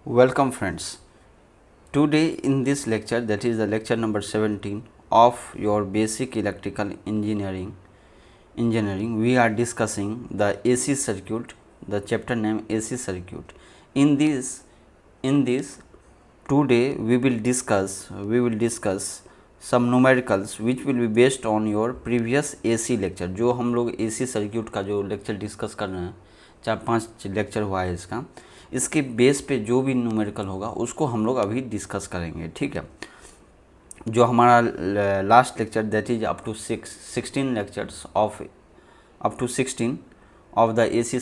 Welcome friends. Today in this lecture, that is the lecture number 17 of your basic electrical engineering, we are discussing the AC circuit, the chapter name AC circuit. In this today we will discuss some numericals which will be based on your previous AC lecture. जो हम लोग AC circuit का जो lecture discuss कर रहे हैं, 4-5 lecture हुआ है इसका, इसके बेस पे जो भी न्यूमेरिकल होगा उसको हम लोग अभी डिस्कस करेंगे। ठीक है, जो हमारा last lecture that is up to 16 lectures of up to 16 of the AC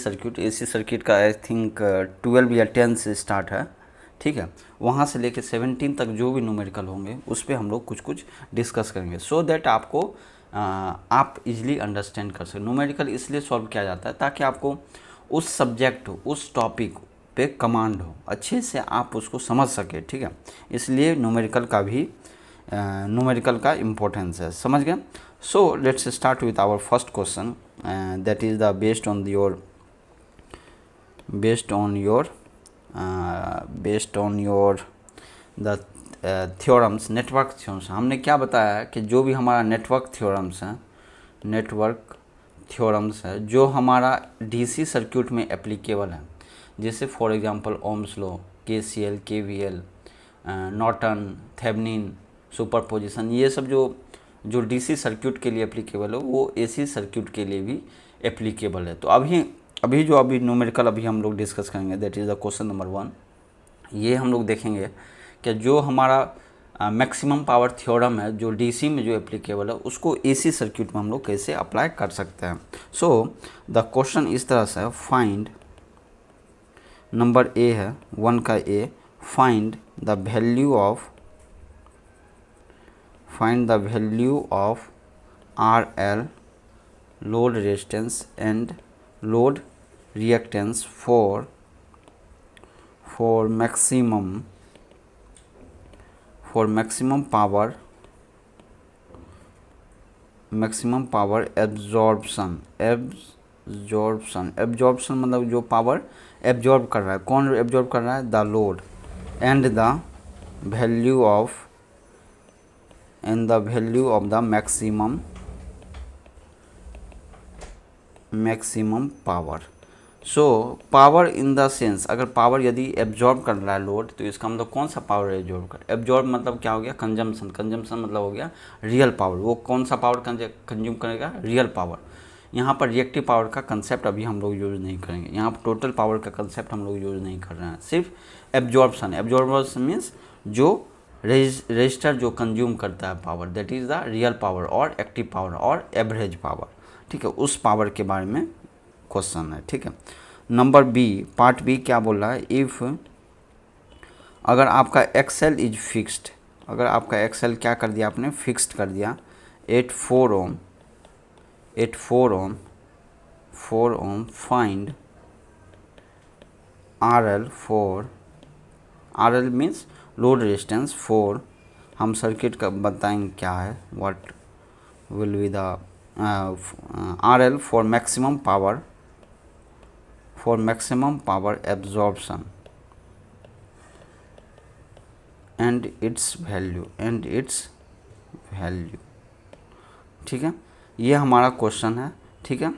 circuit का आई थिंक 12 या 10 से स्टार्ट है। ठीक है, वहाँ से लेके 17 तक जो भी न्यूमेरिकल होंगे उस पर हम लोग कुछ डिस्कस करेंगे सो दैट आपको आप इजीली अंडरस्टैंड कर सकें। न्यूमेरिकल इसलिए सॉल्व किया जाता है ताकि आपको उस सब्जेक्ट उस टॉपिक पे कमांड हो, अच्छे से आप उसको समझ सके। ठीक है, इसलिए न्यूमेरिकल का इम्पोर्टेंस है, समझ गए। So let's start with our first question that is the based on your the theorems, network theorems. हमने क्या बताया है कि जो भी हमारा नेटवर्क थ्योरम्स है जो हमारा डीसी सर्किट में एप्लीकेबल है, जैसे for example Ohm's law, KCL, KVL, Norton, Thevenin, superposition, ये सब जो डीसी सर्किट के लिए एप्लीकेबल है वो एसी सर्किट के लिए भी एप्लीकेबल है। तो अभी न्यूमेरिकल अभी हम लोग डिस्कस करेंगे that is the question number 1। ये हम लोग देखेंगे कि जो हमारा मैक्सिमम पावर थ्योरम है जो डीसी में जो एप्लीकेबल है उसको एसी सर्किट में हम लोग कैसे अप्लाई कर सकते हैं। सो द क्वेश्चन इस तरह से, फाइंड, नंबर ए है 1 का A, find the value of R L load resistance and load reactance for maximum power absorption मतलब जो पावर एब्जॉर्ब कर रहा है, कौन एब्जॉर्ब कर रहा है? The load, and the value of the maximum power. So power in the sense, अगर पावर यदि एब्जॉर्ब कर रहा है लोड तो इसका मतलब कौन सा पावर एब्जॉर्ब मतलब क्या हो गया? कंजम्पशन मतलब हो गया रियल पावर। वो कौन सा पावर कंज्यूम करेगा? Real power. यहाँ पर रिएक्टिव पावर का कंसेप्ट अभी हम लोग यूज़ नहीं करेंगे, यहाँ पर टोटल पावर का कंसेप्ट हम लोग यूज़ नहीं कर रहे हैं, सिर्फ एब्जॉर्प्शन मीन्स जो रजिस्टर जो कंज्यूम करता है power, that is the real power और एक्टिव पावर और एवरेज पावर। ठीक है, उस पावर के बारे में क्वेश्चन है। ठीक है, नंबर बी, पार्ट बी क्या बोल रहा है? इफ़ अगर आपका एक्सएल इज फिक्स्ड, अगर आपका एक्सएल क्या कर दिया आपने? फिक्स्ड कर दिया at 4 ohm, find R L means load resistance for, हम सर्किट का बताएंगे क्या है, what will be the R L for maximum power absorption and its value. ठीक है, ये हमारा क्वेश्चन है। ठीक है,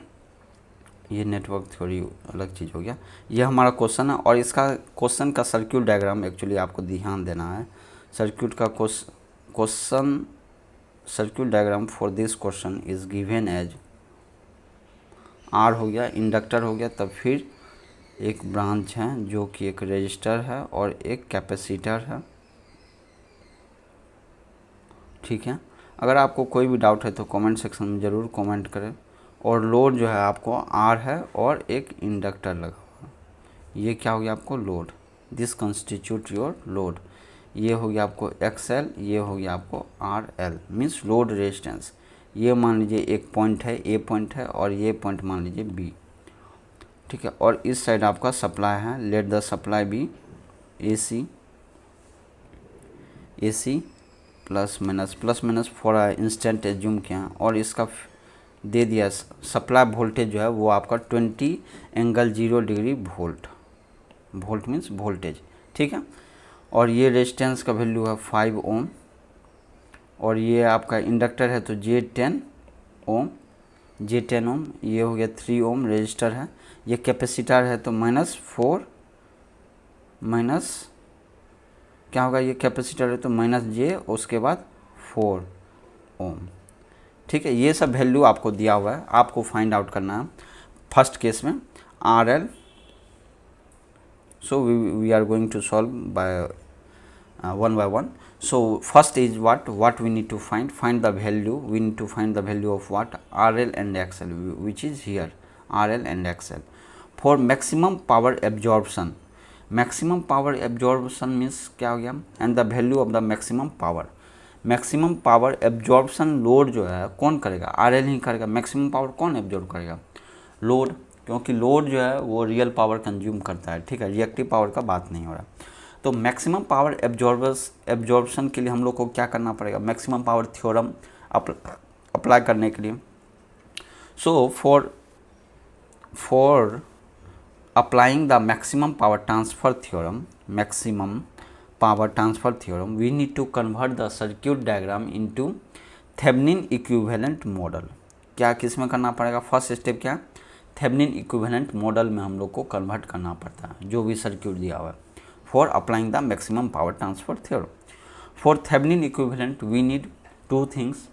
ये नेटवर्क थ्योरी अलग चीज़ हो गया, ये हमारा क्वेश्चन है और इसका क्वेश्चन का सर्किट डायग्राम एक्चुअली आपको ध्यान देना है। Circuit diagram for this question is given as R हो गया, इंडक्टर हो गया, तब फिर एक ब्रांच है जो कि एक रेजिस्टर है और एक कैपेसिटर है। ठीक है, अगर आपको कोई भी डाउट है तो कमेंट सेक्शन में ज़रूर कमेंट करें। और लोड जो है आपको आर है और एक इंडक्टर लगा हुआ, ये क्या हो गया आपको? Load. This constitute your load. ये हो गया आपको एक्सएल, ये हो गया आपको are L means load resistance. ये मान लीजिए एक पॉइंट है, ए पॉइंट है, और ये पॉइंट मान लीजिए बी। ठीक है, और इस साइड आपका सप्लाई है, let the supply be AC plus minus for instant assume किया, और इसका दे दिया सप्लाई वोल्टेज जो है वो आपका 20 angle 0 degree volt means voltage. ठीक है। और ये रेजिस्टेंस का वैल्यू है 5 ओम, और ये आपका इंडक्टर है तो J10 ओम, J10 ओम, ये हो गया 3 ओम रेजिस्टर है। ये कैपेसिटर है तो -4 माइनस क्या होगा, ये कैपेसिटर है तो -J, उसके बाद 4 ओम। ठीक है, ये सब वैल्यू आपको दिया हुआ है, आपको फाइंड आउट करना है। फर्स्ट केस में RL, so we are going to solve by one by one. So first is what we need to find the value, we need to find the value of what, RL and XL, which is here RL and XL for maximum power absorption. Maximum power absorption means क्या हो गया, and the value of the maximum power. Maximum power absorption load जो है कौन करेगा, RL ही करेगा। Maximum power कौन absorb करेगा, लोड, क्योंकि लोड जो है वो रियल पावर कंज्यूम करता है। ठीक है, रिएक्टिव पावर का बात नहीं हो रहा। तो मैक्सिमम पावर एब्जॉर्बसन के लिए हम लोग को क्या करना पड़ेगा, मैक्सिमम पावर थ्योरम अप्लाई करने के लिए। So for applying the maximum power transfer theorem, maximum power transfer theorem, we need to convert the circuit diagram into Thevenin equivalent model. क्या किस में करना पड़ेगा, फर्स्ट स्टेप क्या, थेवेनिन इक्विवेलेंट मॉडल में हम लोग को कन्वर्ट करना पड़ता है जो भी सर्किट दिया हुआ है, for applying the maximum power transfer theorem. For Thevenin equivalent we need two things,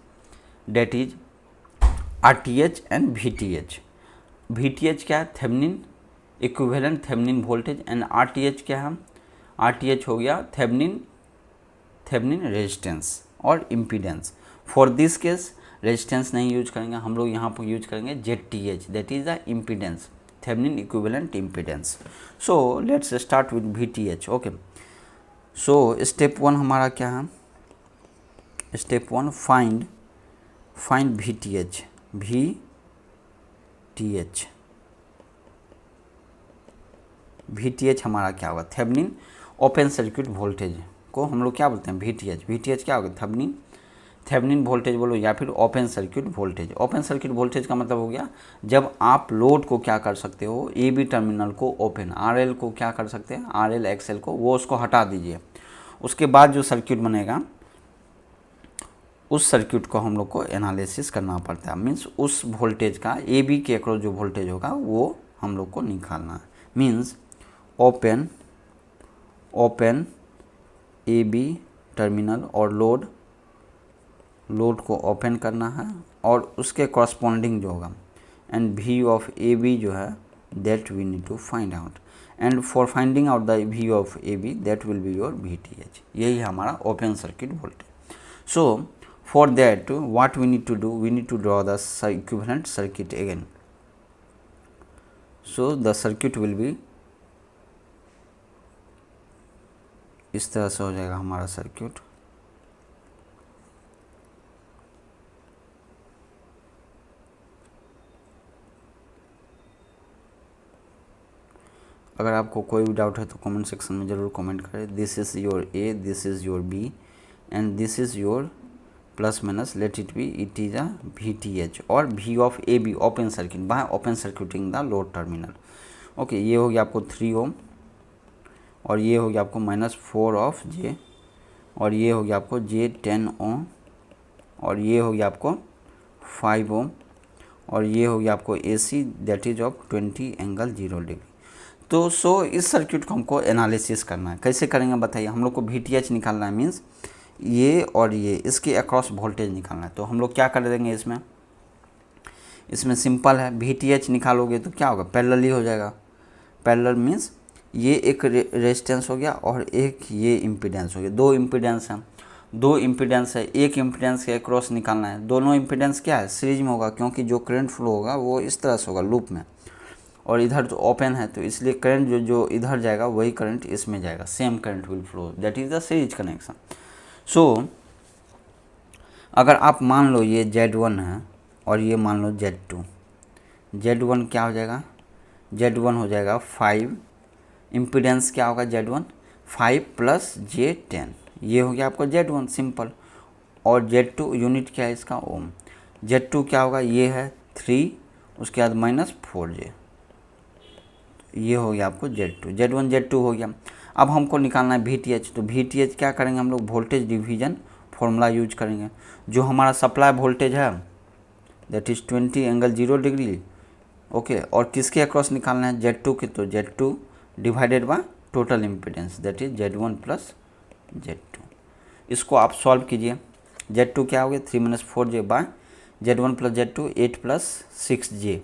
that is RTH and VTH। VTH क्या है, Thevenin equivalent Thevenin voltage, and RTH क्या है, RTH हो गया थेवेनिन रेजिस्टेंस और impedance. For this case resistance नहीं use करेंगे हम लोग, यहाँ पर यूज करेंगे ZTH, that is the impedance, Thevenin equivalent impedance. So let's start with VTH। Okay, so step 1 हमारा क्या है, स्टेप 1 फाइंड VTH। VTH हमारा क्या होगा, थेवेनिन ओपन सर्किट वोल्टेज को हम लोग क्या बोलते हैं, VTH क्या होगा, थेवेनिन वोल्टेज बोलो या फिर open circuit voltage. Open circuit voltage का मतलब हो गया जब आप लोड को क्या कर सकते हो, AB टर्मिनल को ओपन, RL को क्या कर सकते हैं, RL XL को वो उसको हटा दीजिए, उसके बाद जो सर्किट बनेगा उस सर्किट को हम लोग को एनालिसिस करना पड़ता है। मीन्स उस वोल्टेज का AB के अक्रॉस जो वोल्टेज होगा वो हम लोग को निकालना है। मीन्स ओपन AB टर्मिनल और लोड को ओपन करना है और उसके कॉरस्पॉन्डिंग जो होगा एंड V ऑफ AB जो है that we need to find out, and for finding out the V of AB that will be your VTH। यही है हमारा open circuit voltage. So for that what we need to do, we need to draw the equivalent circuit again. So the circuit will be इस तरह से हो जाएगा हमारा circuit. अगर आपको कोई भी डाउट है तो कमेंट सेक्शन में ज़रूर कमेंट करें। This is your A, this is your B and this is your plus minus, let it be, it is a VTH और V of AB open circuit, bye open circuiting the load terminal. Okay, ये हो गया आपको 3 ओम और ये हो गया आपको -4 ऑफ J और ये हो गया आपको J10 ओम और ये हो गया आपको 5 ओम और ये हो गया आपको AC that is of 20 angle 0 degree. तो सो इस सर्किट को हमको एनालिसिस करना है, कैसे करेंगे बताइए। हम लोग को VTH निकालना है, मीन्स ये और ये इसके अक्रॉस वोल्टेज निकालना है। तो हम लोग क्या कर देंगे, इसमें सिंपल है, VTH निकालोगे तो क्या होगा, पैरेलली हो जाएगा। पैरेलल मीन्स ये एक रेजिस्टेंस हो गया और एक ये इम्पीडेंस हो गया, दो इम्पीडेंस है, एक इम्पीडेंस के अक्रॉस निकालना है। दोनों इम्पीडेंस क्या है, सीरीज में होगा, क्योंकि जो करंट फ्लो होगा वो इस तरह से होगा लूप में, और इधर तो ओपन है तो इसलिए करंट जो इधर जाएगा वही करंट इसमें जाएगा, same current will flow, that is the series connection. So अगर आप मान लो ये Z1 है और ये मान लो Z2, Z1 क्या हो जाएगा, Z1 हो जाएगा 5, इम्पीडेंस क्या होगा Z1 5 + J10, ये हो गया आपको Z1 सिंपल, और Z2 यूनिट क्या है इसका, ओम। Z2 क्या होगा, ये है 3, उसके बाद -4J, ये हो गया आपको Z2, Z1 Z2 हो गया। अब हमको निकालना है VTH, तो VTH क्या करेंगे हम लोग, वोल्टेज डिवीजन फॉर्मूला यूज करेंगे। जो हमारा सप्लाई वोल्टेज है that is 20 angle 0 degree, okay, और किसके अक्रॉस निकालना है, Z2 के, तो Z2 divided by total impedance that is Z1 plus Z2। इसको आप सॉल्व कीजिए। Z2 क्या हो गया, 3 - 4j by Z1 plus Z2 8 plus 6j।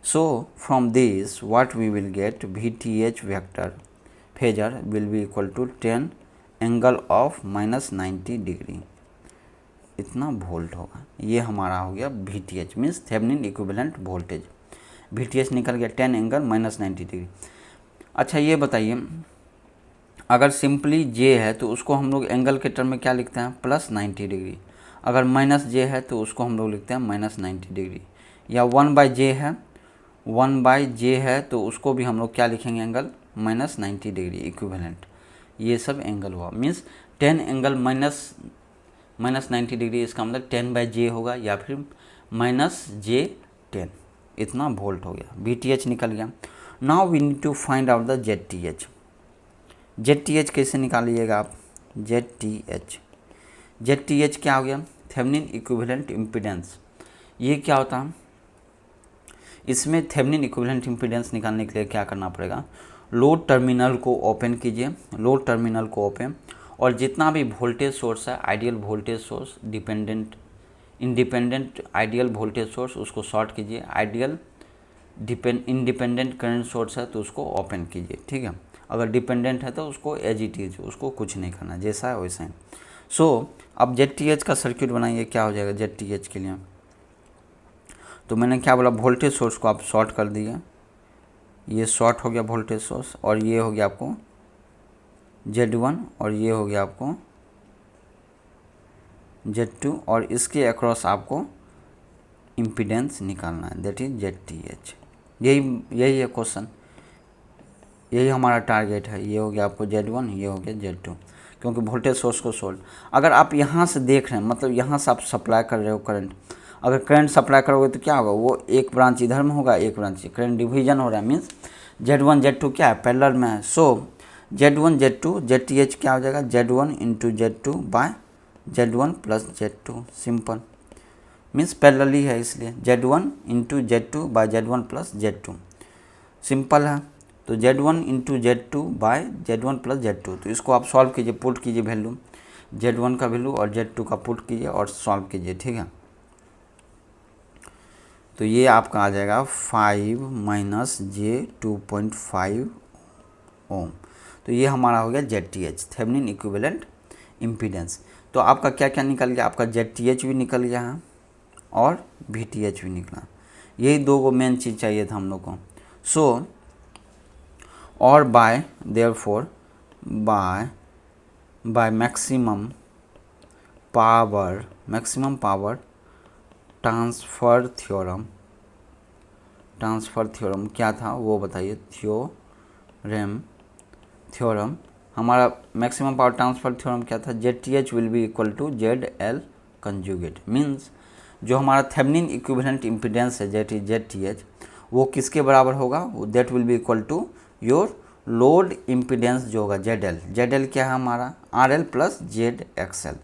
So from this what we will get, VTH vector phasor will be equal to 10 angle of -90 degree, इतना volt होगा। ये हमारा हो गया VTH means Thevenin equivalent voltage. VTH निकल गया 10 angle -90 degree. अच्छा ये बताइए, अगर सिंपली J है तो उसको हम लोग एंगल के टर्म में क्या लिखते हैं, +90 डिग्री। अगर -J है तो उसको हम लोग लिखते हैं -90 डिग्री। या 1/J है, 1/J है तो उसको भी हम लोग क्या लिखेंगे, एंगल -90 डिग्री इक्विवेलेंट। ये सब एंगल हुआ, मीन्स 10 एंगल -90 डिग्री, इसका मतलब 10/J होगा या फिर -J10, इतना वोल्ट हो गया। VTH निकल गया। Now we need to find out the ZTH। ZTH कैसे निकालिएगा आप, ZTH क्या हो गया, थेवेनिन इक्विवेलेंट इम्पीडेंस। ये क्या होता है, इसमें थेवेनिन इक्विवेलेंट इम्पीडेंस निकालने के लिए क्या करना पड़ेगा, लोड टर्मिनल को ओपन कीजिए, लोड टर्मिनल को ओपन, और जितना भी वोल्टेज सोर्स है, ideal voltage source, dependent, independent ideal voltage source, उसको शॉर्ट कीजिए। आइडियल इंडिपेंडेंट करंट सोर्स है तो उसको ओपन कीजिए, ठीक है। अगर डिपेंडेंट है तो उसको एज इट इज, उसको कुछ नहीं करना, जैसा है वैसा ही। सो अब ZTH का सर्किट बनाइए, क्या हो जाएगा ZTH के लिए। तो मैंने क्या बोला, वोल्टेज सोर्स को आप शॉर्ट कर दिए, ये शॉर्ट हो गया वोल्टेज सोर्स, और ये हो गया आपको Z1 और ये हो गया आपको Z2, और इसके अक्रॉस आपको इम्पीडेंस निकालना है दैट इज ZTH। यही है क्वेश्चन, यही हमारा टारगेट है। ये हो गया आपको Z1, ये हो गया Z2, क्योंकि वोल्टेज सोर्स को सोल्व। अगर आप यहाँ से देख रहे हैं, मतलब यहाँ से आप सप्लाई कर रहे हो करंट, अगर करंट सप्लाई करोगे तो क्या होगा, वो एक ब्रांच इधर में होगा, एक ब्रांच, करंट डिवीजन हो रहा है, मीन्स Z1 Z2 क्या है, पैरेलल में है। सो Z1 Z2 ZTH क्या हो जाएगा, Z1 × Z2 by Z1 plus Z2, simple, means parallelly है इसलिए Z1 × Z2 by Z1 plus Z2, simple है। तो Z1 × Z2 by Z1 plus Z2, तो इसको आप सॉल्व कीजिए, पुट कीजिए वैल्यू, Z1 का वैल्यू और Z2 का पुट कीजिए और सॉल्व कीजिए, ठीक है। तो ये आपका आ जाएगा 5 - j 2.5 ओम। तो ये हमारा हो गया ZTH, थेवेनिन इक्विवेलेंट इम्पीडेंस। तो आपका क्या क्या निकल गया, आपका ZTH भी निकल गया है और VTH भी निकला। यही दो मेन चीज़ चाहिए था हम लोग को। सो और by therefore by maximum power transfer theorem क्या था वो बताइए, थ्योरम हमारा मैक्सिमम पावर ट्रांसफ़र थ्योरम क्या था, ZTH will be equal to ZL conjugate, means जो हमारा थेवेनिन इक्विवेलेंट इम्पीडेंस है ZTH, वो किसके बराबर होगा, that will be equal to your load impedance जो होगा ZL क्या है हमारा, RL प्लस ZXL।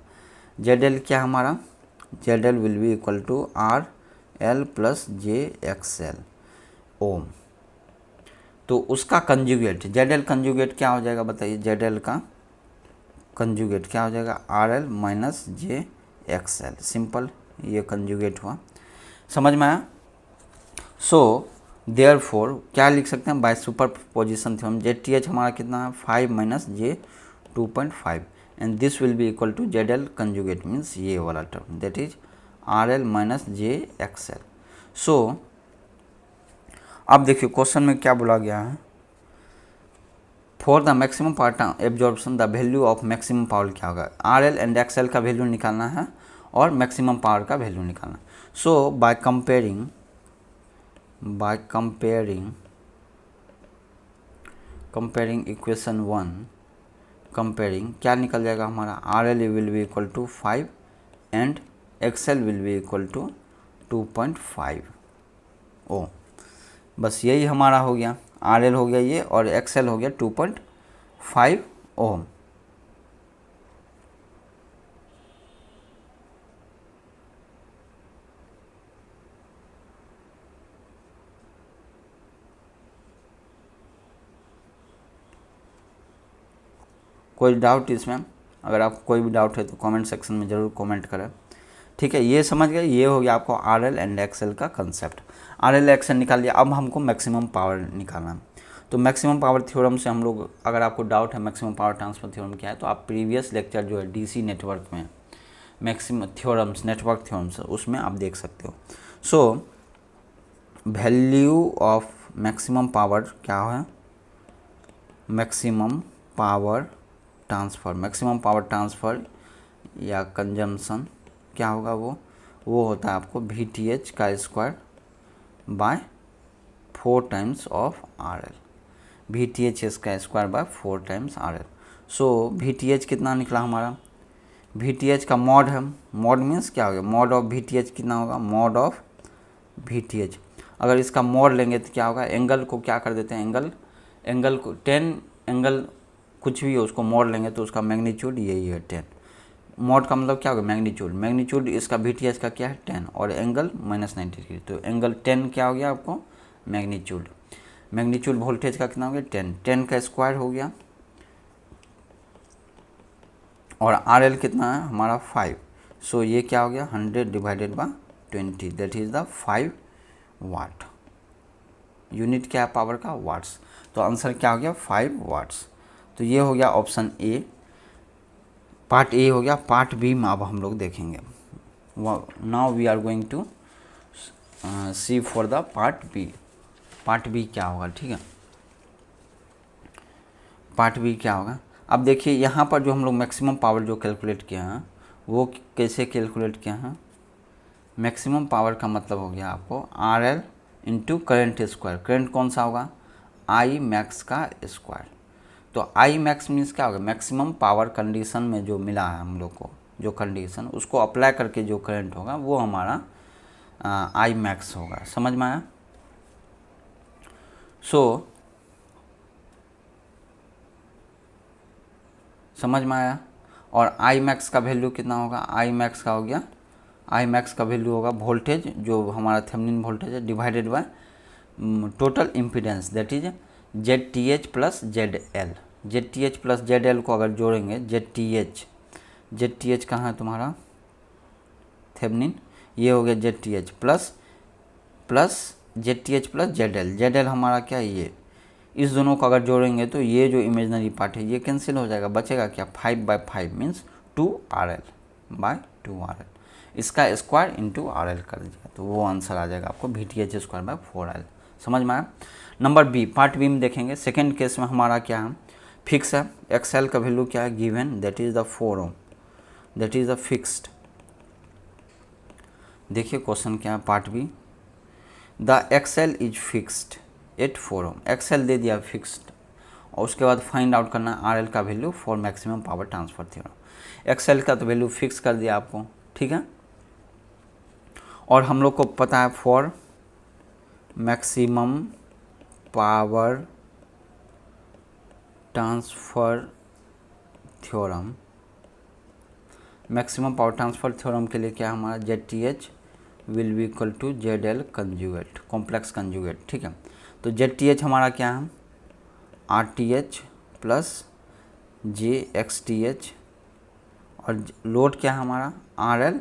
ZL क्या है हमारा, ZL will be equal to RL plus JXL ohm. तो उसका कंजुगेट ZL कंजुगेट क्या हो जाएगा बताइए, ZL का कंजुगेट क्या हो जाएगा, RL माइनस JXL, सिंपल, ये कंजुगेट हुआ, समझ में आया। सो देयरफॉर क्या लिख सकते हैं, बाय सुपरपोजिशन थ्योरम ZTH हमारा कितना है, 5 - j 2.5 and this will be equal to ZL conjugate, means ये वाला term that is RL minus JXL। सो अब देखिए क्वेश्चन में क्या बोला गया है, for the maximum power absorption the value of maximum power क्या होगा, RL एंड XL का वैल्यू निकालना है और मैक्सिमम पावर का वैल्यू निकालना। So by comparing equation 1, comparing क्या निकल जाएगा हमारा, RL will be equal to 5 and XL will be equal to 2.5 बस यही हमारा हो गया, RL हो गया ये और XL हो गया 2.5। 5 ओम। कोई डाउट इसमें? अगर आपको कोई भी डाउट है तो कमेंट सेक्शन में ज़रूर कमेंट करें। ठीक है, ये समझ गए, ये हो गया आपको आर एल एंड एक्सएल का कंसेप्ट। आर एल एक्सएल निकाल लिया, अब हमको मैक्सिमम पावर निकालना है। तो मैक्सिमम पावर थ्योरम से हम लोग, अगर आपको डाउट है मैक्सिमम पावर ट्रांसफर थ्योरम क्या है, तो आप प्रीवियस लेक्चर जो है डीसी नेटवर्क में मैक्सिमम थ्योरम्स, नेटवर्क थ्योरम्स, उसमें आप देख सकते हो। So value of maximum power क्या है? Maximum power transfer, maximum power transfer या कंजम्पशन क्या होगा? वो होता है आपको VTH का square by 4 times of RL। VTH का square by 4 times RL। So VTH कितना निकला हमारा? VTH का मॉड है, मॉड मीन्स क्या हो गया? मॉड ऑफ VTH कितना होगा? Mod of VTH। अगर इसका मॉड लेंगे तो क्या होगा? एंगल को क्या कर देते हैं? एंगल को 10 एंगल कुछ भी हो उसको मॉड लेंगे तो उसका मैग्नीट्यूड यही है 10। मॉड का मतलब क्या होगा? मैग्नीट्यूड। मैग्नीट्यूड इसका VTH का क्या है? 10 और एंगल -90 डिग्री, तो एंगल 10 क्या हो गया आपको? मैग्नीट्यूड। मैग्नीट्यूड वोल्टेज का कितना हो गया? 10। 10 का स्क्वायर हो गया और RL कितना है हमारा? 5। सो ये क्या हो गया? 100 divided by 20, that is the 5 watt. Unit क्या है पावर का? वाट्स। तो आंसर क्या हो गया? 5 वाट्स। तो ये हो गया ऑप्शन ए, पार्ट ए हो गया। पार्ट बी में अब हम लोग देखेंगे। Now we are going to see for the part B. Part B क्या होगा? ठीक है, पार्ट बी क्या होगा? अब देखिए यहाँ पर जो हम लोग मैक्सिमम पावर जो कैलकुलेट किए हैं वो कैसे कैलकुलेट किए हैं? मैक्सिमम पावर का मतलब हो गया आपको RL into current square. Current कौन सा होगा? I मैक्स का स्क्वायर। तो I मैक्स मीन्स क्या होगा? मैक्सिमम पावर कंडीशन में जो मिला है हम लोग को, जो कंडीशन उसको अप्लाई करके जो करंट होगा वो हमारा I मैक्स होगा। समझ में आया? सो समझ में आया? और I मैक्स का वैल्यू कितना होगा? I मैक्स का हो गया, I मैक्स का वैल्यू होगा वोल्टेज, जो हमारा थेवेनिन वोल्टेज है, divided by total impedance, that is ZTH plus ZL। ZTH plus ZL को अगर जोड़ेंगे, ZTH कहाँ है तुम्हारा? थेवेनिन। ये हो गया ZTH plus ZTH plus ZL। ZL हमारा क्या है? ये। इस दोनों को अगर जोड़ेंगे तो ये जो इमेजनरी पार्ट है ये कैंसिल हो जाएगा, बचेगा क्या? 5/5 मीन्स 2RL/2RL। इसका स्क्वायर इंटू RL कर दीजिए तो वो आंसर आ जाएगा आपको VTH स्क्वायर बाय 4L। समझ में आया? नंबर बी, पार्ट बी में देखेंगे। सेकेंड केस में हमारा क्या है? फिक्स है। XL का वैल्यू क्या है? Given, that is the 4 ohm, that is the fixed. देखिए क्वेश्चन क्या है part B. The XL is fixed at 4 ohm. XL दे दिया फिक्स्ड और उसके बाद फाइंड आउट करना RL का value for maximum power transfer theorem. XL का तो वैल्यू फिक्स कर दिया आपको, ठीक है। और हम लोग को पता है for maximum power transfer theorem, maximum power transfer theorem के लिए क्या हमारा? ZTH will be equal to ZL conjugate, complex conjugate, ठीक है। तो ZTH हमारा क्या है? RTH प्लस JXTH और लोड क्या है हमारा? RL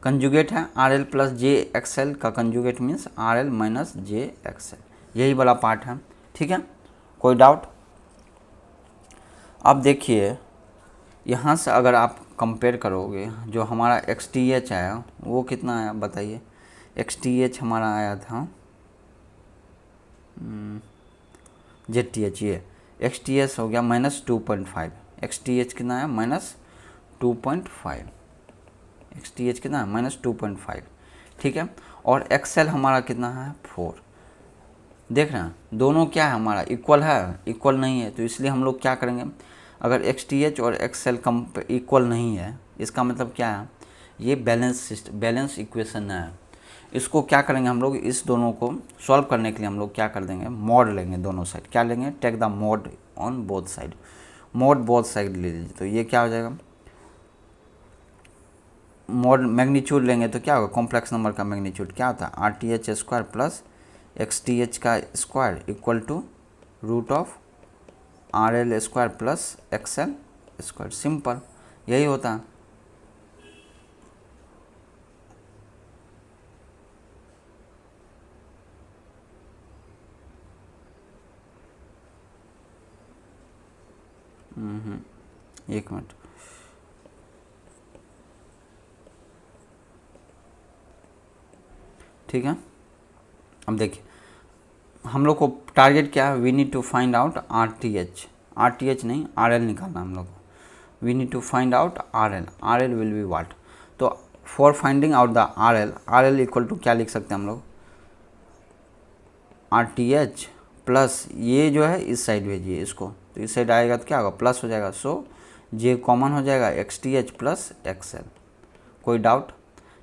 कंजुगेट है, RL प्लस JXL का conjugate means RL minus JXL, यही वाला पार्ट है, ठीक है। कोई डाउट? अब देखिए यहाँ से अगर आप कंपेयर करोगे, जो हमारा XTH आया वो कितना आया बताइए? XTH हमारा आया था ZTH, ये XTH हो गया -2.5। XTH कितना है? -2.5। XTH कितना है? -2.5, ठीक है। और XL हमारा कितना है? 4। देख रहे हैं दोनों क्या है हमारा? इक्वल है? इक्वल नहीं है, तो इसलिए हम लोग क्या करेंगे? अगर XTH और XL इक्वल नहीं है, इसका मतलब क्या है? ये बैलेंस इक्वेशन है। इसको क्या करेंगे हम लोग? इस दोनों को सॉल्व करने के लिए हम लोग क्या कर देंगे? मॉड लेंगे दोनों साइड। क्या लेंगे? Take the mod on both side. Mod both side ले लीजिए, तो ये क्या हो जाएगा, मॉड मैग्नीट्यूड लेंगे तो क्या होगा, कॉम्प्लेक्स नंबर का मैग्नीट्यूड क्या होता है, R T H square plus X T H का square equal to root of R L square plus X L square. Simple, यही होता है। एक मिनट, ठीक है। अब देखिए हम लोग को टारगेट क्या है, we need to find out R T H नहीं आर एल निकालना हम लोग को। We need to find out R L will be what. तो for finding out the R L equal to क्या लिख सकते हैं हम लोग, आर टी एच प्लस ये जो है इस साइड भेजिए इसको, तो इस साइड आएगा तो क्या होगा, प्लस हो जाएगा। सो जे कॉमन हो जाएगा, x T H plus X L. कोई डाउट,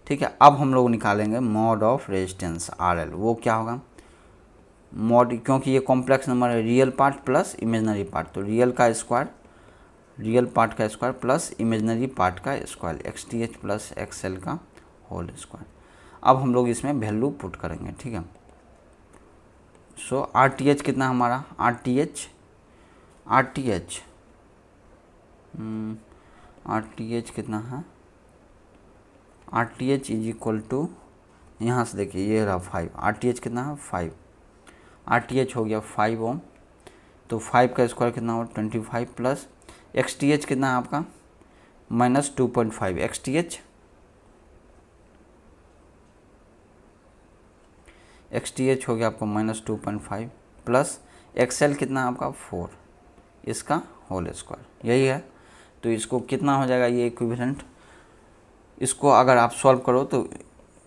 ठीक है। अब हम लोग निकालेंगे mod of resistance R L. वो क्या होगा, मॉड, क्योंकि ये कॉम्प्लेक्स नंबर है, real part plus imaginary part, तो रियल पार्ट का स्क्वायर प्लस इमेजनरी पार्ट का square, x T H plus X L का होल स्क्वायर। अब हम लोग इसमें वैल्यू पुट करेंगे, ठीक है। सो आर टी एच कितना हमारा, आर टी एच कितना है, R T H is equal to, यहाँ से देखिए ये रहा 5, आर टी एच कितना है 5, आर टी एच हो गया 5 ओम, तो 5 का स्क्वायर कितना हो 25 प्लस एक्स टी एच कितना है आपका माइनस 2.5, एक्स टी एच हो गया आपका माइनस 2.5 प्लस एक्स एल कितना है आपका 4, इसका होल स्क्वायर, यही है। तो इसको कितना हो जाएगा ये इक्विवेलेंट, इसको अगर आप सॉल्व करो तो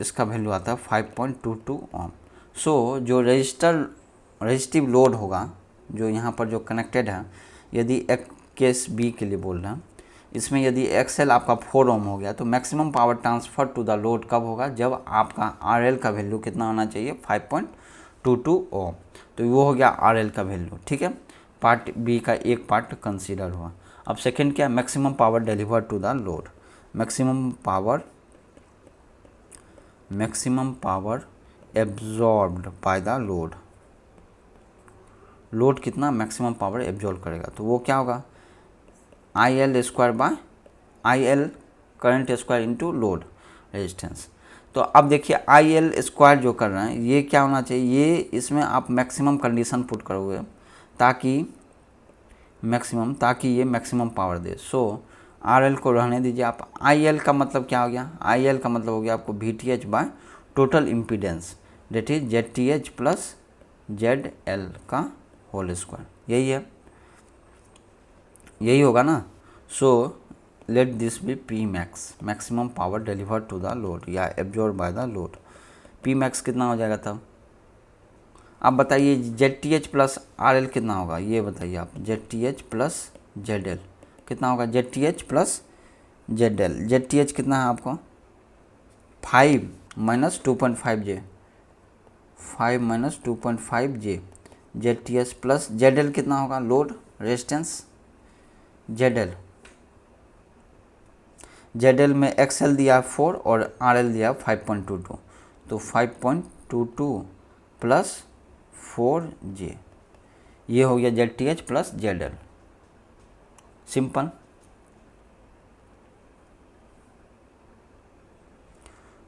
इसका वैल्यू आता है 5.22 ओम। सो जो रजिस्टिव लोड होगा जो यहाँ पर जो कनेक्टेड है, यदि एक केस बी के लिए बोल रहे हैं, इसमें यदि एक्सएल आपका 4 ओम हो गया तो maximum power transfer to the load कब होगा, जब आपका आरएल का वैल्यू कितना होना चाहिए 5.22 ओम। तो वो हो गया आरएल का वैल्यू, ठीक है। पार्ट बी का एक पार्ट कंसीडर हुआ। अब सेकेंड क्या, maximum power deliver to the load, maximum power absorbed by the load कितना मैक्सिमम पावर एब्जॉर्ब करेगा, तो वो क्या होगा I L square by I L current square into load resistance. तो अब देखिए आई एल स्क्वायर जो कर रहे हैं ये क्या होना चाहिए, ये इसमें आप मैक्सिमम कंडीशन पुट करोगे ताकि ये मैक्सिमम पावर दे। सो आर एल को रहने दीजिए आप। आई एल का मतलब क्या हो गया, आई एल का मतलब हो गया आपको V T H by total impedance, that is Z T H plus Z L का होल स्क्वायर, यही है, यही होगा ना। So let this be P max, maximum power deliver to the load या absorb by the load. P max कितना हो जाएगा तब, आप बताइए Z T H plus R L कितना होगा, ये बताइए आप, Z T H plus Z L कितना होगा, Z T H plus Z L, Z T H कितना है आपको 5 minus 2.5 J, 5 minus 2.5 J, Z T H plus Z L कितना होगा लोड रेजिस्टेंस, जेड एल में एक्स एल दिया 4 और आर एल दिया 5.22, तो 5.22 प्लस 4 जे, ये हो गया Z T H plus Z L. Simple.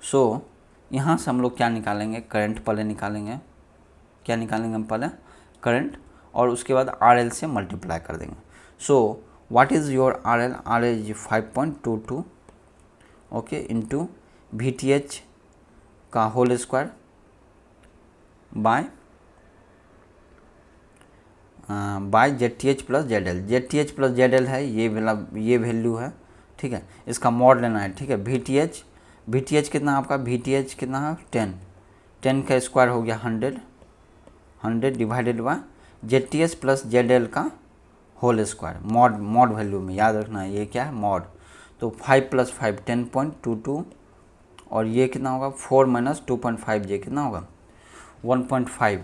So यहाँ से हम लोग क्या निकालेंगे, करंट पहले निकालेंगे, क्या निकालेंगे हम पहले करंट, और उसके बाद आर एल से मल्टीप्लाई कर देंगे। So what is your R L, R L is 5.22 okay into V T H का whole square by Z T H plus Z L, Z T H plus Z L है ये value है, ठीक है। इसका mod लेना है, ठीक है। वी टी एच कितना आपका, वी टी एच कितना है 10 का स्क्वायर हो गया 100 divided bye Z T H plus Z L का होल स्क्वायर, मॉड वैल्यू में याद रखना है ये क्या है मॉड। तो 5 प्लस 5 10.22 और ये कितना होगा 4 माइनस 2.5 जे कितना होगा 1.5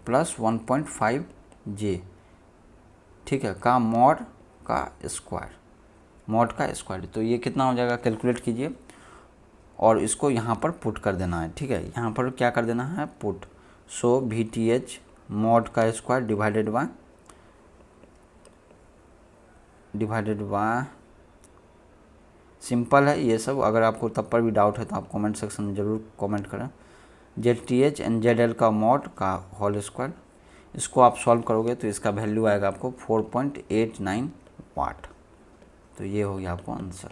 प्लस 1.5 जे, ठीक है, का का स्क्वायर। तो ये कितना हो जाएगा कैलकुलेट कीजिए और इसको यहाँ पर पुट कर देना है, ठीक है। यहाँ पर क्या कर देना है, पुट। सो VTH मॉड का स्क्वायर डिवाइडेड बाय सिंपल है ये सब। अगर आपको तब पर भी डाउट है तो आप कमेंट सेक्शन में ज़रूर कमेंट करें। ZTH एंड ZL का मॉड का होल स्क्वायर, इसको आप सॉल्व करोगे तो इसका वैल्यू आएगा आपको 4.89 वाट। तो ये हो गया आपको आंसर,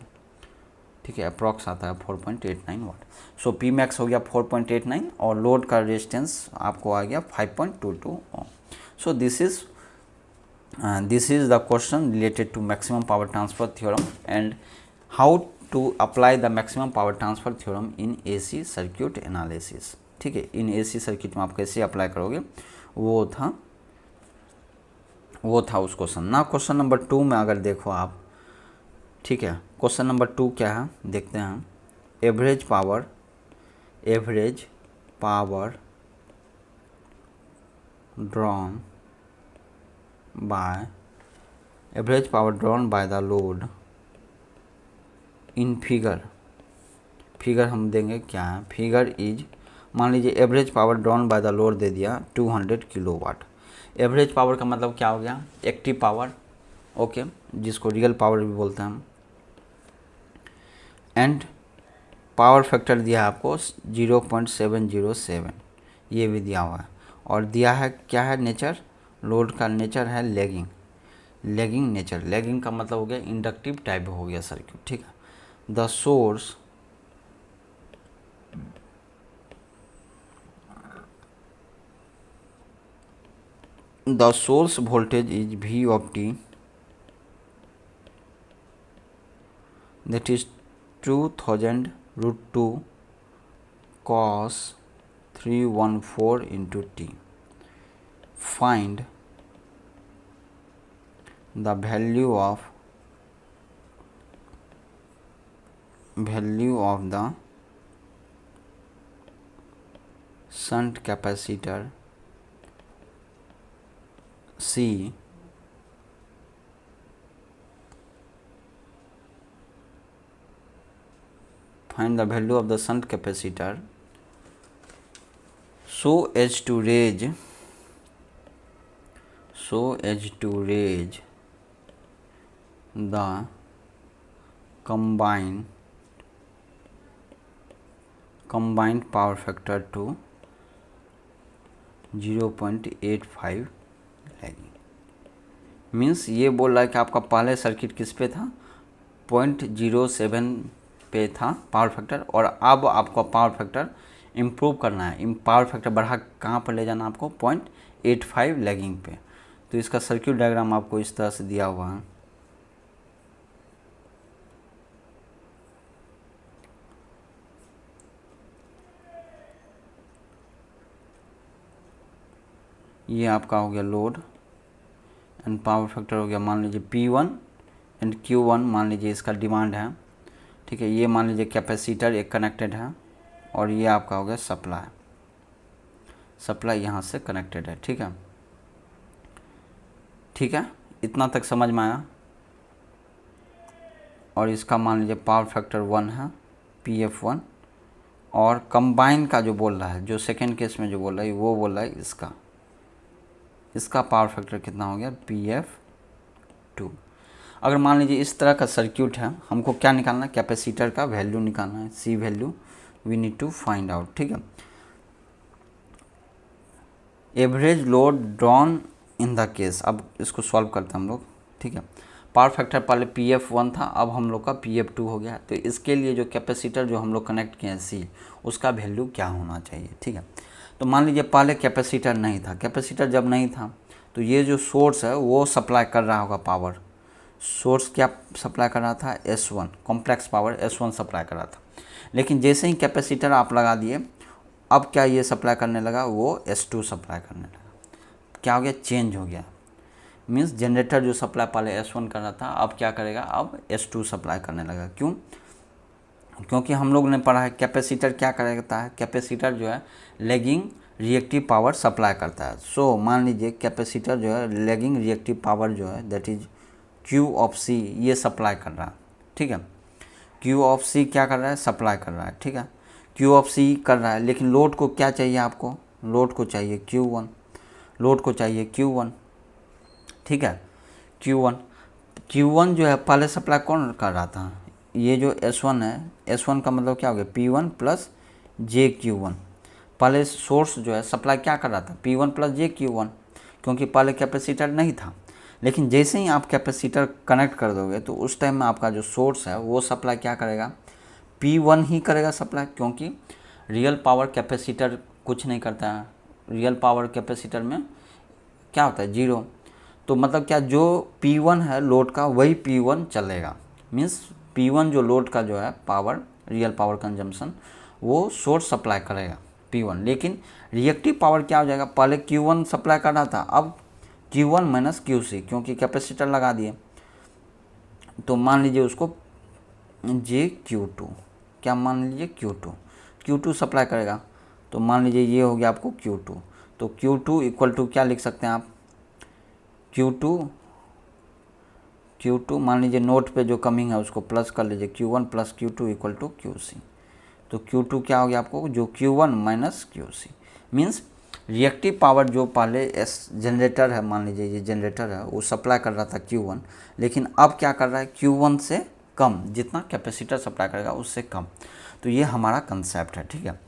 ठीक है। अप्रॉक्स आता है 4.89 वाट। सो P मैक्स हो गया 4.89 और लोड का रेजिस्टेंस आपको आ गया 5.22 ohm. So this is the question related to maximum power transfer theorem and how to apply the maximum power transfer theorem in AC circuit analysis, ठीक है। इन AC सर्किट में आप कैसे अप्लाई करोगे वो था उस क्वेश्चन। ना क्वेश्चन नंबर 2 में अगर देखो आप, ठीक है। क्वेश्चन नंबर 2 क्या है देखते हैं। Average power drawn by the load in figure हम देंगे क्या है। फिगर इज, मान लीजिए average power drawn by the load दे दिया 200 किलोवाट। एवरेज पावर का मतलब क्या हो गया, एक्टिव पावर, ओके, जिसको रियल पावर भी बोलते हैं हम। एंड पावर फैक्टर दिया है आपको 0.707, ये भी दिया हुआ है। और दिया है क्या है नेचर, लोड का नेचर है लेगिंग नेचर। लेगिंग का मतलब हो गया इंडक्टिव टाइप हो गया सर्किट, ठीक है। The source voltage is V of t, that is 2000√2 cos 314 into t. Find the value of the shunt capacitor C find the value of the shunt capacitor so as to raise the combined power factor to 0.85 lagging. Means ये बोल रहा है कि आपका पहले circuit किस पे था, 0.07 पे था पावर फैक्टर, और अब आपको पावर फैक्टर इम्प्रूव करना है। पावर फैक्टर बढ़ा कहाँ पर ले जाना आपको, 0.85 लैगिंग पे। तो इसका सर्किट डायग्राम आपको इस तरह से दिया हुआ है। ये आपका हो गया लोड एंड पावर फैक्टर हो गया, मान लीजिए P1 एंड Q1, मान लीजिए इसका डिमांड है, ठीक है। ये मान लीजिए कैपेसिटर एक कनेक्टेड है और ये आपका हो गया सप्लाई यहाँ से कनेक्टेड है, ठीक है। इतना तक समझ में आया। और इसका मान लीजिए पावर फैक्टर 1 है, PF1, और कंबाइन का जो बोल रहा है, जो सेकेंड केस में जो बोल रहा है वो बोल रहा है इसका पावर फैक्टर कितना हो गया, PF2। अगर मान लीजिए इस तरह का सर्किट है, हमको क्या निकालना है, कैपेसिटर का वैल्यू निकालना है, C value we need to find out, ठीक है। Average load drawn in the case, अब इसको सॉल्व करते हैं हम लोग, ठीक है। पावर फैक्टर पहले PF1 था, अब हम लोग का PF2 हो गया। तो इसके लिए जो कैपेसिटर जो हम लोग कनेक्ट किए हैं C, उसका वैल्यू क्या होना चाहिए, ठीक है। तो मान लीजिए पहले कैपेसिटर नहीं था, कैपेसिटर जब नहीं था तो ये जो सोर्स है वो सप्लाई कर रहा होगा पावर। सोर्स क्या सप्लाई कर रहा था, S1, complex power S1 supply कर रहा था। लेकिन जैसे ही कैपेसिटर आप लगा दिए, अब क्या ये सप्लाई करने लगा, वो S2 सप्लाई करने लगा। क्या हो गया, चेंज हो गया। मीन्स जनरेटर जो सप्लाई पहले S1 कर रहा था, अब क्या करेगा, अब S2 सप्लाई करने लगा। क्यों, क्योंकि हम लोग ने पढ़ा है कैपेसिटर क्या करता है, कैपेसिटर जो है लैगिंग रिएक्टिव पावर सप्लाई करता है। सो मान लीजिए कैपेसिटर जो है लैगिंग रिएक्टिव पावर जो है that is Q of C ये सप्लाई कर रहा है, ठीक है। Q ऑफ C क्या कर रहा है, सप्लाई कर रहा है, ठीक है। Q ऑफ C कर रहा है, लेकिन लोड को क्या चाहिए आपको, लोड को चाहिए Q1, लोड को चाहिए Q1, ठीक है। Q1 जो है पहले सप्लाई कौन कर रहा था, ये जो S1 है, S1 का मतलब क्या हो गया P1 प्लस JQ1। पहले सोर्स जो है सप्लाई क्या कर रहा था, P1 प्लस JQ1, क्योंकि पहले कैपेसिटर नहीं था। लेकिन जैसे ही आप कैपेसिटर कनेक्ट कर दोगे तो उस टाइम में आपका जो सोर्स है वो सप्लाई क्या करेगा, P1 ही करेगा सप्लाई, क्योंकि रियल पावर कैपेसिटर कुछ नहीं करता है। रियल पावर कैपेसिटर में क्या होता है, जीरो। तो मतलब क्या, जो P1 है लोड का वही P1 चलेगा, मीन्स P1 जो लोड का जो है पावर, रियल पावर कंजम्पशन, वो सोर्स सप्लाई करेगा P1। लेकिन रिएक्टिव पावर क्या हो जाएगा, पहले Q1 सप्लाई कर रहा था, अब Q1 माइनस QC, क्योंकि कैपेसिटर लगा दिए। तो मान लीजिए उसको JQ2, क्या मान लीजिए Q2 सप्लाई करेगा। तो मान लीजिए ये हो गया आपको Q2। तो Q2 इक्वल टू क्या लिख सकते हैं आप, Q2 मान लीजिए नोट पे जो कमिंग है उसको प्लस कर लीजिए, Q1 plus Q2 equal to QC। तो Q2 क्या हो गया आपको, जो Q1 minus QC, means reactive power जो पहले एस जनरेटर है, मान लीजिए ये जनरेटर है, वो सप्लाई कर रहा था Q1, लेकिन अब क्या कर रहा है, Q1 से कम, जितना कैपेसिटर सप्लाई करेगा उससे कम। तो ये हमारा कंसेप्ट है, ठीक है।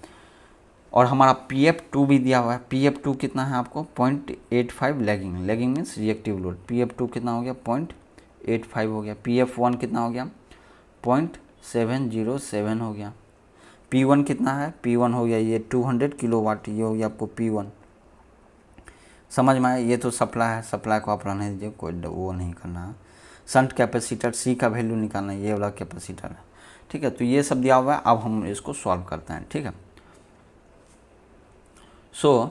और हमारा PF2 भी दिया हुआ है। PF2 कितना है आपको, 0.85 lagging, lagging means reactive load. PF2 कितना हो गया, 0.85 हो गया। PF1 कितना हो गया, 0.707 हो गया। P1 कितना है, P1 हो गया ये 200 किलोवाट, ये हो गया आपको P1। समझ में आया, ये तो सप्लाई है, सप्लाई को आप रहने दीजिए, कोई वो नहीं करना है। शंट कैपेसिटर C का वैल्यू निकालना है, ये वाला कैपेसिटर है, ठीक है। तो ये सब दिया हुआ है, अब हम इसको सॉल्व करते हैं, ठीक है। सो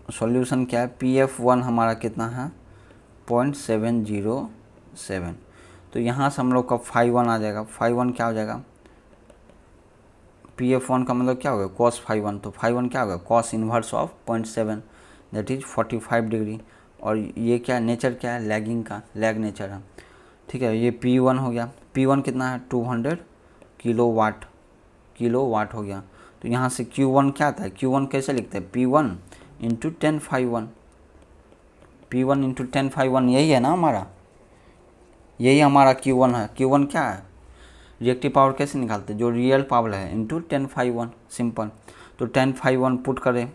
सॉल्यूशन क्या है, PF1 हमारा कितना है, 0.707। तो यहाँ से हम लोग का φ1 आ जाएगा। φ1 क्या हो जाएगा, PF1 का मतलब क्या होगा, cos φ1। तो φ1 क्या होगा, cos inverse of 0.7, that is 45 degree. और ये क्या नेचर, क्या है, लैगिंग का, लैग नेचर है, ठीक है। ये P1 हो गया। P1 कितना है, 200 किलोवाट हो गया। तो यहाँ से Q1 क्या आता है, Q1 कैसे लिखते हैं, P1 इंटू 10 φ1, P1 इंटू 10 φ1, यही है ना हमारा, यही हमारा Q1 है। Q1 क्या है, रिएक्टिव पावर कैसे निकालते हैं, जो रियल पावर है, इंटू 10 φ1, सिंपल। तो 10 φ1 पुट करें,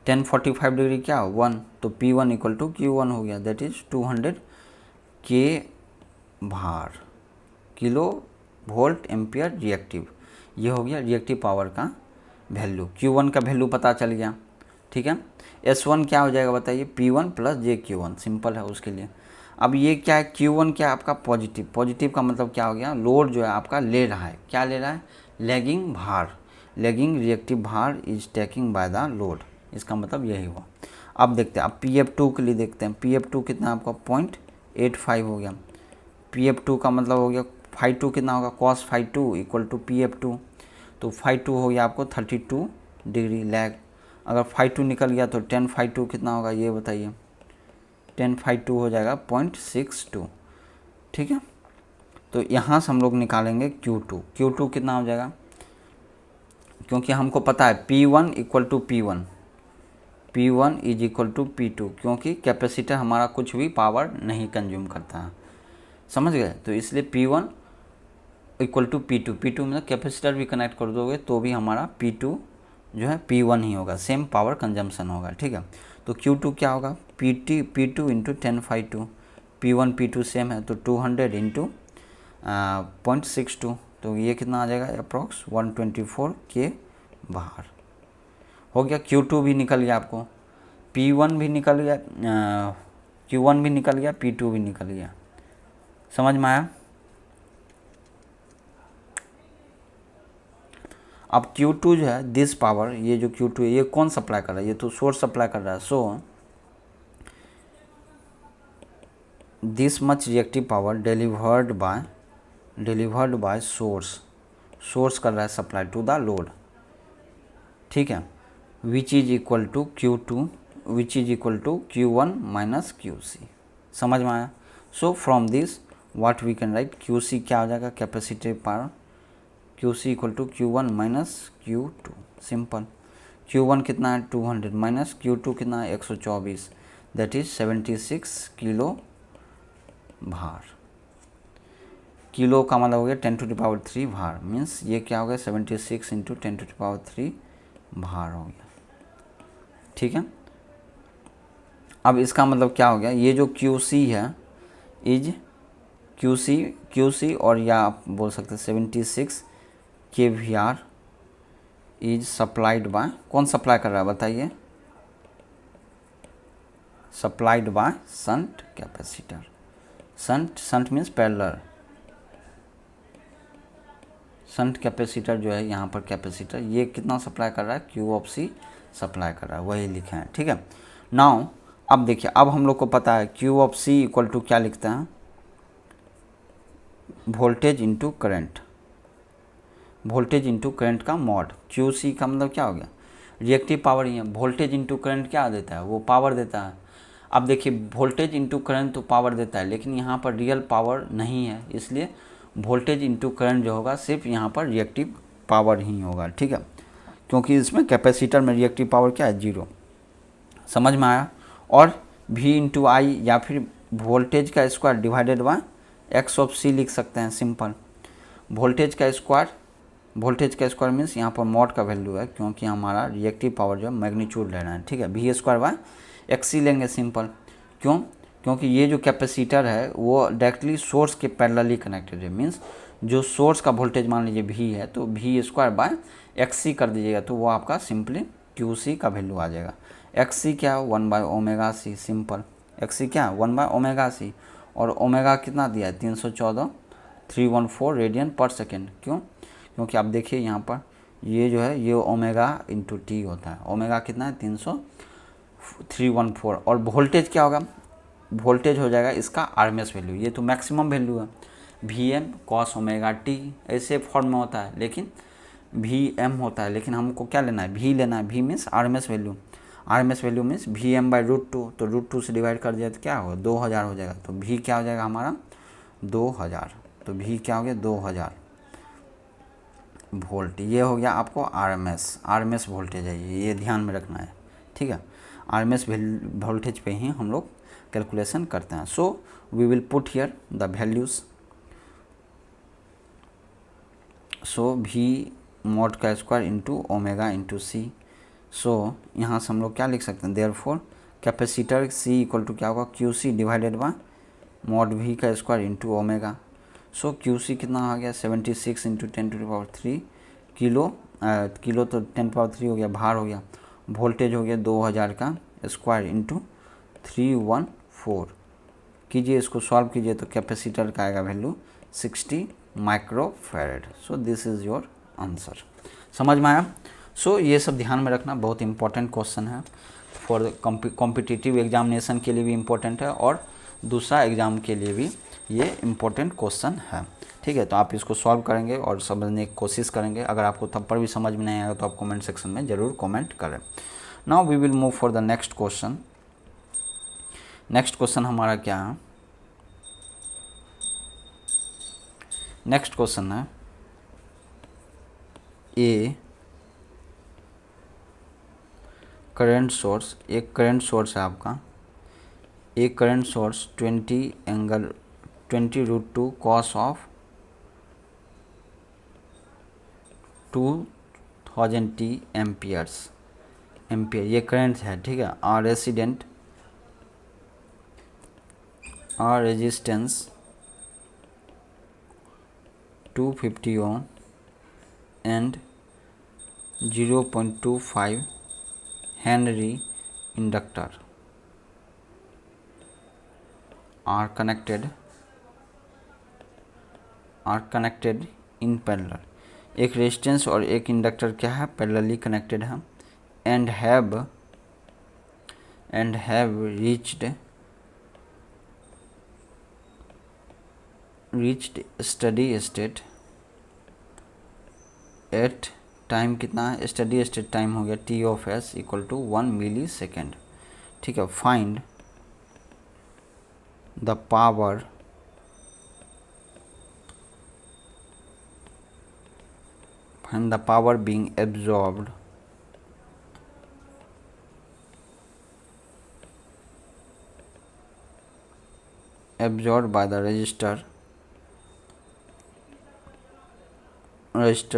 1045 डिग्री क्या 1, तो P1 इक्वल टू Q1 हो गया, दैट इज 200 के भार, किलो वोल्ट एम्पियर रिएक्टिव। ये हो गया रिएक्टिव पावर का वैल्यू। Q1 का वैल्यू पता चल गया, ठीक है। S1 क्या हो जाएगा बताइए, P1 प्लस JQ1, सिंपल है उसके लिए। अब ये क्या है, Q1 क्या है आपका पॉजिटिव, पॉजिटिव का मतलब क्या हो गया, लोड जो है आपका ले रहा है, क्या ले रहा है, लैगिंग भार, लैगिंग रिएक्टिव भार is taking by the load, इसका मतलब यही हुआ। अब देखते हैं, अब PF2 के लिए देखते हैं। PF2 कितना आपका 0.85 हो गया। PF2 का मतलब हो गया, φ2 कितना होगा, cos φ2 इक्वल टू PF2। तो φ2 हो गया आपको 32 डिग्री लैग। अगर φ2 निकल गया तो 10 φ2 कितना होगा, ये बताइए, 10 φ2 हो जाएगा 0.62, ठीक है। तो यहाँ से हम लोग निकालेंगे Q2 कितना हो जाएगा, क्योंकि हमको पता है P1 equal to P1 is equal to P2, क्योंकि कैपेसिटर हमारा कुछ भी पावर नहीं कंज्यूम करता है, समझ गए। तो इसलिए P1 इक्वल टू P2 मतलब कैपेसिटर भी कनेक्ट कर दोगे तो भी हमारा P2 जो है P1 ही होगा, सेम पावर कंजम्पशन होगा, ठीक है। तो Q2 क्या होगा, P2 into 10 φ2, P1 P2 same है, तो 200 इंटू 0.62, तो ये कितना आ जाएगा, अप्रॉक्स 124 के बाहर हो गया। Q2 भी निकल गया आपको, P1 भी निकल गया, Q1 भी निकल गया, P2 भी निकल गया, समझ में आया। अब Q2 जो है दिस पावर, ये जो Q2 है ये कौन सप्लाई कर रहा है, ये तो सोर्स सप्लाई कर रहा है। So this much reactive power delivered by source कर रहा है सप्लाई टू द लोड, ठीक है, which is equal to Q2 which is equal to Q1 minus QC। समझ में आया? So from this what we can write, QC क्या हो जाएगा, capacitive power, QC equal to Q1 minus Q2, simple. Q1 कितना है 200 माइनस Q2 कितना है 124, दैट इज 76 किलो भार। किलो का मतलब हो गया 10⁻³ भार, मीन्स ये क्या हो गया 76 इंटू 10⁻³ भार हो गया। ठीक है, अब इसका मतलब क्या हो गया, ये जो QC है इज QC और या आप बोल सकते हैं 76 kVAr इज सप्लाइड बाय, कौन सप्लाई कर रहा है बताइए, supplied by shunt capacitor. Shunt means parallel, shunt capacitor जो है यहाँ पर कैपेसिटर, ये कितना सप्लाई कर रहा है, Q(C) सप्लाई कर रहा है, वही लिखे हैं। ठीक है, नाउ अब देखिए, अब हम लोग को पता है Q(C) इक्वल टू क्या लिखते हैं, voltage into current, voltage into current का मॉड। QC का मतलब क्या हो गया, रिएक्टिव पावर ही है, वोल्टेज इंटू करंट क्या देता है, वो पावर देता है। अब देखिए वोल्टेज इंटू करंट तो पावर देता है, लेकिन यहाँ पर रियल पावर नहीं है, इसलिए वोल्टेज इंटू करंट जो होगा सिर्फ यहाँ पर रिएक्टिव पावर ही होगा। ठीक है, क्योंकि इसमें कैपेसिटर में रिएक्टिव पावर क्या है, 0। समझ में आया? और V इंटू आई या फिर वोल्टेज का स्क्वायर डिवाइडेड बाय X(C) लिख सकते हैं, सिंपल। वोल्टेज का स्क्वायर मीन्स यहाँ पर मॉड का वैल्यू है, क्योंकि हमारा रिएक्टिव पावर जो है मैग्नीट्यूड लेना है। ठीक है, V² लेंगे, सिंपल। क्यों? क्योंकि ये जो कैपेसिटर है वो डायरेक्टली सोर्स के पैरेलली कनेक्टेड है, मीन्स जो सोर्स का वोल्टेज मान लीजिए V है तो V² कर दीजिएगा तो वो आपका सिंपली QC का वैल्यू आ जाएगा। XC क्या है 1/ωc, सिंपल। XC क्या है 1/ωc, और ओमेगा कितना दिया है 314 रेडियन पर सेकेंड। क्यों? क्योंकि आप देखिए यहाँ पर ये जो है ये ओमेगा इंटू टी होता है, ओमेगा कितना है 314, और वोल्टेज क्या होगा, वोल्टेज हो जाएगा इसका RMS वैल्यू, ये तो मैक्सिमम वैल्यू है, VM cos ωt ऐसे फॉर्म में होता है, लेकिन VM होता है, लेकिन हमको क्या लेना है, V लेना है। V means RMS value, RMS value means VM/√2, तो √2 से डिवाइड कर दिया तो क्या होगा 2000 हो जाएगा, तो V क्या हो जाएगा हमारा 2000, तो V क्या हो गया 2000 वोल्ट। ये हो गया आपको RMS वोल्टेज है, ये ध्यान में रखना है। ठीक है, RMS वोल्टेज पे ही हम लोग कैलकुलेशन करते हैं। So we will put here the values. So V mod का square into omega into C। So यहाँ से हम लोग क्या लिख सकते हैं, therefore capacitor C equal to क्या होगा QC divided by mod V का square into omega. So QC कितना आ गया 76 इंटू 10⁻³ किलो तो 10⁻³ हो गया, भार हो गया, वोल्टेज हो गया 2000 का स्क्वायर इंटू 314 कीजिए, इसको सॉल्व कीजिए तो कैपेसिटर का आएगा value 60 microfarad. So this is your answer. समझ में आया? सो ये सब ध्यान में रखना, बहुत इंपॉर्टेंट क्वेश्चन है, फॉर कॉम्पिटिटिव एग्जामिनेशन के लिए भी इम्पोर्टेंट है और दूसरा एग्ज़ाम के लिए भी ये इम्पोर्टेंट क्वेश्चन है। ठीक है, तो आप इसको सॉल्व करेंगे और समझने की कोशिश करेंगे। अगर आपको तब पर भी समझ में नहीं आएगा तो आप कमेंट सेक्शन में ज़रूर कमेंट करें। Now we will move for the next question. Next question हमारा क्या है, नेक्स्ट क्वेश्चन है ए करंट सोर्स, एक करंट सोर्स है आपका, एक current source 20√2 cos of 2000t ampere, ये करंट है। ठीक है, और resistance 250 ohm and 0.25 henry inductor are connected in parallel। एक रेजिस्टेंस और एक इंडक्टर क्या है, पैरेलली कनेक्टेड है, and have reached steady state at time कितना है, स्टडी स्टेट टाइम हो गया T of S equal to 1 millisecond. ठीक है, find the power being absorbed by the resistor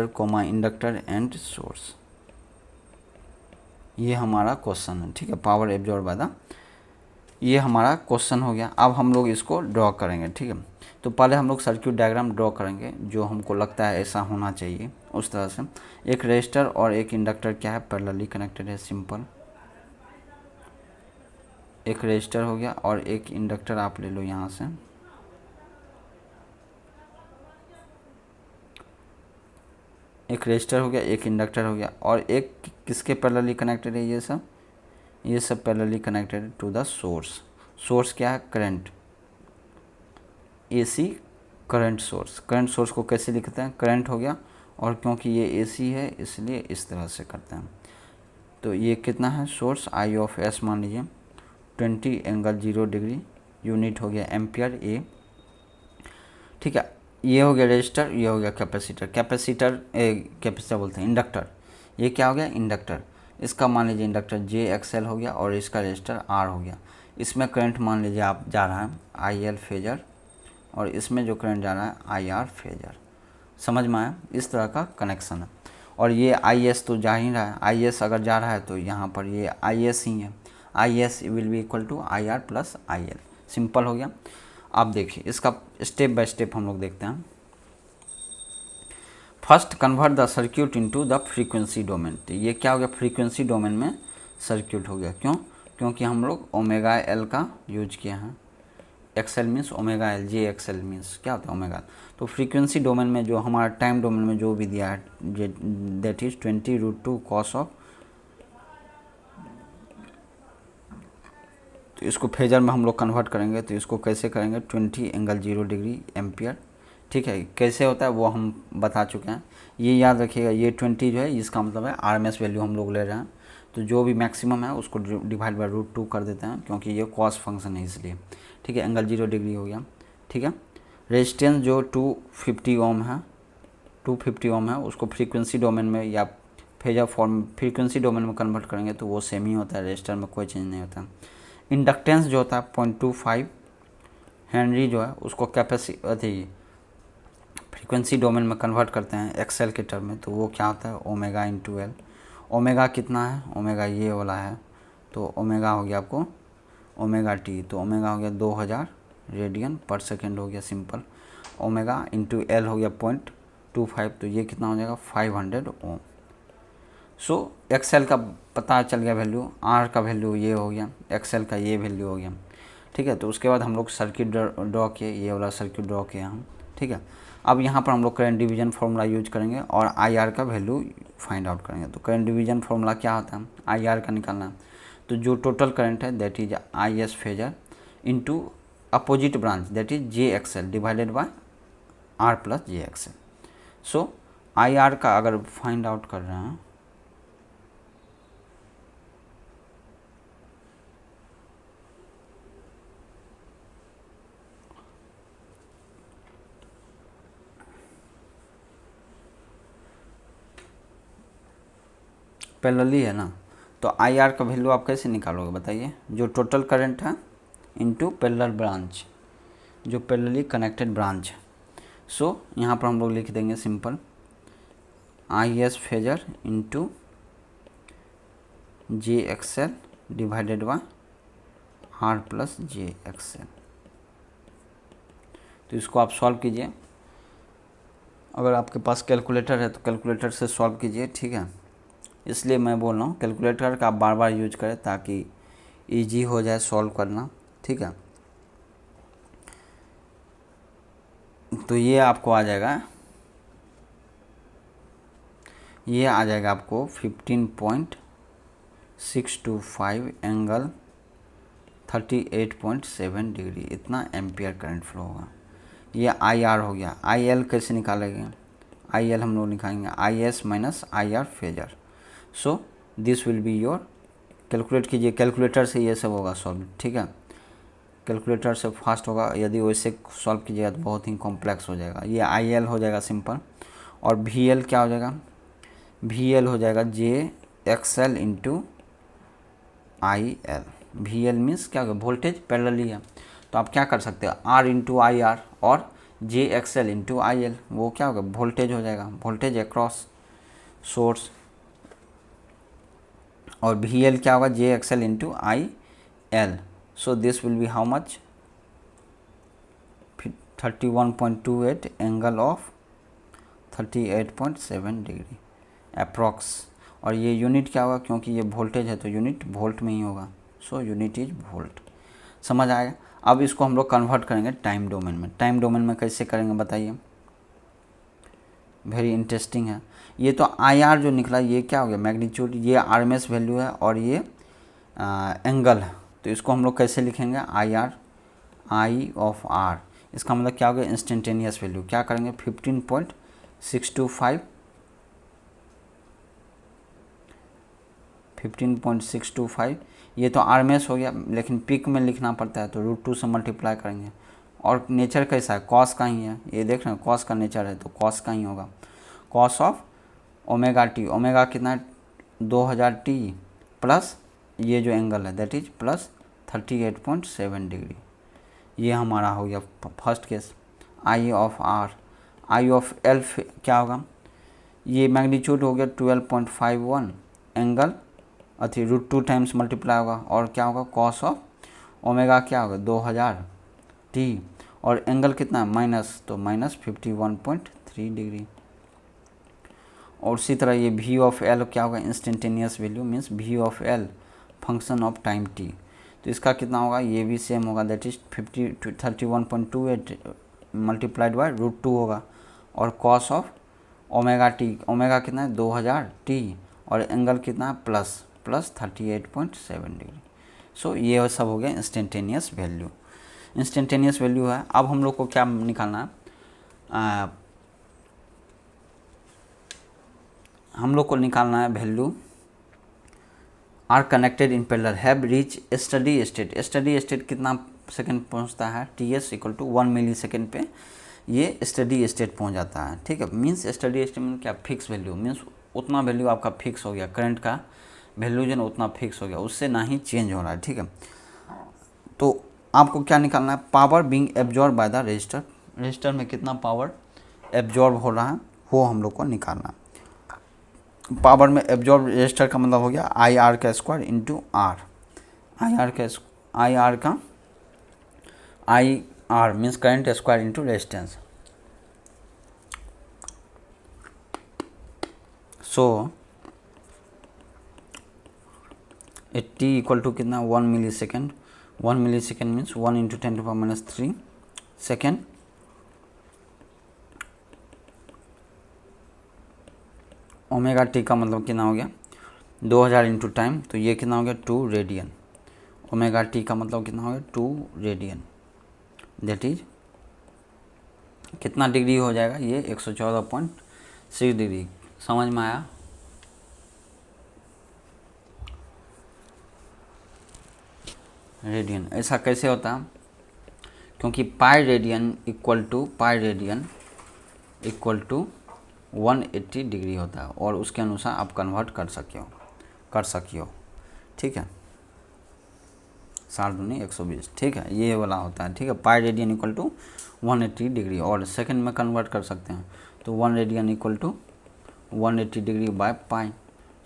comma inductor and source. ये हमारा question है। ठीक है, पावर एब्जॉर्ब बाय द, ये हमारा क्वेश्चन हो गया। अब हम लोग इसको ड्रॉ करेंगे। ठीक है, तो पहले हम लोग सर्किट डायग्राम ड्रॉ करेंगे जो हमको लगता है ऐसा होना चाहिए उस तरह से। एक रेजिस्टर और एक इंडक्टर क्या है, पैरेलली कनेक्टेड है, सिंपल। एक रेजिस्टर हो गया और एक इंडक्टर आप ले लो यहाँ से। एक रेजिस्टर हो गया, एक इंडक्टर हो गया, और एक किसके पैरेलली कनेक्टेड है, ये सब parallelly connected to the source. Source क्या है, current, AC current source. Current source को कैसे लिखते हैं, करंट हो गया, और क्योंकि ये एसी है इसलिए इस तरह से करते हैं। तो ये कितना है, सोर्स आई ऑफ एस मान लीजिए 20 एंगल 0 डिग्री, यूनिट हो गया एम्पियर ए। ठीक है, ये हो गया रेजिस्टर, ये हो गया कैपेसिटर बोलते हैं इंडक्टर। ये क्या हो गया, इंडक्टर। इसका मान लीजिए इंडक्टर जे एक्सएल हो गया और इसका रेजिस्टर आर हो गया। इसमें करंट मान लीजिए आप जा रहा है आई एल फेजर, और इसमें जो करंट जा रहा है आई आर फेजर। समझ में आया, इस तरह का कनेक्शन है। और ये आई एस तो जा ही रहा है, आई एस अगर जा रहा है तो यहाँ पर ये आई एस ही है, I S will be equal to I R plus I L. Simple हो गया। अब देखिए इसका स्टेप बाय स्टेप हम लोग देखते हैं। First convert the circuit into the frequency domain. तो ये क्या हो गया, फ्रीक्वेंसी डोमेन में सर्क्यूट हो गया। क्यों, क्योंकि हम लोग ओमेगा एल का यूज किया है। एक्सएल मीन्स ओमेगा एल, जे एक्सएल मीन्स क्या होता है, ओमेगा। तो फ्रीक्वेंसी डोमेन में जो हमारा टाइम डोमेन में जो भी दिया है दैट इज 20√2 cos ऑफ, तो इसको फेजर में हम लोग कन्वर्ट करेंगे। तो इसको कैसे करेंगे, 20 एंगल 0 डिग्री एम्पियर। ठीक है, कैसे होता है वो हम बता चुके हैं। ये याद रखिएगा, ये 20 जो है इसका मतलब है आरएमएस वैल्यू हम लोग ले रहे हैं। तो जो भी मैक्सिमम है उसको डिवाइड बाय √2 कर देते हैं, क्योंकि ये कॉस फंक्शन है इसलिए। ठीक है, एंगल 0 डिग्री हो गया। ठीक है, रेजिस्टेंस जो 250 ओम है, 250 ओम है, उसको फ्रीक्वेंसी डोमेन में या फेजर फॉर्म फ्रीक्वेंसी डोमेन में कन्वर्ट करेंगे तो वो सेम ही होता है, रेजिस्टर में कोई चेंज नहीं होता। इंडक्टेंस जो होता है 0.25 हेनरी जो है उसको कैपेसिटी फ्रीक्वेंसी डोमेन में कन्वर्ट करते हैं एक्सएल के टर्म में, तो वो क्या होता है, ओमेगा इंटू एल। ओमेगा कितना है, ओमेगा ये वाला है, तो ओमेगा हो गया आपको ओमेगा टी, तो ओमेगा हो गया 2000 रेडियन पर सेकेंड हो गया, सिंपल। ओमेगा इंटू एल हो गया 0.25, तो ये कितना हो जाएगा 500 ओम। सो एक्सएल का पता चल गया वैल्यू, आर का वैल्यू ये हो गया, एक्सएल का ये वैल्यू हो गया। ठीक है, तो उसके बाद हम लोग सर्किट ड्रॉ किए, ये वाला सर्किट ड्रॉ किया हम। ठीक है, अब यहाँ पर हम लोग करंट डिवीजन फार्मूला यूज करेंगे और आई आर का वैल्यू फाइंड आउट करेंगे। तो करंट डिवीजन फार्मूला क्या होता है, आई आर का निकालना है। तो जो टोटल करंट है that is I S phasor into opposite branch that is J XL divided by R plus J XL. So I R का अगर फाइंड आउट कर रहे हैं, पैरेलली है ना, तो आई आर का वैल्यू आप कैसे निकालोगे बताइए। जो टोटल करंट है इनटू पैरेलल ब्रांच, जो पैरेलली कनेक्टेड ब्रांच है। सो यहाँ पर हम लोग लिख देंगे simple I S phasor into J XL divided by R plus J XL. तो इसको आप सॉल्व कीजिए, अगर आपके पास कैलकुलेटर है तो कैलकुलेटर से सॉल्व कीजिए। ठीक है, इसलिए मैं बोल रहा हूँ कैलकुलेटर का आप बार बार यूज करें ताकि इजी हो जाए सॉल्व करना। ठीक है, तो ये आपको आ जाएगा, ये आ जाएगा आपको 15.625 एंगल 38.7 डिग्री, इतना एम्पियर करंट फ्लो होगा। ये आई आर हो गया। आई एल कैसे निकालेंगे, आई एल हम लोग लिखाएंगे I S minus I R phasor. So this will be your, calculate कीजिए, कैलकुलेटर से ये सब होगा सॉल्व, ठीक है, कैलकुलेटर से फास्ट होगा, यदि वैसे सॉल्व कीजिएगा तो बहुत ही कॉम्प्लेक्स हो जाएगा। ये आई एल हो जाएगा सिंपल, और वी एल क्या हो जाएगा, वी एल हो जाएगा j X L into I L. V L means क्या होगा, वोल्टेज पैरेलली है, तो आप क्या कर सकते हैं, आर इंटू आई आर और j X L into I L, वो क्या होगा, वोल्टेज हो जाएगा, वोल्टेज अक्रॉस सोर्स। और वी एल क्या होगा, j X L into I L. So this will be how much, 31.28 angle of 38.7 degree approx. और ये यूनिट क्या होगा, क्योंकि ये वोल्टेज है तो यूनिट वोल्ट में ही होगा। So unit is volt. समझ आएगा। अब इसको हम लोग कन्वर्ट करेंगे टाइम डोमेन में। टाइम डोमेन में कैसे करेंगे बताइए, वेरी इंटरेस्टिंग है। ये तो आई आर जो निकला ये क्या हो गया, मैग्नीट्यूड, ये आर एम एस वैल्यू है और ये एंगल है, तो इसको हम लोग कैसे लिखेंगे, I R, I of R, इसका मतलब क्या हो गया, इंस्टेंटेनियस वैल्यू। क्या करेंगे, 15.625, ये तो आर एम एस हो गया, लेकिन पिक में लिखना पड़ता है तो √2 से मल्टीप्लाई करेंगे। और नेचर कैसा है, कॉस का ही है, ये देख रहे हैं कॉस का नेचर है तो कॉस का ही होगा, cos of omega T. Omega कितना है, 2000 टी प्लस ये जो एंगल है दैट इज प्लस 38.7 डिग्री। ये हमारा हो गया first case. I of R, I of L क्या होगा, ये मैग्नीट्यूड हो गया 12.51, एंगल अथी √2 टाइम्स मल्टीप्लाई होगा, और क्या होगा, कॉस ऑफ ओमेगा क्या होगा 2000 टी, और एंगल कितना है माइनस, तो माइनस 51.3 डिग्री। और उसी तरह ये वी ऑफ एल क्या होगा, instantaneous value means V of L function of time T, तो इसका कितना होगा, ये भी सेम होगा दैट इज 31.28 मल्टीप्लाइड बाय √2 होगा, और cos of omega T, omega कितना है 2000 टी, और एंगल कितना है प्लस 38.7 डिग्री। सो ये सब हो गया इंस्टेंटेनियस वैल्यू। इंस्टेंटेनियस वैल्यू है। अब हम लोग को क्या निकालना है, हम लोग को निकालना है value are connected in parallel have reach steady state. Steady state कितना सेकंड पहुंचता है, T S equal to 1 millisecond पे ये स्टडी स्टेट पहुंच जाता है, ठीक है। मीन्स स्टडी स्टेट में क्या, फिक्स वैल्यू मीन्स उतना वैल्यू आपका फिक्स हो गया, करंट का वैल्यू जो ना उतना फिक्स हो गया, उससे ना ही चेंज हो रहा है, ठीक है। तो आपको क्या निकालना है, power being absorb by the register, register में कितना पावर एब्जॉर्ब हो रहा है वो हम लोग को निकालना है। पावर में एब्जॉर्ब रजिस्टर का मतलब हो गया आई आर का square into R, I R means current square into resistance. So T equal to कितना 1 millisecond, 1 millisecond means 1 into 10⁻³ second, omega T का मतलब कितना हो गया 2000 इंटू टाइम, तो ये कितना हो गया 2 रेडियन। ओमेगा टी का मतलब कितना हो गया 2 रेडियन, दैट इज कितना डिग्री हो जाएगा, ये 114.6 डिग्री। समझ में आया। रेडियन ऐसा कैसे होता है, क्योंकि pi radian equal to 180 degree होता है, और उसके अनुसार आप कन्वर्ट कर सकियो, ठीक है। 7 दूनी 120, ठीक है, ये वाला होता है, ठीक है। Pi radian equal to 180 degree, और सेकंड में कन्वर्ट कर सकते हैं, तो 1 radian equal to 180 degree by pi.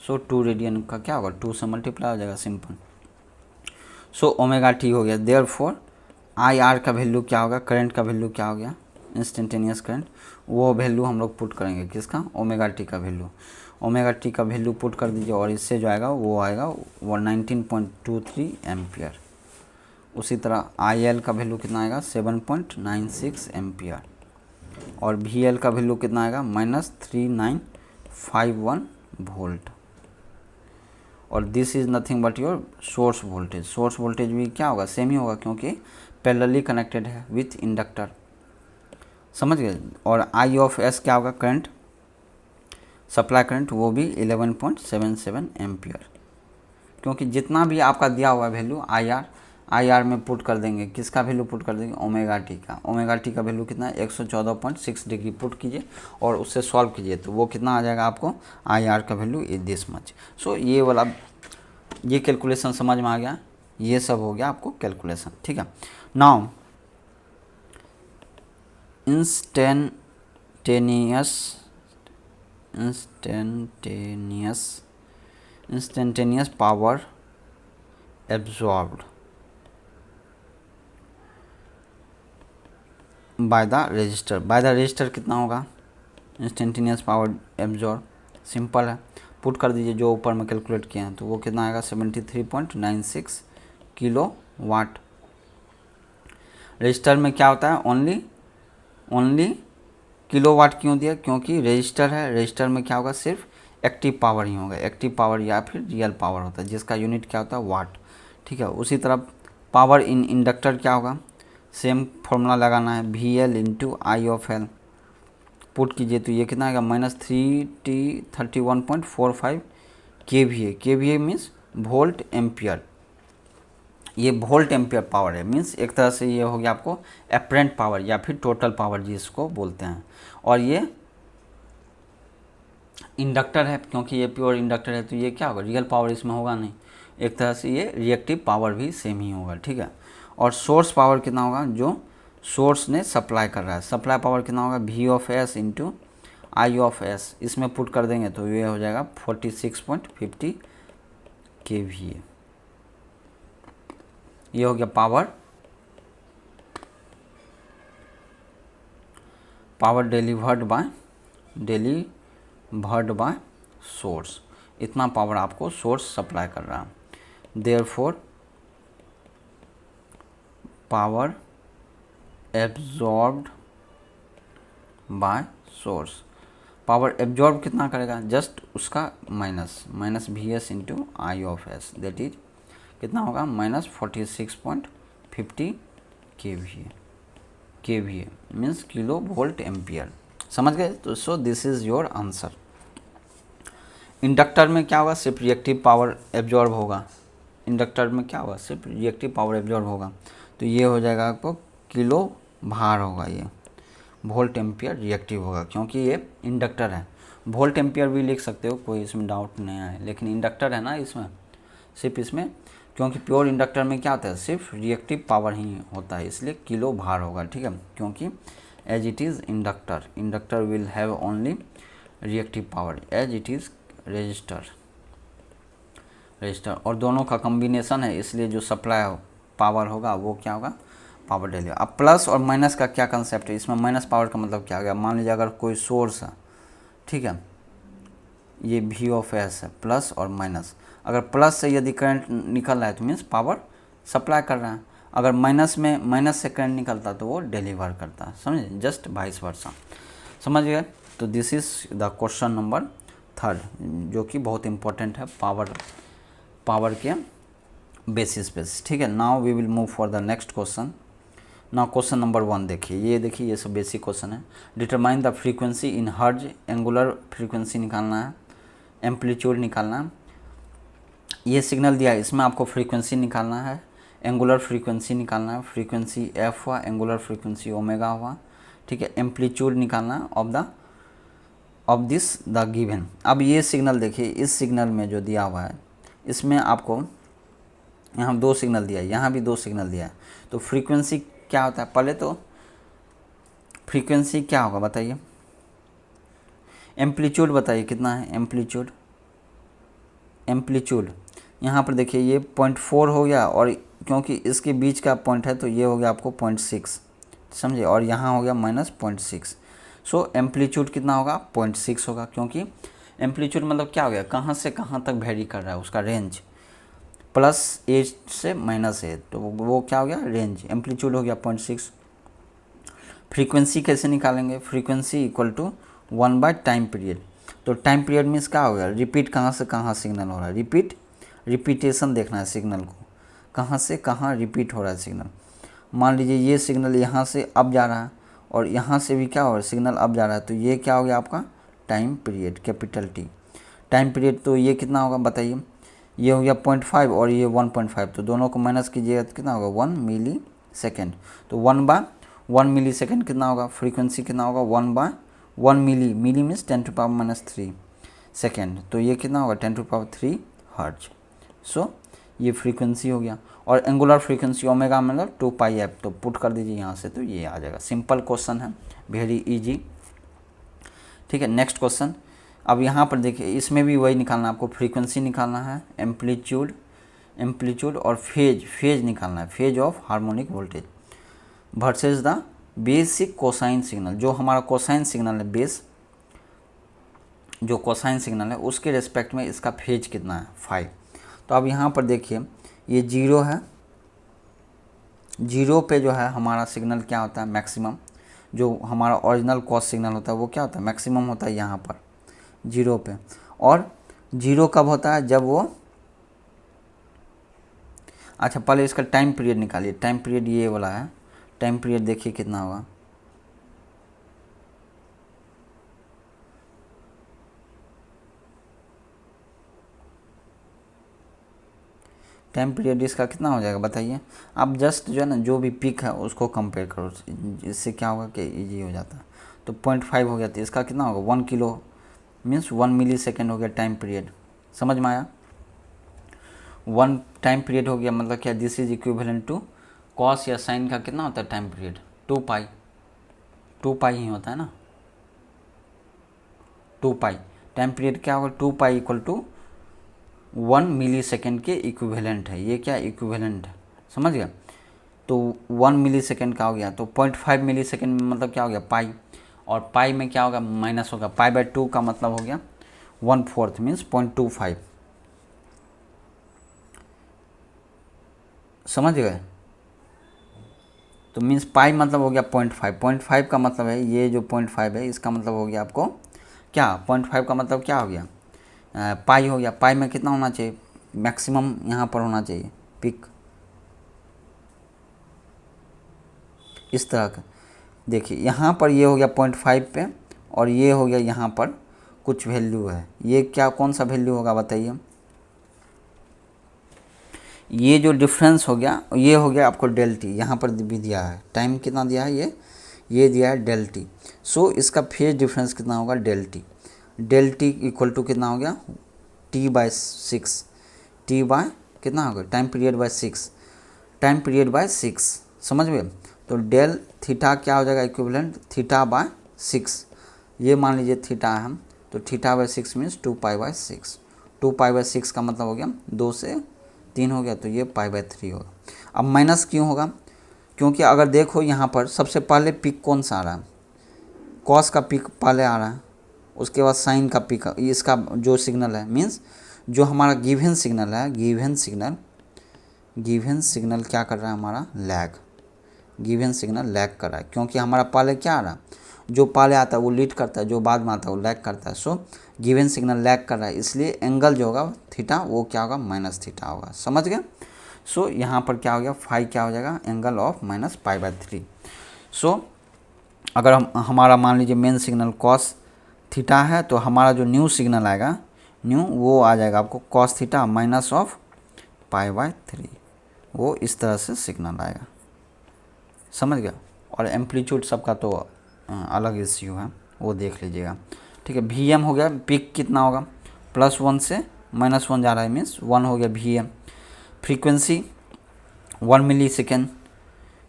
So 2 radian का क्या होगा, 2 से मल्टीप्लाई हो जाएगा, सिंपल। सो ओमेगा टी हो गया, देयरफॉर आई आर का वैल्यू क्या होगा, करंट का वैल्यू क्या हो गया, इंस्टेंटेनियस करंट, वो वैल्यू हम लोग पुट करेंगे, किसका, ओमेगा टी का वैल्यू। ओमेगा टी का वैल्यू पुट कर दीजिए, और इससे जो आएगा वो आएगा 19.23 एम्पियर। उसी तरह आई एल का वैल्यू कितना आएगा 7.96 एम्पियर, और वी एल का वैल्यू कितना आएगा -3951 वोल्ट। और this is nothing but your source voltage. Source voltage भी क्या होगा, सेम ही होगा, क्योंकि पैरेलली कनेक्टेड है विथ इंडक्टर, समझ गए। और आई ऑफ एस क्या होगा, करंट सप्लाई करंट वो भी 11.77 एम्पियर, क्योंकि जितना भी आपका दिया हुआ वैल्यू आई आर में पुट कर देंगे, किसका वैल्यू पुट कर देंगे, ओमेगा टी का वैल्यू कितना है 114.6 डिग्री पुट कीजिए और उससे सॉल्व कीजिए तो वो कितना आ जाएगा आपको, आई आर का वैल्यू इज दिस मच। सो ये वाला ये कैलकुलेशन समझ में आ गया, ये सब हो गया आपको कैलकुलेशन, ठीक है। Now instantaneous power absorbed by the register कितना होगा, इंस्टेंटेनियस पावर एब्जॉर्ब सिंपल है, पुट कर दीजिए जो ऊपर में कैलकुलेट किए हैं तो वो कितना आएगा 73.96 किलो वाट। रजिस्टर में क्या होता है, ओनली किलो वाट क्यों दिया, क्योंकि रजिस्टर है, रजिस्टर में क्या होगा सिर्फ एक्टिव पावर ही होगा, एक्टिव पावर या फिर रियल पावर होता है जिसका यूनिट क्या होता है वाट, ठीक है। उसी तरह पावर इन इंडक्टर क्या होगा, सेम फॉर्मूला लगाना है VL into I of L, put कीजिए तो ये कितना आएगा -3T31.45 kVA means volt ampere, ये वोल्ट एम्पियर पावर है, मीन्स एक तरह से ये हो गया आपको एपरेंट पावर या फिर टोटल पावर जिसको बोलते हैं। और ये इंडक्टर है, क्योंकि ये प्योर इंडक्टर है तो ये क्या होगा, रियल पावर इसमें होगा नहीं, एक तरह से ये रिएक्टिव पावर भी सेम ही होगा, ठीक है। और सोर्स पावर कितना होगा, जो सोर्स ने सप्लाई कर रहा है, सप्लाई पावर कितना होगा V of S into I of S, इसमें पुट कर देंगे तो ये हो जाएगा 46.50 kVA। ये हो गया पावर डिलीवर्ड बाय सोर्स, इतना पावर आपको सोर्स सप्लाई कर रहा है। Therefore power absorbed bye source, power absorb कितना करेगा, जस्ट उसका minus VS into I of S, that is कितना होगा -46.50 kVA means kilo volt ampere, समझ गए। तो सो this is your answer. Inductor में क्या होगा, सिर्फ रिएक्टिव पावर एब्जॉर्ब होगा, इंडक्टर में क्या होगा, सिर्फ रिएक्टिव पावर एब्जॉर्ब होगा, तो ये हो जाएगा आपको किलो भार होगा, ये वोल्ट एम्पियर रिएक्टिव होगा, क्योंकि ये इंडक्टर है। वोल्ट एम्पियर भी लिख सकते हो, कोई इसमें डाउट नहीं है, लेकिन इंडक्टर है ना इसमें, सिर्फ इसमें, क्योंकि प्योर इंडक्टर में क्या होता है, सिर्फ रिएक्टिव पावर ही होता है, इसलिए किलो भार होगा, ठीक है। क्योंकि as it is inductor will have only reactive power as it is resistor, और दोनों का कॉम्बिनेशन है, इसलिए जो सप्लाई पावर होगा वो क्या होगा, पावर डिलीवर। अब प्लस और माइनस का क्या कंसेप्ट है, इसमें माइनस पावर का मतलब क्या हो गया, मान लीजिए अगर कोई सोर्स है, ठीक है, ये V ऑफ S है, प्लस और माइनस, अगर प्लस से यदि करंट निकल रहा है तो मीन्स पावर सप्लाई कर रहा है, अगर माइनस से करंट निकलता है तो वो डिलीवर करता है, समझे, जस्ट वाइस वर्सा, समझ गए। तो this is the question number 3, जो कि बहुत इंपॉर्टेंट है पावर के बेसिस पे, ठीक है। Now we will move for the next question. Now question number 1 देखिए, ये सब बेसिक क्वेश्चन है। Determine the frequency in hertz, angular frequency निकालना है, एम्पलीट्यूड निकालना है, ये सिग्नल दिया है, इसमें आपको फ्रीक्वेंसी निकालना है, एंगुलर फ्रीक्वेंसी निकालना है, फ्रीक्वेंसी f हुआ, एंगुलर फ्रीक्वेंसी ओमेगा हुआ, ठीक है, एम्पलीट्यूड निकालना ऑफ दिस द गिवन। अब ये सिग्नल देखिए, इस सिग्नल में जो दिया हुआ है, इसमें आपको यहाँ 2 सिग्नल दिया है, यहाँ भी 2 सिग्नल दिया है, तो फ्रीक्वेंसी क्या होता है, पहले तो फ्रीक्वेंसी क्या होगा बताइए, एम्पलीट्यूड बताइए कितना है, एम्पलीट्यूड यहाँ पर देखिए ये 0.4 हो गया, और क्योंकि इसके बीच का पॉइंट है तो ये हो गया आपको 0.6, समझे, और यहाँ हो गया -0.6, सो एम्पलीट्यूड कितना होगा 0.6 होगा, क्योंकि एम्पलीट्यूड मतलब क्या हो गया, कहाँ से कहाँ तक वेरी कर रहा है, उसका रेंज +A से -A, तो वो क्या हो गया, रेंज, एम्पलीट्यूड हो गया 0.6। फ्रीक्वेंसी कैसे निकालेंगे, फ्रीक्वेंसी इक्वल टू 1/टाइम पीरियड, तो टाइम पीरियड मीन्स क्या हो गया, रिपीट कहाँ से कहाँ सिग्नल हो रहा है, रिपीटेशन देखना है सिग्नल को, कहाँ से कहाँ रिपीट हो रहा है सिग्नल। मान लीजिए ये सिग्नल यहाँ से अब जा रहा है, और यहाँ से भी क्या हो रहा है, सिग्नल अब जा रहा है, तो ये क्या हो गया आपका time period, capital T. Time period तो ये कितना होगा बताइए, ये हो गया 0.5 और ये 1.5, तो दोनों को माइनस कीजिएगा तो कितना होगा 1 मिली सेकेंड। तो 1/1 मिली सेकेंड कितना होगा, फ्रीक्वेंसी कितना होगा 1/1 मिली, मिली मीन्स 10⁻³ सेकेंड, तो ये कितना होगा 10⁻³ हर्ट्ज। सो ये फ्रीक्वेंसी हो गया। और एंगुलर फ्रीक्वेंसी ओमेगा मतलब 2πf, तो पुट कर दीजिए यहाँ से तो ये आ जाएगा। सिंपल क्वेश्चन है, वेरी इजी। ठीक है, नेक्स्ट क्वेश्चन। अब यहाँ पर देखिए, इसमें भी वही निकालना है आपको, फ्रीक्वेंसी निकालना है, एम्पलीट्यूड और फेज निकालना है, phase of harmonic voltage versus the basic cosine signal. जो हमारा कोसाइन सिग्नल है, बेस जो कोसाइन सिग्नल है उसके रेस्पेक्ट में इसका फेज कितना है 5। तो अब यहाँ पर देखिए ये 0 है, 0 पे जो है हमारा सिग्नल क्या होता है मैक्सिमम, जो हमारा ओरिजिनल कॉस सिग्नल होता है वो क्या होता है मैक्सिमम होता है यहाँ पर 0 पे। और 0 कब होता है, जब वो, अच्छा पहले इसका टाइम पीरियड निकालिए, टाइम पीरियड ये वाला है, टाइम पीरियड देखिए कितना होगा, टाइम पीरियड इसका कितना हो जाएगा बताइए। आप जस्ट जो है ना जो भी पिक है उसको कंपेयर करो, इससे क्या होगा कि इजी हो जाता है। तो 0.5 हो गया, तो इसका कितना होगा 1 किलो मीन्स 1 मिली सेकेंड हो गया टाइम पीरियड। समझ में आया, 1 टाइम पीरियड हो गया, मतलब क्या, this is equivalent to cos या साइन का कितना होता है टाइम पीरियड 2π ही होता है ना, 2π टाइम पीरियड क्या होगा 2π इक्वल टू 1 मिली सेकेंड के इक्विवेलेंट है, ये क्या इक्विवेलेंट है, समझ गया। तो 1 मिली सेकेंड का हो गया, तो 0.5 मिली सेकेंड में मतलब क्या हो गया पाई, और पाई में क्या होगा माइनस होगा, π/2 का मतलब हो गया 1/4 मीन्स 0.25, समझ गए। तो मीन्स पाई मतलब हो गया 0.5 का मतलब है ये जो 0.5 है इसका मतलब हो गया आपको क्या, 0.5 का मतलब क्या हो गया पाई हो गया। पाई में कितना होना चाहिए मैक्सिमम, यहाँ पर होना चाहिए पिक, इस तरह का। देखिए यहाँ पर ये हो गया 0.5 पे, और ये हो गया यहाँ पर कुछ वैल्यू है, ये क्या कौन सा वैल्यू होगा बताइए। ये जो डिफरेंस हो गया ये हो गया आपको डेल टी, यहाँ पर भी दिया है टाइम कितना दिया है ये दिया है डेल टी। सो इसका फेज डिफरेंस कितना होगा डेल टी इक्वल टू कितना हो गया T/6, टी बाय कितना होगा time period by 6, time period by 6, समझ गए। तो डेल थीटा क्या हो जाएगा इक्विवेलेंट θ/6, ये मान लीजिए थीटा है हम, तो θ/6 मीन्स 2π/6, 2π/6 का मतलब हो गया 2 से 3 हो गया, तो ये π/3 होगा। अब माइनस क्यों होगा, क्योंकि अगर देखो यहाँ पर सबसे पहले पिक कौन सा आ रहा है, कॉस का पिक पहले आ रहा है, उसके बाद साइन का पिक, इसका जो सिग्नल है मीन्स जो हमारा गिवन सिग्नल है, गिवन सिग्नल क्या कर रहा है हमारा गिवन सिग्नल लैग कर रहा है, क्योंकि हमारा पहले क्या आ रहा है, जो पहले आता है वो लीड करता है, जो बाद में आता है वो लैग करता है। सो गिवन सिग्नल लैग कर रहा है, इसलिए एंगल जो होगा थीटा वो क्या होगा -θ होगा, समझ गए। सो यहाँ पर क्या हो गया फाई क्या हो जाएगा एंगल ऑफ -π/3। सो अगर हमारा मान लीजिए मेन सिग्नल कॉस थीटा है, तो हमारा जो न्यू सिग्नल आएगा वो आ जाएगा आपको कॉस थीटा -π/3, वो इस तरह से सिग्नल आएगा, समझ गया। और एम्पलीट्यूड सबका तो अलग इश्यू है, वो देख लीजिएगा, ठीक है। Vm हो गया, पिक कितना होगा +1 से -1 जा रहा है मीन्स 1 हो गया Vm, फ्रीक्वेंसी 1 मिली सेकेंड,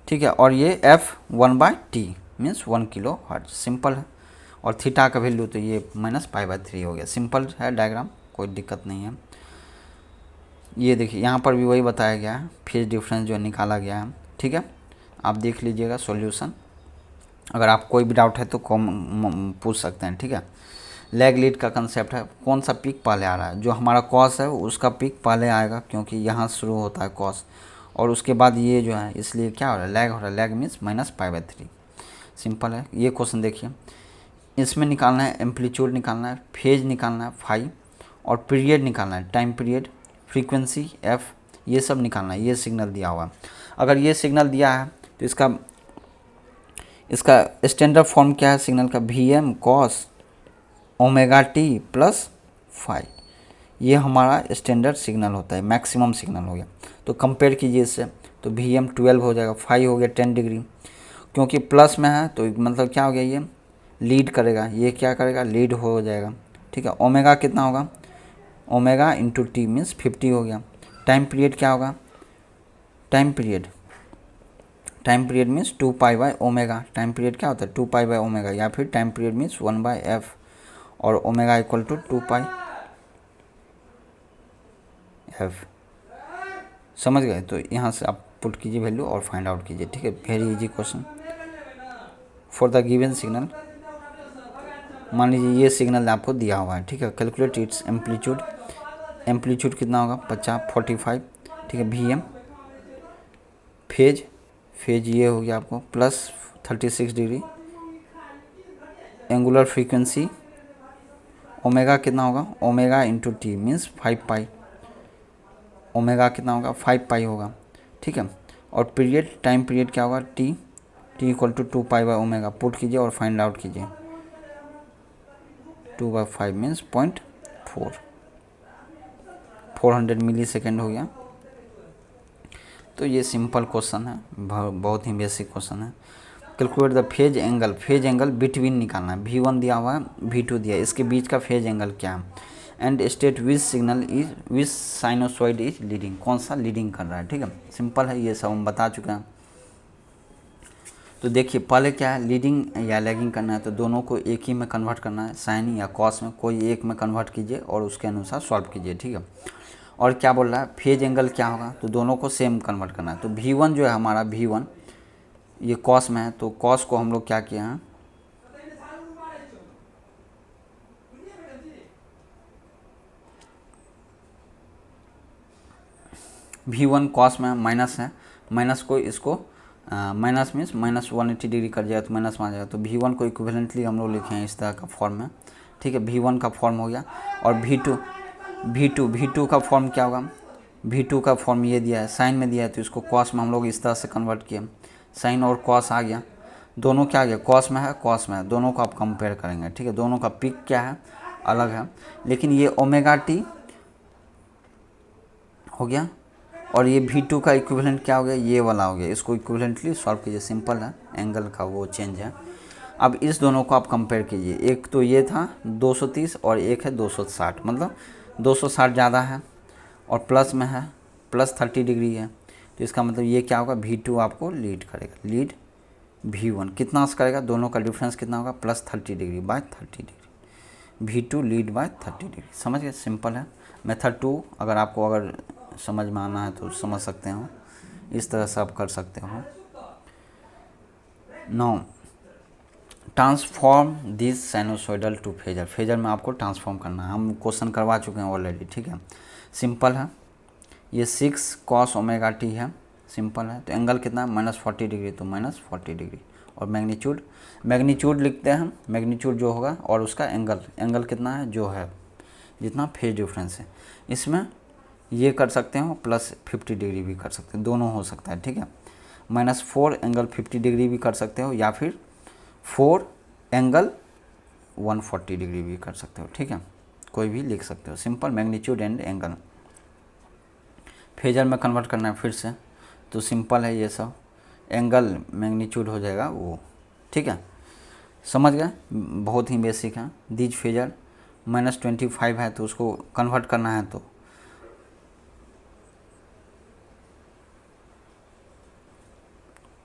ठीक है। और ये f1/t means 1 kilo hertz, simple है। और थीटा का वैल्यू तो ये -π/3 हो गया, सिंपल है डायग्राम, कोई दिक्कत नहीं है। ये देखिए यहाँ पर भी वही बताया गया है, फेज डिफरेंस जो निकाला गया है, ठीक है। आप देख लीजिएगा सॉल्यूशन, अगर आप कोई भी डाउट है तो पूछ सकते हैं, ठीक है। लैग लीड का कंसेप्ट है, कौन सा पिक पहले आ रहा है, जो हमारा कॉस है उसका पिक पहले आएगा, क्योंकि यहाँ शुरू होता है कॉस, और उसके बाद ये जो है, इसलिए क्या हो रहा है लैग हो रहा है, लैग मीन्स -π/3, सिंपल है। ये क्वेश्चन देखिए, इसमें निकालना है एम्पलीट्यूड निकालना है, फेज निकालना है फाई, और पीरियड निकालना है टाइम पीरियड, फ्रीक्वेंसी एफ, ये सब निकालना है। ये सिग्नल दिया हुआ, अगर ये सिग्नल दिया है तो इसका स्टैंडर्ड फॉर्म क्या है सिग्नल का, Vm cos omega T plus five, ये हमारा स्टैंडर्ड सिग्नल होता है, मैक्सिमम सिग्नल हो गया। तो कंपेयर कीजिए इससे, तो वी एम 12 हो जाएगा, फाइव हो गया 10 डिग्री, क्योंकि प्लस में है तो मतलब क्या हो गया, ये लीड करेगा, ये क्या करेगा, लीड हो जाएगा, ठीक है। ओमेगा कितना होगा, ओमेगा इंटू टी मीन्स 50 हो गया। टाइम पीरियड क्या होगा, time period means 2 pi by omega, time period क्या होता है 2 पाई बाय ओमेगा, या फिर time period means 1 by F, और omega equal to 2 pi F. समझ गए, तो यहाँ से आप पुट कीजिए वैल्यू और फाइंड आउट कीजिए, ठीक है। Very easy question. For the given signal, मान लीजिए ये सिग्नल आपको दिया हुआ है, ठीक है। कैलकुलेट इट्स एम्पलीट्यूड, एम्पलीट्यूड कितना होगा 50 45, ठीक है। वी एम फेज, फेज ये हो गया आपको plus 36 degree. Angular frequency omega कितना होगा, ओमेगा इंटू टी मीन्स 5 पाई, ओमेगा कितना होगा 5 पाई होगा, ठीक है। और पीरियड, टाइम पीरियड क्या होगा T, T equal to 2 pi by omega, put कीजिए और फाइंड आउट कीजिए। 2 बाई 5 मीन्स 0.4, 400 मिली सेकेंड हो गया। तो ये सिंपल क्वेश्चन है, बहुत ही बेसिक क्वेश्चन है। Calculate the phase angle, phase angle between निकालना है, V1 दिया हुआ है, V2 दिया है, इसके बीच का फेज एंगल क्या है। And state which signal is, which sinusoid is leading, कौन सा लीडिंग कर रहा है, ठीक है। सिंपल है, ये सब हम बता चुके हैं। तो देखिए पहले क्या है, लीडिंग या लैगिंग करना है तो दोनों को एक ही में कन्वर्ट करना है, साइन या कॉस में कोई एक में कन्वर्ट कीजिए और उसके अनुसार सॉल्व कीजिए, ठीक है। और क्या बोल रहा है, फेज एंगल क्या होगा, तो दोनों को सेम कन्वर्ट करना है। तो V1 जो है हमारा, V1 ये कॉस में है, तो कॉस को हम लोग क्या किए हैं, V1 कॉस में माइनस है, माइनस को इसको माइनस मीन्स माइनस 180 डिग्री कर जाएगा तो माइनस में आ जाएगा। तो V1 को इक्विवेलेंटली हम लोग लिखे हैं इस तरह का फॉर्म में, ठीक है। V1 का फॉर्म हो गया। और V2 का फॉर्म क्या होगा, V2 का फॉर्म ये दिया है, साइन में दिया है तो इसको कॉस में हम लोग इस तरह से कन्वर्ट किए, साइन और कॉस आ गया, दोनों क्या आ गया, कॉस में है कॉस में है, दोनों को आप कंपेयर करेंगे, ठीक है। दोनों का पिक क्या है, अलग है, लेकिन ये ओमेगा टी हो गया और ये V2 का इक्विवेलेंट क्या हो गया, ये वाला हो गया। इसको इक्विवेलेंटली सॉल्व कीजिए, सिंपल है, एंगल का वो चेंज है। अब इस दोनों को आप कंपेयर कीजिए, एक तो ये था 230 और एक है 260, मतलब 260 ज़्यादा है और प्लस में है, प्लस 30 डिग्री है, तो इसका मतलब ये क्या होगा, V2 आपको लीड करेगा, लीड V1 कितना से करेगा, दोनों का डिफरेंस कितना होगा, plus 30 degree by 30 degree, V2 lead by 30 degree. समझ गए, सिंपल है। मेथड 2 अगर आपको अगर समझ में आना है तो समझ सकते हो, इस तरह से आप कर सकते हो। No transform this sinusoidal to phasor, phasor में आपको ट्रांसफॉर्म करना है, हम क्वेश्चन करवा चुके हैं ऑलरेडी, ठीक है। सिंपल है, ये 6 कॉस ओमेगा टी है, सिंपल है। तो एंगल कितना है, -40 डिग्री, तो -40 डिग्री। और मैग्नीट्यूड, मैग्नीट्यूड लिखते हैं हम, मैग्नीट्यूड जो होगा और उसका एंगल, एंगल कितना है जो है, जितना फेज डिफरेंस है। इसमें ये कर सकते हो, प्लस 50 डिग्री भी कर सकते हैं, दोनों हो सकता है, ठीक है। -4 एंगल 50 डिग्री भी कर सकते हो, या फिर 4 एंगल 140 डिग्री भी कर सकते हो, ठीक है। कोई भी लिख सकते हो, simple, magnitude and angle. Phasor में कन्वर्ट करना है फिर से, तो सिंपल है ये सब, एंगल मैग्नीट्यूड हो जाएगा वो, ठीक है। समझ गए, बहुत ही बेसिक है। दीज फेजर -25 है तो उसको कन्वर्ट करना है, तो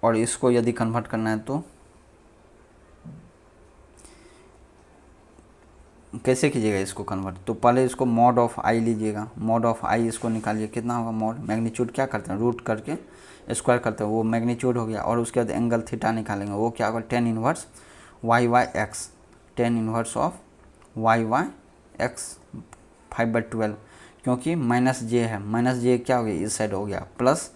और इसको यदि कन्वर्ट करना है तो कैसे कीजिएगा इसको कन्वर्ट, तो पहले इसको मॉड ऑफ आई लीजिएगा, मॉड ऑफ आई इसको निकालिए, कितना होगा मॉड, मैग्नीट्यूड क्या करते हैं रूट करके स्क्वायर करते हैं, वो मैग्नीट्यूड हो गया। और उसके बाद एंगल थीटा निकालेंगे, वो क्या होगा, tan inverse Y Y X, tan inverse of Y Y X 5/12, क्योंकि -j है, -j क्या हो गया इस साइड हो गया, plus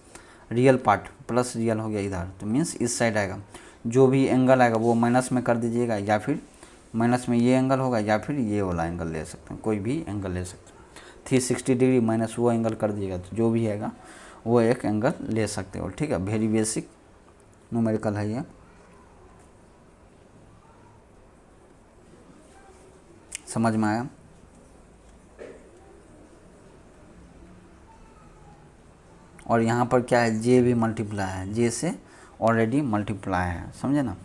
real part plus real हो गया इधर, तो मीन्स इस साइड आएगा, जो भी एंगल आएगा वो माइनस में कर दीजिएगा, या फिर माइनस में ये एंगल होगा, या फिर ये वाला एंगल ले सकते हैं, कोई भी एंगल ले सकते हैं। 360 डिग्री माइनस वो एंगल कर दीजिएगा, तो जो भी आएगा वो एक एंगल ले सकते हो, ठीक है। वेरी बेसिक न्यूमेरिकल है ये। समझ में आया? और यहाँ पर क्या है, जे भी मल्टीप्लाई है, जे से ऑलरेडी मल्टीप्लाई है, समझे ना।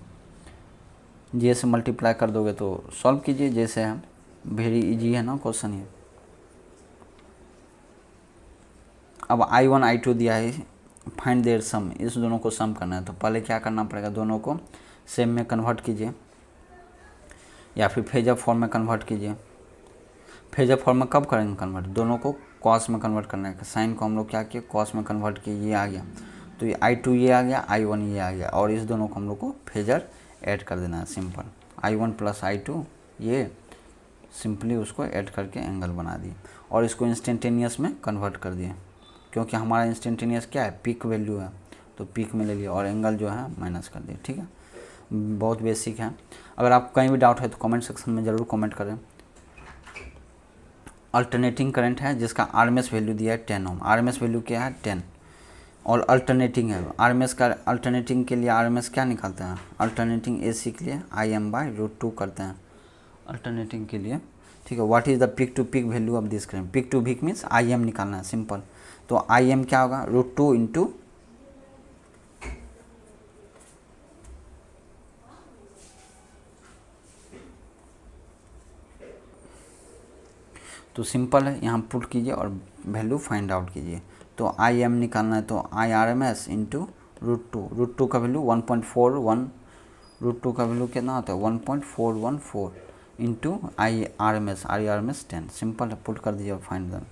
जे से मल्टीप्लाई कर दोगे तो सॉल्व कीजिए, जैसे है वेरी इजी है ना क्वेश्चन ये। अब I1 I2 दिया है, फाइंड देयर सम, इस दोनों को सम करना है। तो पहले क्या करना पड़ेगा, दोनों को सेम में कन्वर्ट कीजिए या फिर फेजर फॉर्म में कन्वर्ट कीजिए। फेजर फॉर्म में कब करेंगे कन्वर्ट, दोनों को कॉस में कन्वर्ट करना है। साइन को हम लोग क्या किए, कॉस में कन्वर्ट किए, ये आ गया। तो ये I2 ये आ गया, I1 ये आ गया, और इस दोनों को हम लोग को फेजर ऐड कर देना है, सिंपल। I1 प्लस I2 ये सिंपली उसको ऐड करके एंगल बना दिए, और इसको इंस्टेंटेनियस में कन्वर्ट कर दिए, क्योंकि हमारा इंस्टेंटेनियस क्या है, पीक वैल्यू है, तो पीक में ले लिया और एंगल जो है माइनस कर दिए। ठीक है, बहुत बेसिक है। अगर आपको कहीं भी डाउट है तो कमेंट सेक्शन में ज़रूर कमेंट करें। अल्टरनेटिंग करंट है जिसका आरएमएस वैल्यू दिया है 10 ओम। आरएमएस वैल्यू क्या है 10, और अल्टरनेटिंग है आरएमएस का। अल्टरनेटिंग के लिए आरएमएस क्या निकालते हैं, अल्टरनेटिंग एसी के लिए IM/√2 करते हैं अल्टरनेटिंग के लिए। ठीक है, what is the peak to peak value of this current, peak to peak means IM निकालना है, सिंपल। तो IM क्या होगा, √2 इंटू तो सिंपल है, यहाँ पुट कीजिए और वैल्यू फाइंड आउट कीजिए। तो IM निकालना है तो IRMS इंटू √2 का वैल्यू 1.41, √2 का वैल्यू कितना होता है 1.414 इंटू IRMS 10, सिंपल है, पुट कर दीजिए और फाइंड द।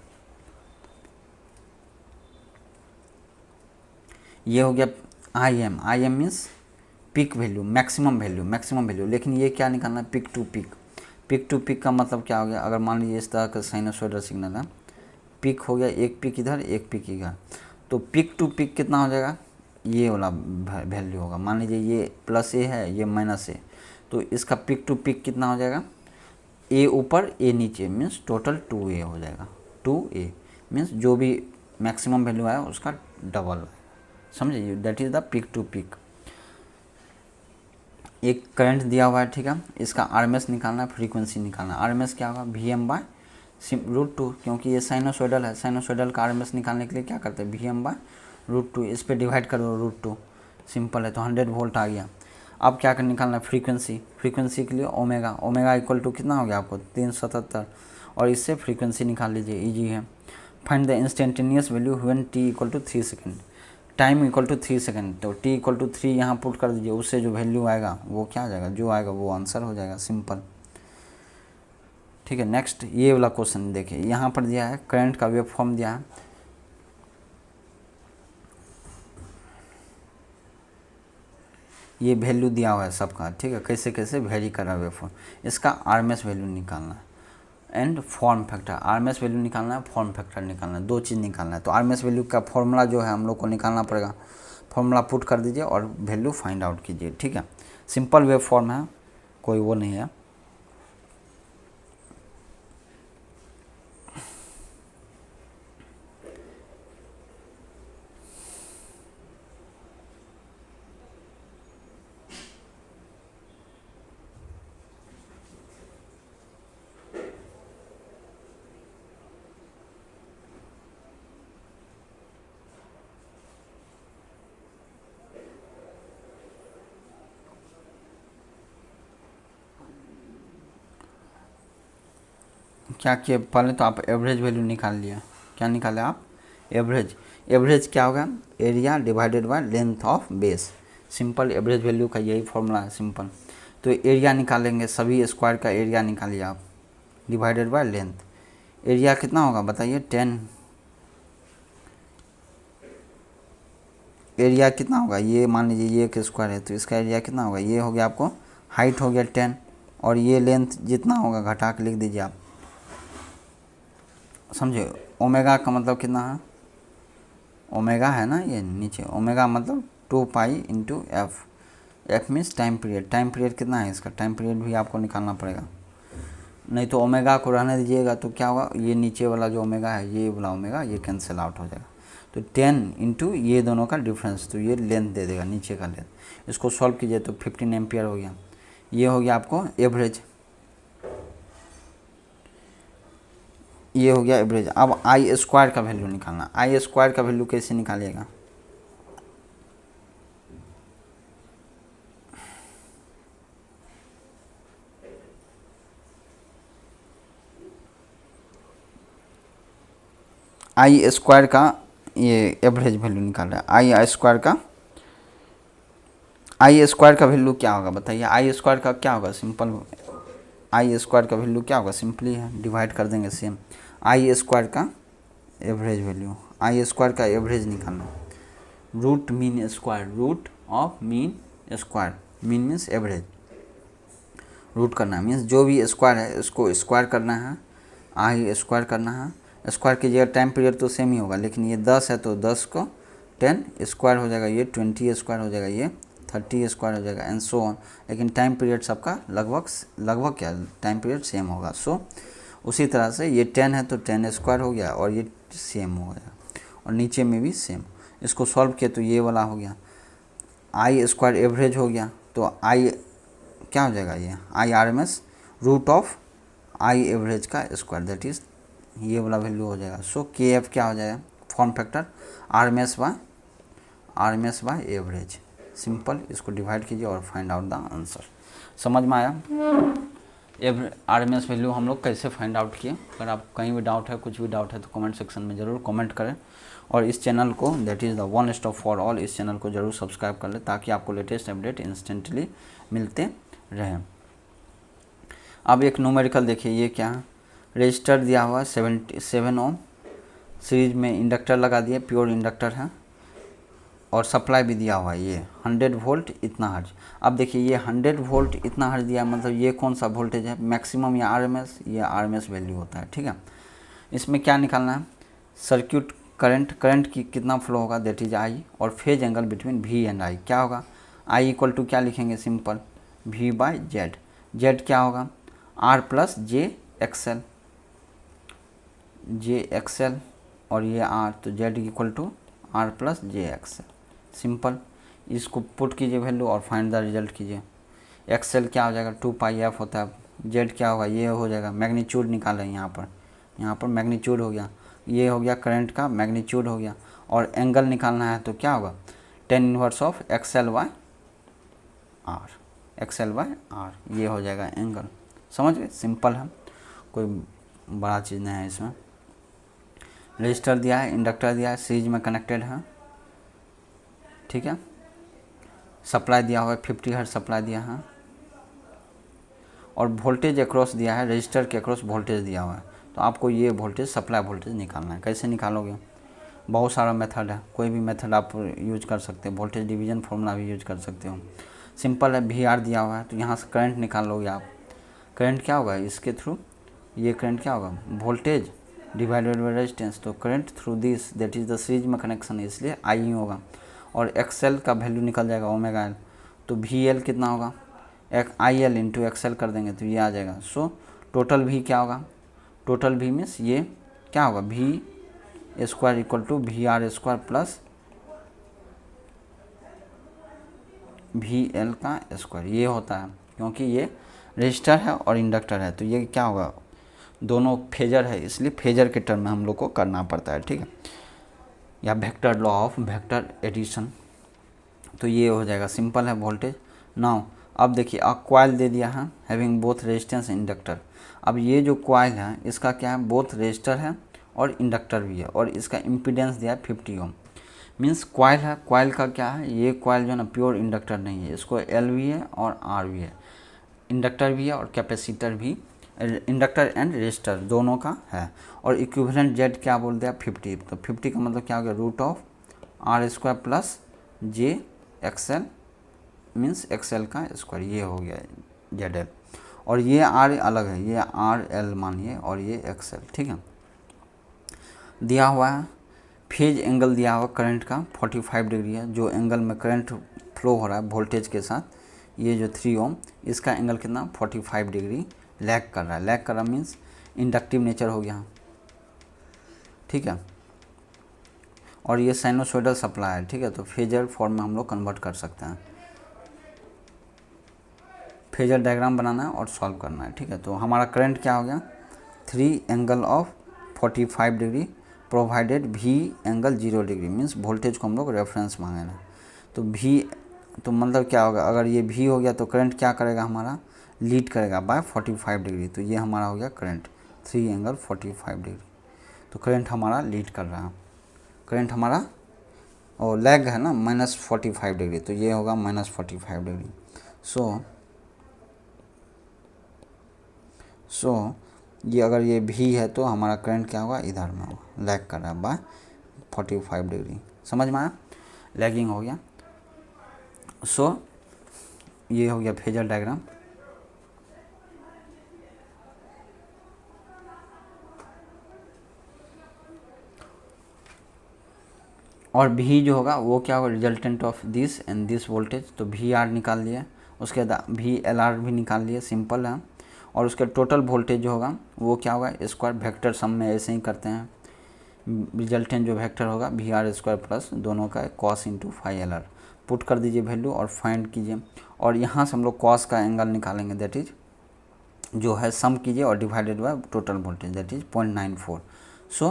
ये हो गया IM मीन्स पिक वैल्यू, मैक्सिमम वैल्यू, लेकिन ये क्या निकालना है, peak to peak. Peak to peak का मतलब क्या हो गया, अगर मान लीजिए इस तरह का साइनसोइडल सिग्नल है, पिक हो गया, एक पिक इधर एक पिक इधर, तो पिक टू पिक कितना हो जाएगा, ये वाला वैल्यू होगा। मान लीजिए ये प्लस ए है, ये माइनस ए, तो इसका पिक टू पिक कितना हो जाएगा, ए ऊपर ए नीचे, मीन्स टोटल 2A हो जाएगा। 2A मीन्स जो भी मैक्सिमम वैल्यू आया उसका डबल, समझिए, that is the peak to peak. एक करंट दिया हुआ है, ठीक है, इसका आरएमएस निकालना है, फ्रीक्वेंसी निकालना है। आरएमएस क्या होगा, VM/√2, क्योंकि ये साइनोसोइडल है, साइनोसोइडल का आरएमएस निकालने के लिए क्या करते हैं, VM/√2, इस पर डिवाइड करो √2, सिंपल है, तो 100 वोल्ट आ गया। अब क्या कर निकालना है, फ्रीक्वेंसी के लिए ओमेगा इक्वल टू कितना हो गया आपको 377, और इससे फ्रीक्वेंसी निकाल लीजिए, ईजी है। Find the instantaneous value when t equal to 3 second, time equal to 3 second, तो t इक्वल टू 3 यहाँ पुट कर दीजिए, उससे जो वैल्यू आएगा वो क्या आ जाएगा, जो आएगा वो आंसर हो जाएगा, सिंपल। ठीक है, नेक्स्ट ये वाला क्वेश्चन देखिए, यहाँ पर दिया है करंट का वेव फॉर्म दिया है, ये वैल्यू दिया हुआ है सबका, ठीक है, कैसे कैसे वेरी कर रहा है वेव फॉर्म, इसका आरएमएस वैल्यू निकालना है and form factor. RMS value निकालना है, फॉर्म फैक्टर निकालना है, दो चीज़ निकालना है। तो आरएमएस वैल्यू का फॉर्मूला जो है हम लोग को निकालना पड़ेगा, फॉर्मूला पुट कर दीजिए और वैल्यू फाइंड आउट कीजिए। ठीक है, सिंपल वेव फॉर्म है, कोई वो नहीं है। क्या किए, पहले तो आप एवरेज वैल्यू निकाल लिया। क्या निकाले आप, एवरेज क्या होगा, area divided by length of base, simple, average value का यही फॉर्मूला है, सिंपल। तो एरिया निकालेंगे, सभी स्क्वायर का एरिया निकालिए आप, डिवाइडेड बाय लेंथ, एरिया कितना होगा बताइए 10, एरिया कितना होगा, ये मान लीजिए ये एक स्क्वायर है तो इसका एरिया कितना होगा, ये हो गया आपको हाइट हो गया 10, और ये लेंथ जितना होगा घटा के लिख दीजिए आप, समझे। ओमेगा का मतलब कितना है, ओमेगा है ना ये नीचे, ओमेगा मतलब 2 pi into F means time period कितना है इसका, टाइम पीरियड भी आपको निकालना पड़ेगा, नहीं तो ओमेगा को रहने दीजिएगा तो क्या होगा, ये नीचे वाला जो ओमेगा है, ये वाला ओमेगा ये कैंसिल आउट हो जाएगा। तो 10 इंटू ये दोनों का डिफरेंस, तो ये लेंथ दे देगा, नीचे का लेंथ, इसको सॉल्व कीजिए तो 15 एम्पियर हो गया। ये हो गया आपको एवरेज, ये हो गया एवरेज। अब आई स्क्वायर का वैल्यू निकालना। आई स्क्वायर का वैल्यू कैसे निकालिएगा? आई स्क्वायर का ये एवरेज वैल्यू निकाल रहा है। आई स्क्वायर का वैल्यू क्या होगा बताइए? आई स्क्वायर का क्या होगा? सिंपल, आई स्क्वायर का वैल्यू क्या होगा? सिंपली है, डिवाइड कर देंगे सेम। आई स्क्वायर का एवरेज वैल्यू, आई स्क्वायर का एवरेज निकालना, root mean square, root of mean square, mean means average, root करना है मीन्स जो भी स्क्वायर है इसको स्क्वायर करना है, आई स्क्वायर करना है। स्क्वायर कीजिएगा, टाइम पीरियड तो सेम ही होगा, लेकिन ये 10 है तो 10 को 10 स्क्वायर हो जाएगा, ये 20 स्क्वायर हो जाएगा, ये 30 स्क्वायर हो जाएगा, एंड सो ऑन। लेकिन टाइम पीरियड सबका लगभग क्या टाइम पीरियड सेम होगा। सो उसी तरह से ये 10 है तो 10 स्क्वायर हो गया और ये सेम हो गया, और नीचे में भी सेम। इसको सॉल्व किया तो ये वाला हो गया, आई स्क्वायर एवरेज हो गया, तो आई क्या हो जाएगा? ये I R M S root of I average का स्क्वायर, दैट इज़ ये वाला वैल्यू हो जाएगा। सो के एफ क्या हो जाएगा? Form factor R M S by average. Simple, इसको डिवाइड कीजिए और फाइंड आउट द आंसर। समझ में आया? आर एम एस वैल्यू हम लोग कैसे फाइंड आउट किए। अगर आप कहीं भी डाउट है, कुछ भी डाउट है, तो कमेंट सेक्शन में ज़रूर कमेंट करें, और इस चैनल को, that is the one stop for all, इस चैनल को ज़रूर सब्सक्राइब कर लें ताकि आपको लेटेस्ट अपडेट इंस्टेंटली मिलते रहें। अब एक न्यूमेरिकल देखिए, ये क्या है? रजिस्टर दिया हुआ 77 ओम, सीरीज में इंडक्टर लगा दिए, प्योर इंडक्टर है, और सप्लाई भी दिया हुआ है ये 100 वोल्ट इतना हर्ज। अब देखिए ये 100 वोल्ट इतना हर्ज दिया, मतलब ये कौन सा वोल्टेज है? मैक्सिमम या आरएमएस? ये आरएमएस वैल्यू होता है, ठीक है। इसमें क्या निकालना है? सर्किट करंट की कितना फ्लो होगा, दैट इज आई, और phase angle between V and I क्या होगा? आई इक्वल टू क्या लिखेंगे? Simple, V by Z. Z क्या होगा? आर प्लस जे एक्सएल, और ये आर, तो Z equal to R plus J XL. Simple, इसको पुट कीजिए वैल्यू और फाइंड द रिजल्ट कीजिए। एक्सएल क्या हो जाएगा? 2 पाई एफ होता है। जेड क्या होगा? ये हो जाएगा, मैग्नीट्यूड निकालें यहाँ पर मैग्नीट्यूड हो गया, ये हो गया करंट का मैग्नीट्यूड हो गया, और एंगल निकालना है तो क्या होगा? 10 inverse of XL by R, ये हो जाएगा एंगल। समझ गए? सिंपल है, कोई बड़ा चीज़ नहीं है इसमें। रजिस्टर दिया है, इंडक्टर दिया है, सीरीज में कनेक्टेड है, ठीक है। सप्लाई दिया हुआ है, 50 हर्ट्ज सप्लाई दिया है, और वोल्टेज अक्रॉस दिया है, रजिस्टर के अक्रॉस वोल्टेज दिया हुआ है। तो आपको ये वोल्टेज, सप्लाई वोल्टेज निकालना है। कैसे निकालोगे? बहुत सारा मेथड है, कोई भी मेथड आप यूज कर सकते हो, वोल्टेज डिवीजन फॉर्मूला भी यूज कर सकते हो। सिंपल है, वी आर दिया हुआ है तो यहाँ से करंट निकाल लोगे आप। करंट क्या होगा इसके थ्रू? ये करंट क्या होगा? वोल्टेज डिवाइडेड बाई रेजिस्टेंस, तो current through this, that is the series में कनेक्शन है, इसलिए आई ही होगा। और एक्सएल का वैल्यू निकल जाएगा ओमेगा एल, तो वी एल कितना होगा? आई एल इंटू एक्सएल कर देंगे तो ये आ जाएगा। सो टोटल भी क्या होगा? टोटल भी मीन्स ये क्या होगा? V square equal to V R square plus V L का स्क्वायर, ये होता है, क्योंकि ये रजिस्टर है और इंडक्टर है, तो ये क्या होगा? दोनों फेजर है, इसलिए फेजर के टर्म में हम लोग को करना पड़ता है, ठीक है, या vector law of vector addition. तो ये हो जाएगा, सिंपल है वोल्टेज। नाउ अब देखिए, कॉइल दे दिया है हैविंग बोथ रेजिस्टेंस इंडक्टर। अब ये जो कॉइल है इसका क्या है? बोथ रेजिस्टर है और इंडक्टर भी है, और इसका इम्पीडेंस दिया है 50 ओम। मीन्स कॉइल है, कॉइल का क्या है? ये कॉइल जो है ना प्योर इंडक्टर नहीं है, इसको एल भी है और आर भी है, इंडक्टर भी है और कैपेसिटर भी, इंडक्टर एंड रेजिस्टर दोनों का है। और इक्विवेलेंट जेड क्या बोल दिया? 50। तो 50 का मतलब क्या हो गया? Root of R square plus J XL, means XL का स्क्वायर, ये हो गया जेड एल। और ये आर अलग है, ये आर एल मानिए, और ये एक्सएल, ठीक है। दिया हुआ है फेज एंगल, दिया हुआ करंट का 45 डिग्री है, जो एंगल में करंट फ्लो हो रहा है वोल्टेज के साथ, ये जो 3 ओम, इसका एंगल कितना? 45 डिग्री लैग कर रहा है। लैग कर रहा मीन्स इंडक्टिव नेचर हो गया, ठीक है। और ये साइनोसॉइडल सप्लाई है, ठीक है। तो फेजर फॉर्म में हम लोग कन्वर्ट कर सकते हैं। फेजर डायग्राम बनाना है और सॉल्व करना है, ठीक है। तो हमारा करंट क्या हो गया? 3 angle of 45 degree provided V angle 0 degree, means voltage को हम लोग रेफरेंस मांगे ना। तो V तो मतलब क्या होगा, अगर ये V हो गया तो करंट क्या करेगा हमारा, लीड करेगा बाय 45 डिग्री। तो ये हमारा हो गया करंट 3 एंगल 45 डिग्री। तो करंट हमारा लीड कर रहा है, करंट हमारा और लैग है ना -45 डिग्री, तो ये होगा -45 डिग्री। सो ये अगर ये भी है तो हमारा करंट क्या होगा, इधर में होगा, लैग कर रहा है बाय 45 डिग्री। समझ में आया, लैगिंग हो गया। सो ये हो गया फेजर डायग्राम। और भी जो होगा वो क्या होगा, resultant of this and this voltage. तो वी आर निकाल लिया, उसके बाद वी एल आर भी निकाल लिए, सिंपल है। और उसके टोटल वोल्टेज जो होगा वो क्या होगा, स्क्वायर वेक्टर सम में ऐसे ही करते हैं। रिजल्टेंट जो वेक्टर होगा वी आर स्क्वायर प्लस दोनों का cos into phi L R, put कर दीजिए वैल्यू और फाइंड कीजिए। और यहाँ से हम लोग कॉस का एंगल निकालेंगे, दैट इज जो है सम कीजिए और divided by total voltage, that is 0.94। So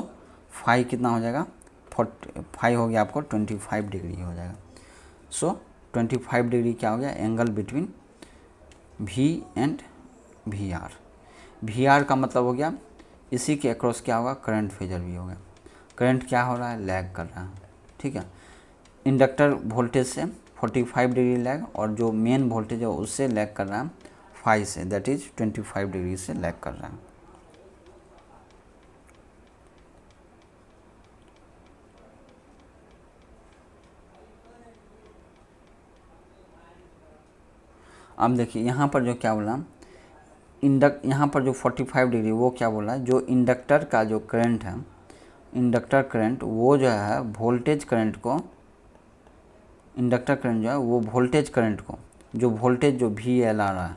phi कितना हो जाएगा, 45 हो गया आपको 25 डिग्री हो जाएगा। सो 25 डिग्री क्या हो गया, angle between V and VR। VR का मतलब हो गया इसी के अक्रॉस क्या होगा, करंट फेजर भी हो गया। करंट क्या हो रहा है, लैग कर रहा है, ठीक है। इंडक्टर वोल्टेज से 45 डिग्री लैग, और जो मेन वोल्टेज है उससे लैग कर रहा है 5 से, दैट इज 25 डिग्री से लैग कर रहा है। अब देखिए यहाँ पर जो क्या बोला, यहाँ पर जो 45 डिग्री वो क्या बोला है, जो इंडक्टर का जो करंट है, इंडक्टर करंट वो जो है वोल्टेज करंट को, इंडक्टर करंट जो है वो वोल्टेज करंट को, जो वोल्टेज जो वी एल आर है,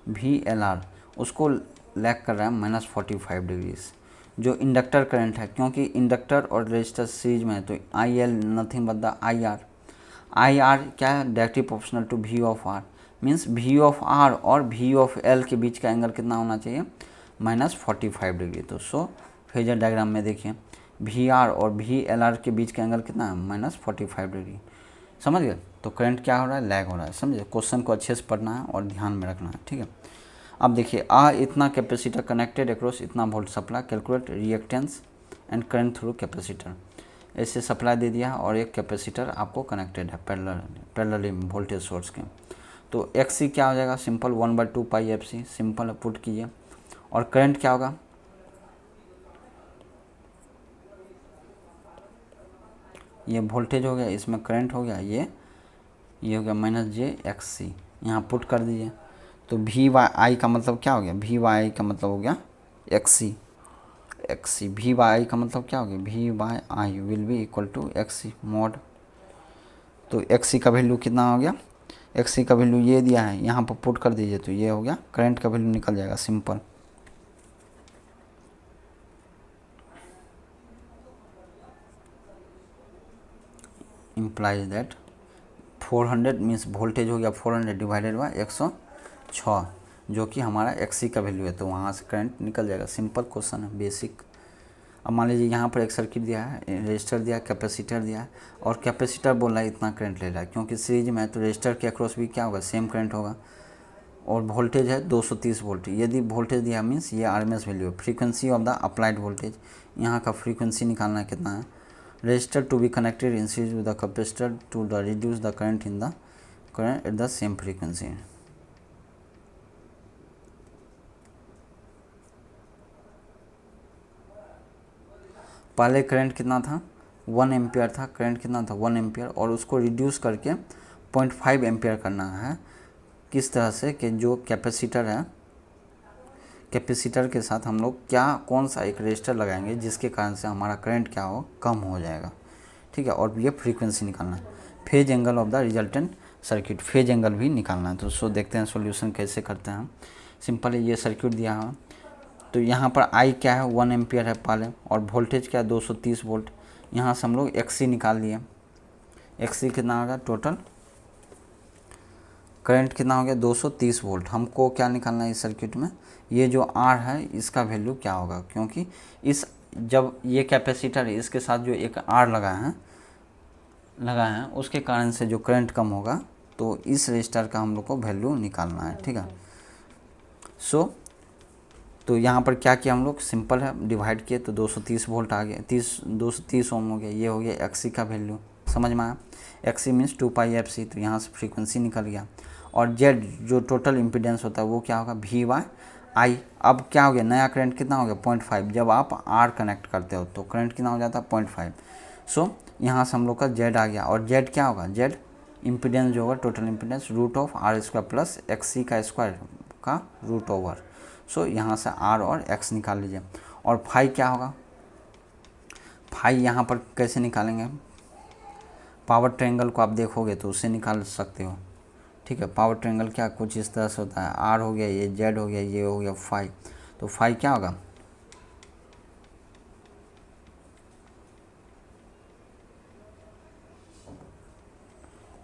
वी एल आर उसको लैग कर रहा है -45 डिग्री से। जो इंडक्टर करंट है, क्योंकि इंडक्टर और रेजिस्टर सीरीज में है, तो I L nothing but the I R. I R क्या है, directly proportional to V of R, means V of R और वी ऑफ एल के बीच का एंगल कितना होना चाहिए, -45 डिग्री। तो सो फेजर डायग्राम में देखिए वी आर और वी एल आर के बीच का एंगल कितना है, -45 डिग्री। समझ गए। तो करंट क्या हो रहा है, लैग हो रहा है। समझे, क्वेश्चन को अच्छे से पढ़ना है और ध्यान में रखना है, ठीक है। अब देखिए इतना कैपेसिटर कनेक्टेड अक्रॉस इतना volt supply, calculate reactance and current through capacitor. ऐसे सप्लाई दे दिया और एक कैपेसिटर आपको कनेक्टेड है पैरेलली वोल्टेज सोर्स के। तो XC क्या हो जाएगा, सिंपल 1/2 पाई FC, सिंपल पुट कीजिए। और करंट क्या होगा, ये वोल्टेज हो गया, इसमें करंट हो गया, ये हो गया -j/XC, यहाँ पुट कर दीजिए। तो VY का मतलब क्या हो गया, VY का मतलब हो गया XC, VY का मतलब क्या हो गया, VY will be equal to XC mod. तो XC का वैल्यू कितना हो गया, XC का वैल्यू ये दिया है, यहाँ पर पुट कर दीजिए, तो ये हो गया करंट का वैल्यू निकल जाएगा, simple. Implies that 400 means voltage हो गया 400 डिवाइडेड बाय 106, जो कि हमारा XC का वैल्यू है, तो वहाँ से करंट निकल जाएगा। सिंपल क्वेश्चन है, बेसिक। अब मान लीजिए यहाँ पर एक सर्किट दिया है, रेजिस्टर दिया है, कैपेसिटर दिया है, और कैपेसिटर बोल रहा है इतना करंट ले रहा है, क्योंकि सीरीज में है तो रेजिस्टर के अक्रॉस भी क्या होगा, सेम करंट होगा। और वोल्टेज है 230 वोल्ट। यदि वोल्टेज दिया मीन्स ये RMS वैल्यू है। Frequency of the applied voltage, यहाँ का फ्रीक्वेंसी निकालना है कितना है। Resistor to be connected in series with the capacitor to the reduce the current in the current at the same frequency. पहले करंट कितना था, 1 एम्पियर था, करंट कितना था 1 एम्पियर, और उसको रिड्यूस करके 0.5 एम्पियर करना है। किस तरह से कि जो कैपेसिटर है, कैपेसिटर के साथ हम लोग कौन सा एक रेजिस्टर लगाएंगे जिसके कारण से हमारा करंट क्या हो, कम हो जाएगा, ठीक है। और ये फ्रीक्वेंसी निकालना है। Phase angle of the resultant circuit, phase angle भी निकालना है। तो सो देखते हैं सॉल्यूशन कैसे करते हैं हम। सिंपल है, ये सर्किट दिया है, तो यहाँ पर I क्या है, 1 एम्पियर है पहले, और वोल्टेज क्या है 230 वोल्ट। यहाँ से हम लोग XC निकाल लिए, XC कितना होगा, टोटल करंट कितना हो गया 230 वोल्ट। हमको क्या निकालना है इस सर्किट में, ये जो R है इसका वैल्यू क्या होगा, क्योंकि इस जब ये कैपेसिटर इसके साथ जो एक आर लगा है उसके कारण से जो करंट कम होगा, तो इस रजिस्टर का हम लोग को वैल्यू निकालना है, ठीक है। सो तो यहाँ पर क्या किया हम लोग, सिंपल है, डिवाइड किए तो 230 वोल्ट आ गया, 230 ओम हो गया। ये हो गया एक्सी का वैल्यू, समझ में आया। एक्सी मीन्स 2πfc, तो यहाँ से फ्रीक्वेंसी निकल गया। और जेड जो टोटल इम्पीडेंस होता है वो क्या होगा, VY। अब क्या हो गया, नया करंट कितना हो गया 0.5। जब आप आर कनेक्ट करते हो तो करंट कितना हो जाता है 0.5। सो यहाँ से हम लोग का जेड आ गया। और जेड क्या होगा, जेड इम्पीडेंस जो होगा total impedance √R² plus XC का स्क्वायर का √। सो यहाँ से R और X निकाल लीजिए। और फाई क्या होगा, फाई यहाँ पर कैसे निकालेंगे, पावर ट्रायंगल को आप देखोगे तो उससे निकाल सकते हो, ठीक है। पावर ट्रायंगल क्या कुछ इस तरह से होता है, R हो गया, ये जेड हो गया, ये हो गया फाई। तो फाई क्या होगा,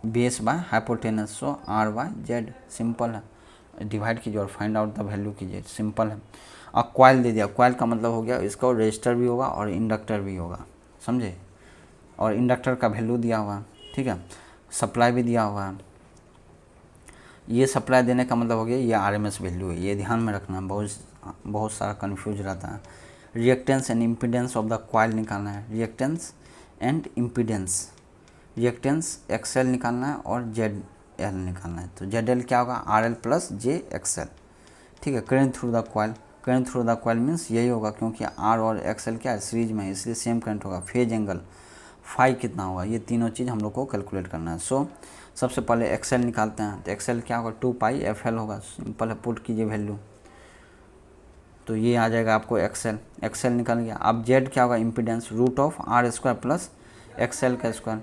base by hypotenuse. So R/Z simple है, डिवाइड कीजिए और फाइंड आउट द वैल्यू कीजिए, सिंपल है। अब कॉइल दे दिया, कॉइल का मतलब हो गया इसका रेजिस्टर भी होगा और इंडक्टर भी होगा, समझे। और इंडक्टर का वैल्यू दिया हुआ है, ठीक है। सप्लाई भी दिया हुआ है। ये सप्लाई देने का मतलब हो गया ये RMS वैल्यू है, ये ध्यान में रखना, बहुत सारा कन्फ्यूज रहता है। Reactance and impedance of the coil निकालना है, reactance and impedance, reactance XL निकालना है और ZL निकालना है। तो ZL क्या होगा, RL प्लस JXL, ठीक है। Current through the coil, current through the coil means यही होगा, क्योंकि R और XL क्या है सीरीज में है, इसलिए सेम करंट होगा। फेज एंगल फाई कितना होगा, ये तीनों चीज़ हम लोग को कैलकुलेट करना है। सो सबसे पहले XL निकालते हैं, तो XL क्या होगा 2πfl होगा, सिंपल है, पुट कीजिए वैल्यू, तो ये आ जाएगा आपको XL निकल गया। अब Z क्या होगा, इम्पीडेंस √R² प्लस XL का square.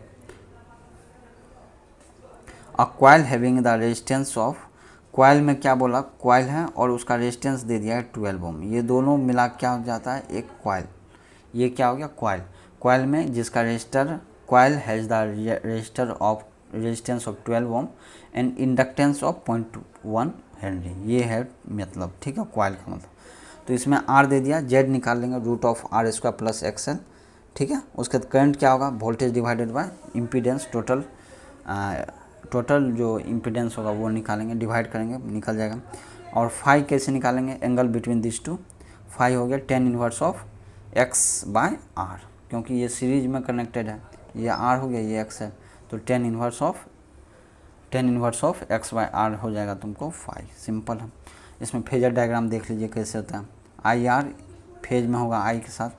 A coil having the resistance of, coil में क्या बोला, कॉइल है और उसका रेजिस्टेंस दे दिया है 12 ओम, ये दोनों मिला क्या हो जाता है एक कॉइल। ये क्या हो गया कॉइल, कॉइल में जिसका resistor, coil has the resistance of 12 ohm and inductance of 0.1 henry, ये है मतलब, ठीक है, कॉइल का मतलब। तो इसमें R दे दिया, Z निकाल लेंगे √R² प्लस XL, ठीक है। उसके बाद करंट क्या होगा, voltage divided by impedance, total जो इम्पीडेंस होगा वो निकालेंगे, डिवाइड करेंगे, निकल जाएगा। और फाई कैसे निकालेंगे, angle between this two, phi हो गया tan इनवर्स ऑफ X/R, क्योंकि ये सीरीज में कनेक्टेड है, ये R हो गया, ये X है, तो tan इनवर्स ऑफ X/R हो जाएगा तुमको फाई, सिंपल है। इसमें फेजर डायग्राम देख लीजिए कैसे होता है, IR फेज में होगा I के साथ,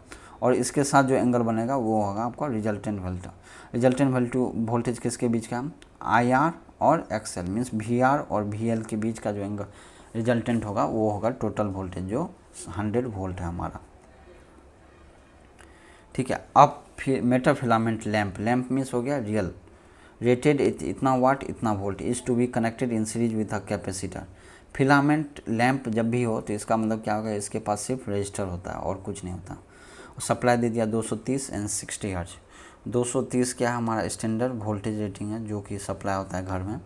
और इसके साथ जो एंगल बनेगा वो होगा आपका रिजल्टेंट वोल्टेज। रिजल्टेंट वोल्टेज किसके बीच का, IR और XL मीन्स VR और VL के बीच का जो एंगल रिजल्टेंट होगा वो होगा टोटल वोल्टेज, जो 100 वोल्ट है हमारा, ठीक है। अब मेटल फिलामेंट लैंप मीन्स हो गया रियल, रेटेड इतना वाट इतना volt, is to be connected in series with a capacitor. Filament lamp जब भी हो तो इसका मतलब क्या होगा, इसके पास सिर्फ रजिस्टर होता है और कुछ नहीं होता। सप्लाई दे दिया 230 एंड 60 हर्ट्ज। 230 क्या है हमारा स्टैंडर्ड वोल्टेज रेटिंग है, जो कि सप्लाई होता है घर में,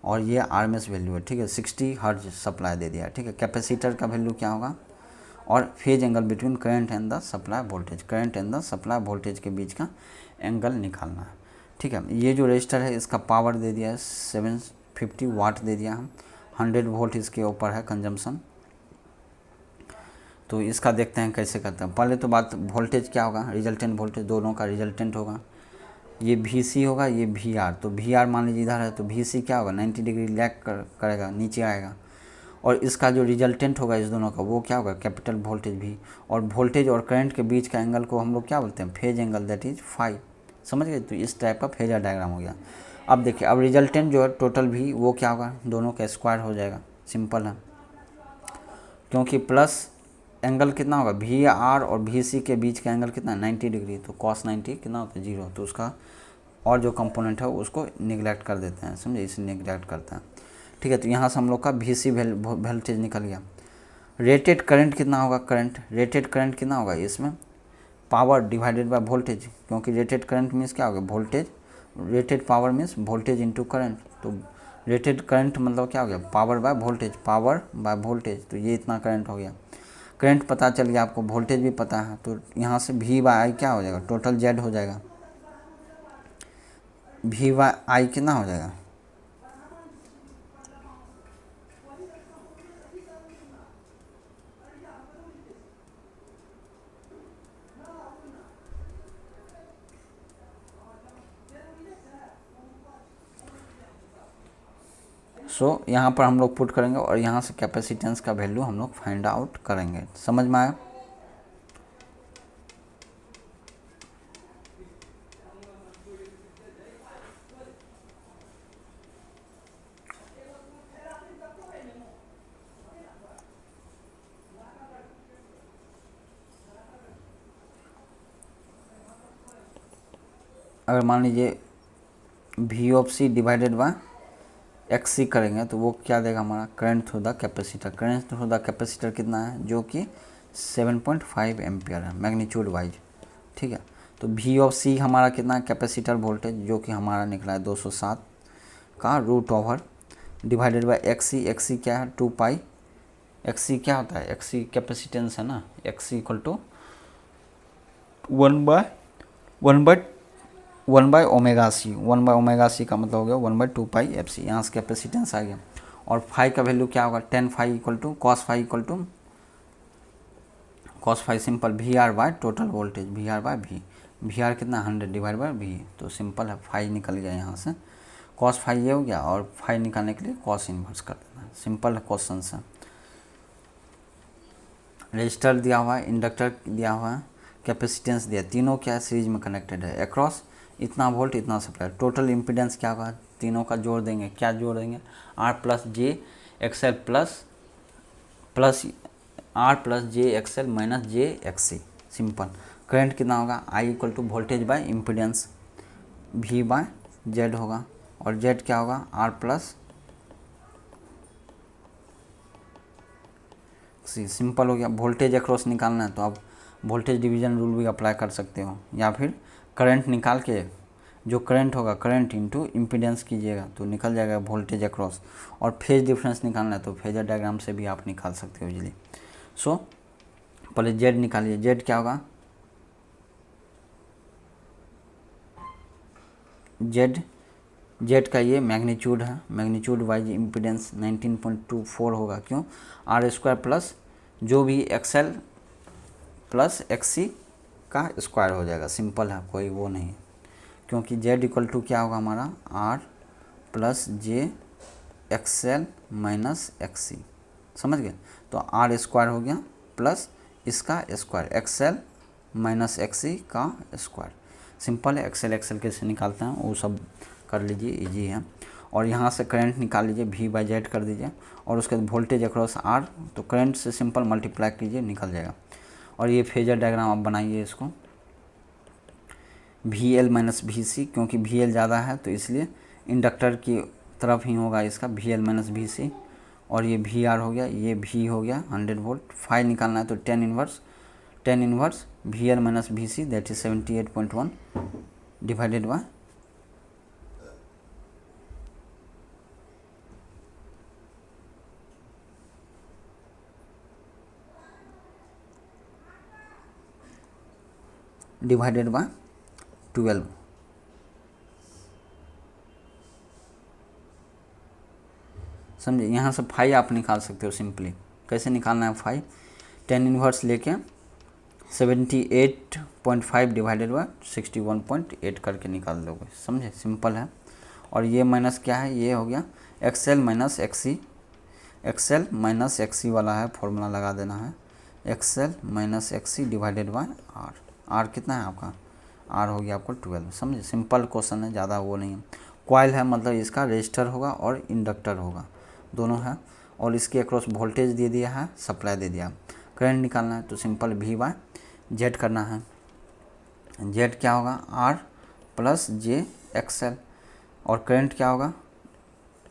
और ये RMS वैल्यू है, ठीक है। 60 हर्ट्ज सप्लाई दे दिया, ठीक है। कैपेसिटर का वैल्यू क्या होगा, और phase angle between current and the supply voltage, current and the supply voltage के बीच का एंगल निकालना है, ठीक है। ये जो रजिस्टर है इसका पावर दे दिया है 750 वाट दे दिया है, 100 वोल्ट इसके ऊपर है कंजम्पशन। तो इसका देखते हैं कैसे करते हैं। पहले तो बात वोल्टेज क्या होगा, रिजल्टेंट वोल्टेज, दोनों का रिजल्टेंट होगा, ये VC होगा, ये VR। तो VR मान लीजिए इधर है, तो VC क्या होगा 90 डिग्री लैग करेगा, नीचे आएगा। और इसका जो रिजल्टेंट होगा इस दोनों का वो क्या होगा, कैपिटल वोल्टेज भी। और वोल्टेज और करंट के बीच का एंगल को हम लोग क्या बोलते हैं, phase angle, that is phi, समझ गए। तो इस टाइप का फेजर डायग्राम हो गया। अब देखिए, अब रिजल्टेंट जो है टोटल भी वो क्या होगा, दोनों का स्क्वायर हो जाएगा, सिंपल है, क्योंकि प्लस एंगल कितना होगा VR और VC के बीच का एंगल कितना है 90 डिग्री, तो cos 90 कितना होता है 0, तो उसका और जो कंपोनेंट है उसको निगलेक्ट कर देते हैं, समझे, इसे निगलेक्ट करते हैं, ठीक है। तो यहाँ से हम लोग का VC वोल्टेज निकल गया। रेटेड करंट कितना होगा, रेटेड करंट कितना होगा, इसमें पावर डिवाइडेड बाय वोल्टेज, क्योंकि रेटेड करंट मीन्स क्या होगा voltage, rated power means voltage into current. तो रेटेड करंट मतलब क्या हो गया, पावर बाय वोल्टेज, तो ये इतना करंट हो गया। करंट पता चल गया आपको, वोल्टेज भी पता है, तो यहाँ से V बाई आई क्या हो जाएगा, टोटल Z हो जाएगा। V बाई आई कितना हो जाएगा, यहाँ पर हम लोग पुट करेंगे और यहाँ से कैपेसिटेंस का वैल्यू हम लोग फाइंड आउट करेंगे। समझ में आया? अगर मान लीजिए V of C divided by XC करेंगे तो वो क्या देगा हमारा, current through the capacitor. Current through the capacitor कितना है, जो कि 7.5 एम्पियर है मैग्नीट्यूड वाइज, ठीक है। तो V ऑफ C हमारा कितना है, कैपेसिटर वोल्टेज, जो कि हमारा निकला है 207 का root over divided by XC। XC क्या है, 2 पाई। XC क्या होता है, XC कैपेसिटेंस है ना, XC equal to 1 by omega C. 1 by omega C का मतलब हो गया 1/2 पाई FC। यहाँ से कैपेसिटेंस आ गया। और फाई का वैल्यू क्या होगा, tan phi equal to cos phi equal to cos phi simple VR by total voltage, VR by V। VR कितना 100 डिवाइड बाय V, तो सिंपल है, फाई निकल गया यहाँ से। कॉस फाई ये हो गया, और फाई निकालने के लिए कॉस इन्वर्स कर देना है। सिंपल है क्वेश्चन से। रजिस्टर दिया हुआ है, इंडक्टर दिया हुआ है, कैपेसिटेंस दिया, तीनों क्या है, सीरीज में कनेक्टेड है। अक्रॉस इतना वोल्ट इतना सप्लाई। टोटल इम्पीडेंस क्या होगा, तीनों का जोड़ देंगे, क्या जोड़ देंगे, R plus J XL plus R plus J XL minus J XC. Simple. Current कितना होगा, I equal to voltage by impedance V by Z होगा, और जेड क्या होगा, R प्लस सी। सिंपल हो गया। वोल्टेज अक्रॉस निकालना है तो आप वोल्टेज डिवीजन रूल भी अप्लाई कर सकते हो, या फिर करंट निकाल के जो करंट होगा करंट इंटू इम्पीडेंस कीजिएगा तो निकल जाएगा वोल्टेज अक्रॉस। और फेज डिफरेंस निकालना है तो फेजर डायग्राम से भी आप निकाल सकते हो इजीली। सो पहले जेड निकालिए। जेड क्या होगा, जेड का ये मैग्नीट्यूड है, मैग्नीट्यूड वाइज इम्पीडेंस 19.24 होगा। क्यों, R² प्लस जो भी XL प्लस XC का स्क्वायर हो जाएगा। सिंपल है, कोई वो नहीं, क्योंकि Z इक्वल टू क्या होगा हमारा, R plus J XL minus XC। समझ गए? तो R² हो गया प्लस इसका स्क्वायर XL माइनस XC का स्क्वायर। सिंपल है। XL कैसे निकालते हैं वो सब कर लीजिए, इजी है। और यहाँ से करंट निकाल लीजिए, V बाई जेड कर दीजिए, और उसके बाद वोल्टेज अक्रॉस R, तो करंट से सिंपल मल्टीप्लाई कीजिए, निकल जाएगा। और ये फेजर डायग्राम आप बनाइए इसको, VL माइनस VC, क्योंकि VL ज़्यादा है तो इसलिए इंडक्टर की तरफ ही होगा इसका VL माइनस VC। और ये VR हो गया, ये V हो गया 100 वोल्ट। फाई निकालना है तो tan inverse VL minus VC that is 78.1 divided by divided by 12। समझे? यहाँ से फाई आप निकाल सकते हो सिंपली। कैसे निकालना है फाई, टेन इनवर्स लेके 78.5 डिवाइडेड बाय 61.8 करके निकाल दोगे। समझे? सिंपल है। और ये माइनस क्या है, ये हो गया XL minus XC। XL minus XC वाला है, फॉर्मूला लगा देना है, XL minus XC divided by R। R कितना है आपका, R हो गया आपको 12। समझे? सिंपल क्वेश्चन है, ज़्यादा वो नहीं है। कॉइल है मतलब इसका रेजिस्टर होगा और इंडक्टर होगा, दोनों है। और इसके अक्रॉस वोल्टेज दे दिया है, सप्लाई दे दिया। करंट निकालना है तो सिंपल V बाय जेड करना है। जेड क्या होगा, R प्लस जे XL। और करंट क्या होगा,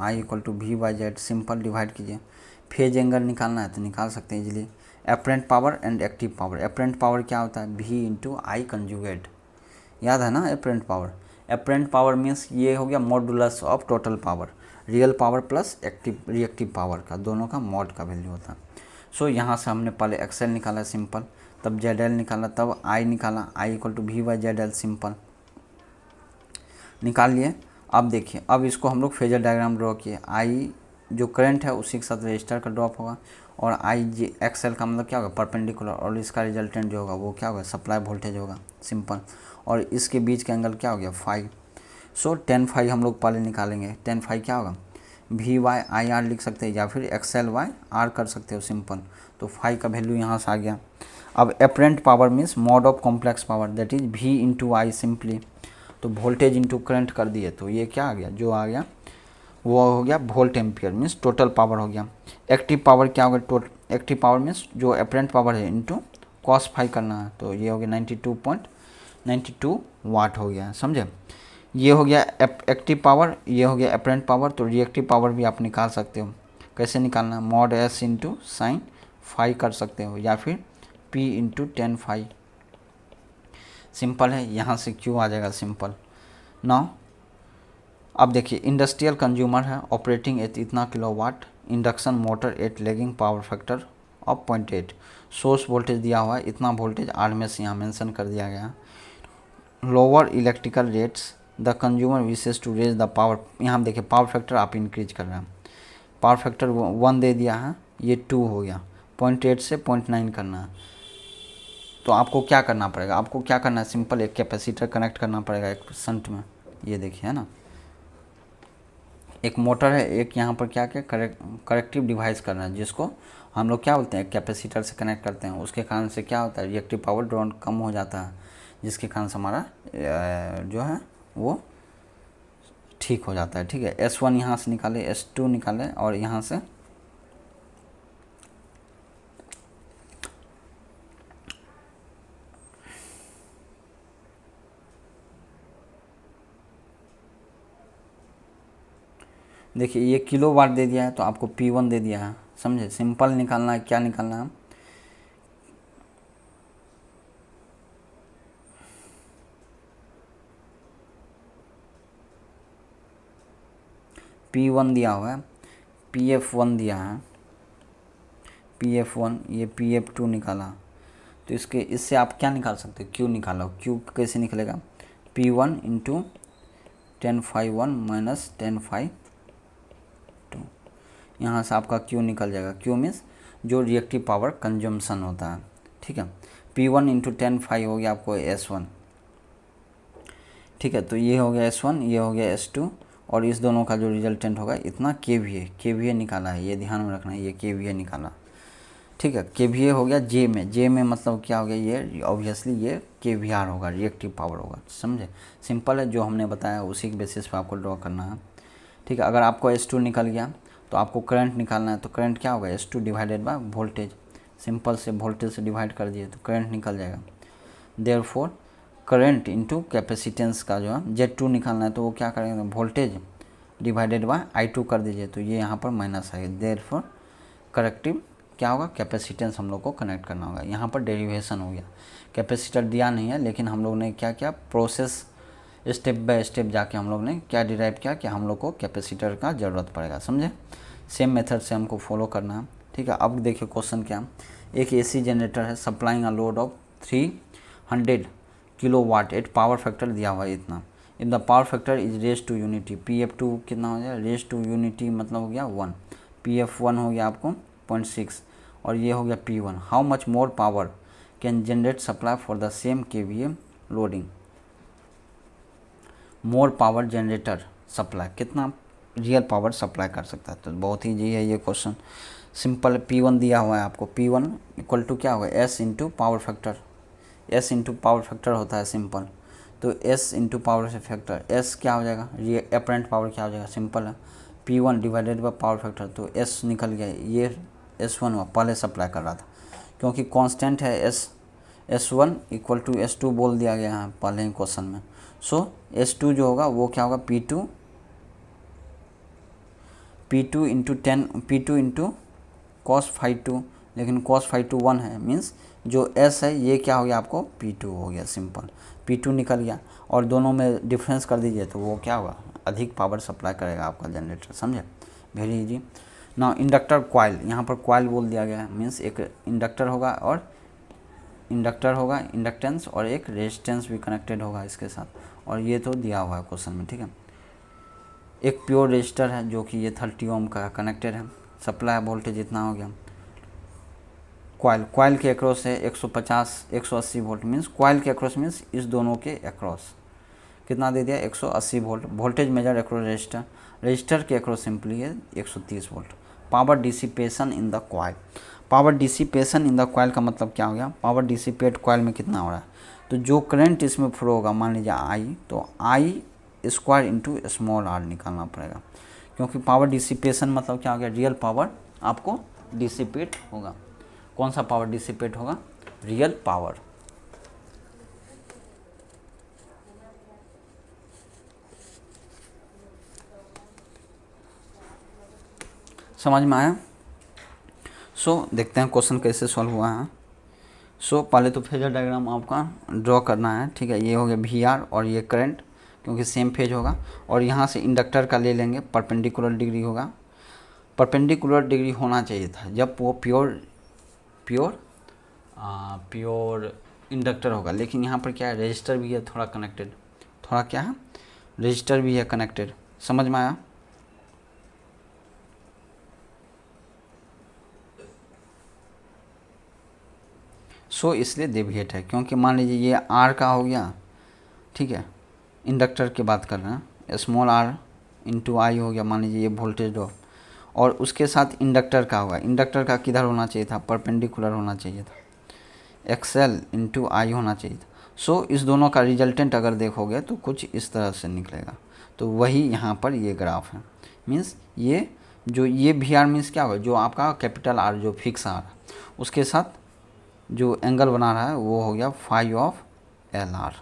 I equal to V by Z. Simple divide कीजिए। फेज एंगल निकालना है तो निकाल सकते हैं easily. Apparent power and active power. Apparent power क्या होता है, V इंटू आई कंजुगेट। याद है ना apparent power. Apparent power means ये हो गया modulus of total power, real power plus reactive power का, दोनों का मॉड का वैल्यू होता है। सो यहाँ से हमने पहले एक्सएल निकाला सिंपल, तब जेड एल निकाला, तब आई निकाला, I equal to V by Z L simple निकाल लिए। अब देखिए, अब इसको हम लोग फेजर डायग्राम ड्रॉ किए। आई जो करंट है उसी के साथ रजिस्टर का ड्रॉप होगा, और आई जी एक्सएल का मतलब क्या होगा, परपेंडिकुलर, और इसका रिजल्टेंट जो होगा वो क्या होगा, सप्लाई वोल्टेज होगा सिंपल, और इसके बीच का एंगल क्या हो गया, फाई। सो टेन फाई हम लोग पहले निकालेंगे। टेन फाई क्या होगा, वी वाई आई आर लिख सकते हैं, या फिर एक्सएल वाई आर कर सकते हो सिंपल। तो फाई का वैल्यू यहाँ से आ गया। अब apparent power means mod of complex power, that is V into I simply. तो वोल्टेज इंटू करंट कर दिए, तो ये क्या आ गया, जो आ गया वो हो गया volt ampere, means total power हो गया। एक्टिव पावर क्या होगा, एक्टिव पावर मीन्स जो एपरेंट पावर है इंटू कॉस फाई करना है, तो ये हो गया 92.92 वाट हो गया, समझे। ये हो गया एक्टिव पावर, ये हो गया एपरेंट पावर। तो रिएक्टिव पावर भी आप निकाल सकते हो। कैसे निकालना, mod S into sine phi कर सकते हो, या फिर P into tan phi, simple है। यहाँ से क्यू आ जाएगा सिंपल। नाउ अब देखिए, इंडस्ट्रियल कंज्यूमर है, ऑपरेटिंग एट इतना kilowatt, induction motor at lagging power factor of 0.8, source voltage दिया हुआ है इतना वोल्टेज, आरएमएस यहाँ मेंशन कर दिया गया। Lower electrical rates, the consumer wishes to raise the power, यहाँ देखिए पावर फैक्टर आप इंक्रीज कर रहे हैं, पावर फैक्टर 1 दे दिया है, ये 2 हो गया, 0.8 से 0.9 करना है। तो आपको क्या करना पड़ेगा, आपको क्या करना है, सिंपल एक कैपेसिटर कनेक्ट करना पड़ेगा एक शंट में, ये देखिए है ना, एक मोटर है, एक यहाँ पर क्या क्या करेक्टिव डिवाइस करना है, जिसको हम लोग क्या बोलते हैं, कैपेसिटर से कनेक्ट करते हैं। उसके कारण से क्या होता है, रिएक्टिव पावर ड्रॉन कम हो जाता है, जिसके कारण से हमारा जो है वो ठीक हो जाता है। ठीक है, S1 यहाँ से निकाले, S2 निकाले, और यहाँ से देखिए ये किलो वाट दे दिया है, तो आपको P1 दे दिया है, समझे। सिंपल निकालना है, क्या निकालना है, P1 दिया हुआ है, PF1 दिया है, PF1, ये PF2 निकाला। तो इससे आप क्या निकाल सकते हो, Q निकालो। Q कैसे निकलेगा, P1 इंटू 10/1 माइनस 10/2, यहाँ से आपका Q निकल जाएगा। Q मीन्स जो रिएक्टिव पावर कंजम्पशन होता है। ठीक है, P1 इंटू 10/5 हो गया आपको S1। ठीक है, तो ये हो गया S1, ये हो गया S2, और इस दोनों का जो रिजल्टेंट होगा इतना KVA निकाला है, ये ध्यान में रखना है, ये KVA निकाला। ठीक है, KVA हो गया जे में मतलब क्या हो गया, ये ऑब्वियसली ये KVR होगा, रिएक्टिव पावर होगा, समझे। सिंपल है, जो हमने बताया उसी के बेसिस पे आपको ड्रॉ करना है। ठीक है, अगर आपको S2 निकल गया तो आपको करंट निकालना है, तो करंट क्या होगा, S2 divided by voltage, simple से वोल्टेज से डिवाइड कर दिए तो करंट निकल जाएगा। देयरफॉर करंट इंटू कैपेसिटेंस का जो है Z2 निकालना है, तो वो क्या करेंगे, वोल्टेज डिवाइडेड बाय I2 कर दीजिए, तो ये यहाँ पर माइनस आएगा। देयरफॉर करेक्टिव क्या होगा, कैपेसिटेंस हम लोग को कनेक्ट करना होगा। यहाँ पर डेरिवेशन हो गया, कैपेसिटर दिया नहीं है, लेकिन हम लोग ने क्या किया, प्रोसेस स्टेप बाय स्टेप जाके हम लोग ने क्या डिराइव किया कि हम लोग को कैपेसिटर का ज़रूरत पड़ेगा, समझे। सेम मेथड से हमको फॉलो करना है। ठीक है, अब देखिए क्वेश्चन क्या, एक AC जनरेटर है, supplying a load of 300 kilowatt at power factor दिया हुआ है इतना, if the power factor is raise to unity, PF2 कितना हो जाएगा, रेज टू यूनिटी मतलब हो गया 1, PF1 हो गया आपको 0.6, और ये हो गया P1। How much more power can generate supply for the same KVA loading, more power generator supply कितना रियल पावर सप्लाई कर सकता है। तो बहुत ही जी है ये क्वेश्चन, सिंपल। P1 दिया हुआ है आपको, P1 इक्वल टू क्या होगा, S into power factor, S into power factor होता है सिंपल। तो S इंटू पावर से फैक्टर, S क्या हो जाएगा, ये अपरेंट पावर क्या हो जाएगा, सिंपल है, P1 divided by power factor, तो S निकल गया, ये S1 हुआ, पहले सप्लाई कर रहा था, क्योंकि कांस्टेंट है S1 इक्वल टू S2 बोल दिया गया है पहले ही क्वेश्चन में। सो S2 जो होगा वो क्या होगा, P2 into 10, P2 into cos phi 2, लेकिन cos phi 2 1 है, मीन्स जो S है ये क्या हो गया आपको, P2 हो गया, सिंपल। P2 निकल गया, और दोनों में डिफरेंस कर दीजिए, तो वो क्या होगा, अधिक पावर सप्लाई करेगा आपका जनरेटर, समझे, वेरी इजी। ना इंडक्टर कॉइल, यहाँ पर कॉइल बोल दिया गया है, मीन्स एक इंडक्टर होगा और इंडक्टेंस और एक रेजिस्टेंस भी कनेक्टेड होगा इसके साथ, और ये तो दिया हुआ है क्वेश्चन में, ठीक है। एक प्योर रेजिस्टर है जो कि ये 30 ओम का कनेक्टेड है, सप्लाई वोल्टेज इतना हो गया। कॉइल के अक्रॉस है 180 वोल्ट, मीन्स कॉइल के अक्रॉस मीन्स इस दोनों के अक्रॉस कितना दे दिया 180 volt. Voltage measure across register के अक्रॉस सिंपली है 130 volt. Power dissipation in the coil, power dissipation in the coil का मतलब क्या हो गया, पावर डिसिपेट कॉइल में कितना हो रहा है, तो जो करंट इसमें फ्लो होगा मान लीजिए आई, तो आई स्क्वायर इंटू स्मॉल आर निकालना पड़ेगा, क्योंकि पावर डिसिपेशन मतलब क्या हो गया, रियल पावर आपको डिसिपेट होगा। कौन सा पावर डिसिपेट होगा, रियल पावर। समझ में आया। देखते हैं क्वेश्चन कैसे सॉल्व हुआ है। पहले तो फेजर डायग्राम आपका ड्रॉ करना है, ठीक है। ये हो गया वी आर और ये करंट, क्योंकि सेम फेज होगा, और यहाँ से इंडक्टर का ले लेंगे, परपेंडिकुलर डिग्री होगा। परपेंडिकुलर डिग्री होना चाहिए था जब वो प्योर इंडक्टर होगा, लेकिन यहाँ पर क्या है, रजिस्टर भी है थोड़ा कनेक्टेड, थोड़ा क्या है, रजिस्टर भी है कनेक्टेड। समझ में आया। इसलिए डेविएट है, क्योंकि मान लीजिए ये आर का हो गया, ठीक है, इंडक्टर की बात कर रहे हैं, स्मॉल आर इंटू आई हो गया, मान लीजिए ये वोल्टेज ड्रॉप, और उसके साथ इंडक्टर का होगा, इंडक्टर का किधर होना चाहिए था, परपेंडिकुलर होना चाहिए था, एक्सएल इंटू आई होना चाहिए था। इस दोनों का रिजल्टेंट अगर देखोगे तो कुछ इस तरह से निकलेगा, तो वही यहाँ पर ये ग्राफ है। मीन्स ये जो ये वी आर मीन्स क्या होगा, जो आपका कैपिटल आर जो फिक्स आर है उसके साथ जो एंगल बना रहा है वो हो गया phi of L R,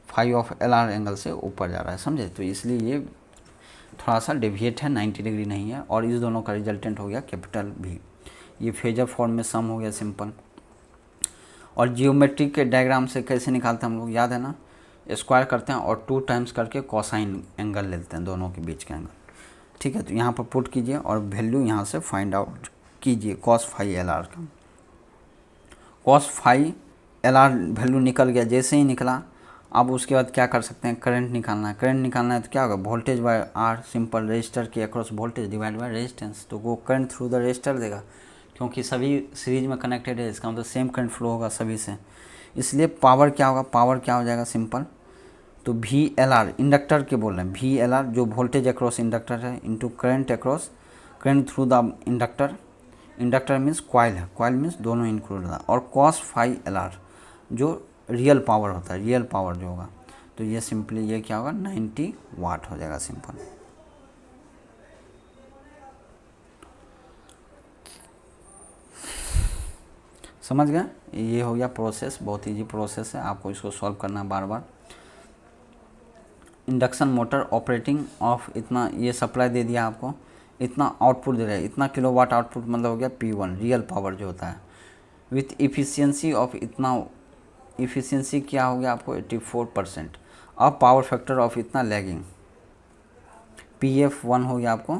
phi of L R angle से ऊपर जा रहा है, समझे। तो इसलिए ये थोड़ा सा डेविएट है, 90 डिग्री नहीं है, और इस दोनों का रिजल्टेंट हो गया कैपिटल भी। ये फेजर फॉर्म में सम हो गया सिंपल। और जियोमेट्री के डायग्राम से कैसे निकालते हैं हम लोग, याद है ना, स्क्वायर करते हैं और 2 टाइम्स करके कोसाइन एंगल लेते हैं दोनों के बीच का एंगल, ठीक है। तो यहाँ पर पुट कीजिए और वैल्यू यहाँ से फाइंड आउट कीजिए कॉस फाई एल आर का। Cos phi L R value निकल गया, जैसे ही निकला अब उसके बाद क्या कर सकते हैं, करंट निकालना है। करंट निकालना है तो क्या होगा, voltage by R, simple, resistor के across voltage divide by resistance, तो वो करंट थ्रू द रजिस्टर देगा, क्योंकि सभी सीरीज में कनेक्टेड है, इसका मतलब सेम करंट फ्लो होगा सभी से। इसलिए पावर क्या होगा, पावर क्या हो जाएगा सिंपल, तो वी एल आर इंडक्टर के बोल रहे हैं, वी एल आर जो वोल्टेज अक्रॉस इंडक्टर है into current across, current through the inductor, inductor means coil है, कॉइल मीन्स दोनों इंक्लूड होता है, और कॉस फाई एल आर जो रियल पावर होता है, रियल पावर जो होगा, तो ये सिंपली ये क्या होगा 90 वाट हो जाएगा सिंपल। समझ गए, ये हो गया प्रोसेस, बहुत इजी प्रोसेस है, आपको इसको सॉल्व करना बार बार। इंडक्शन मोटर ऑपरेटिंग ऑफ इतना, ये सप्लाई दे दिया आपको, इतना आउटपुट दे रहा है, इतना किलोवाट आउटपुट, मतलब हो गया P1 रियल पावर जो होता है, विथ इफ़िशियंसी ऑफ इतना, इफ़िशियंसी क्या हो गया आपको 84%, अब पावर फैक्टर ऑफ इतना लैगिंग, PF1 हो गया आपको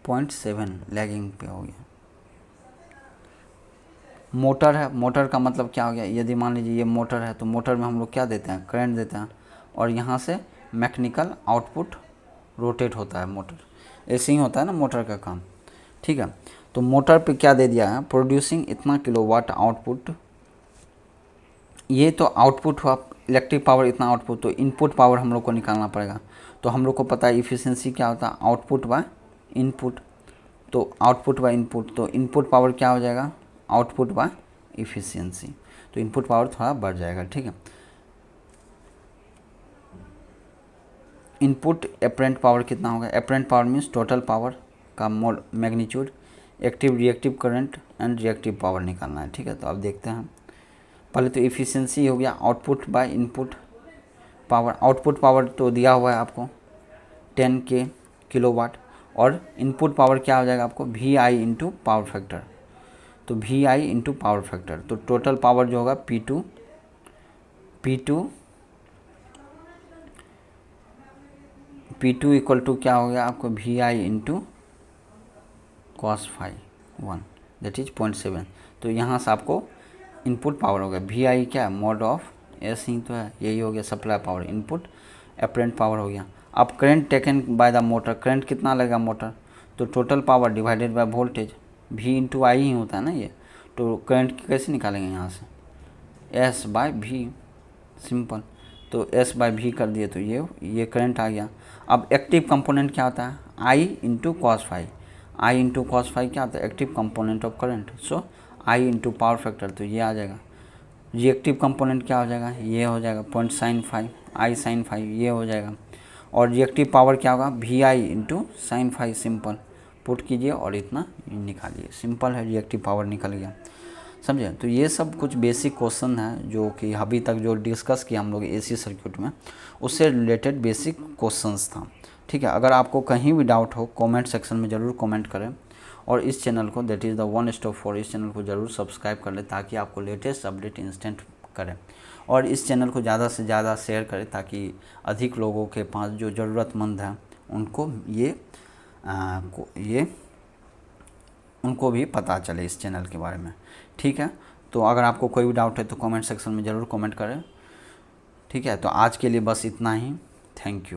0.7 लैगिंग पे हो गया। मोटर है, मोटर का मतलब क्या हो गया, यदि मान लीजिए ये मोटर है तो मोटर में हम लोग क्या देते हैं, करंट देते हैं, और यहाँ से मैकेनिकल आउटपुट रोटेट होता है, मोटर ऐसे ही होता है ना मोटर का काम, ठीक है। तो मोटर पे क्या दे दिया है, प्रोड्यूसिंग इतना किलोवाट आउटपुट, ये तो आउटपुट हुआ इलेक्ट्रिक पावर इतना आउटपुट, तो इनपुट पावर हम लोग को निकालना पड़ेगा। तो हम लोग को पता है इफ़िशियंसी क्या होता है, आउटपुट बाय इनपुट, तो आउटपुट बाय इनपुट, तो इनपुट पावर क्या हो जाएगा, आउटपुट बाय इफ़िशियंसी, तो इनपुट पावर थोड़ा बढ़ जाएगा, ठीक है। इनपुट एपरेंट पावर कितना होगा, apparent power means total power का mod magnitude, active reactive current and reactive power निकालना है, ठीक है। तो अब देखते हैं, पहले तो इफ़िशियंसी हो गया output by input power, output power तो दिया हुआ है आपको 10 के किलोवाट, और इनपुट पावर क्या हो जाएगा आपको V I into power factor, तो V I into power factor, तो टोटल पावर जो होगा P2 P2 P2 equal to क्या हो गया आपको V I into cos phi 1 that is 0.7। तो यहाँ से आपको इनपुट पावर हो गया वी आई क्या मॉड ऑफ एस ही तो है, यही हो गया supply power, input apparent power हो गया। अब current taken by the motor, current कितना लगेगा मोटर, तो total power divided by voltage, V into I ही होता है ना ये। तो करंट कैसे निकालेंगे यहाँ से, एस बाय वी, सिंपल। तो एस बाय वी कर दिए तो ये करंट आ गया। अब एक्टिव कंपोनेंट क्या होता है, आई इंटू कॉस फाई, आई इंटू कॉस फाई क्या होता है, active component of current. So I into power factor, तो ये आ जाएगा। रिएक्टिव कंपोनेंट क्या हो जाएगा, ये हो जाएगा 0.sin5, आई साइन फाइव ये हो जाएगा। और रिएक्टिव पावर क्या होगा, V I into sine five, simple put कीजिए और इतना निकालिए, सिंपल है, रिएक्टिव पावर निकल गया, समझे। तो ये सब कुछ बेसिक क्वेश्चन है जो कि अभी तक जो डिस्कस किया हम लोग एसी सर्किट में, उससे रिलेटेड बेसिक क्वेश्चंस था, ठीक है। अगर आपको कहीं भी डाउट हो कमेंट सेक्शन में ज़रूर कमेंट करें, और इस चैनल को that is the one stop for, इस चैनल को ज़रूर सब्सक्राइब कर लें ताकि आपको लेटेस्ट अपडेट इंस्टेंट करें, और इस चैनल को ज़्यादा से ज़्यादा शेयर करें ताकि अधिक लोगों के पास जो ज़रूरतमंद हैं उनको उनको भी पता चले इस चैनल के बारे में, ठीक है। तो अगर आपको कोई भी डाउट है तो कमेंट सेक्शन में ज़रूर कमेंट करें, ठीक है। तो आज के लिए बस इतना ही, थैंक यू।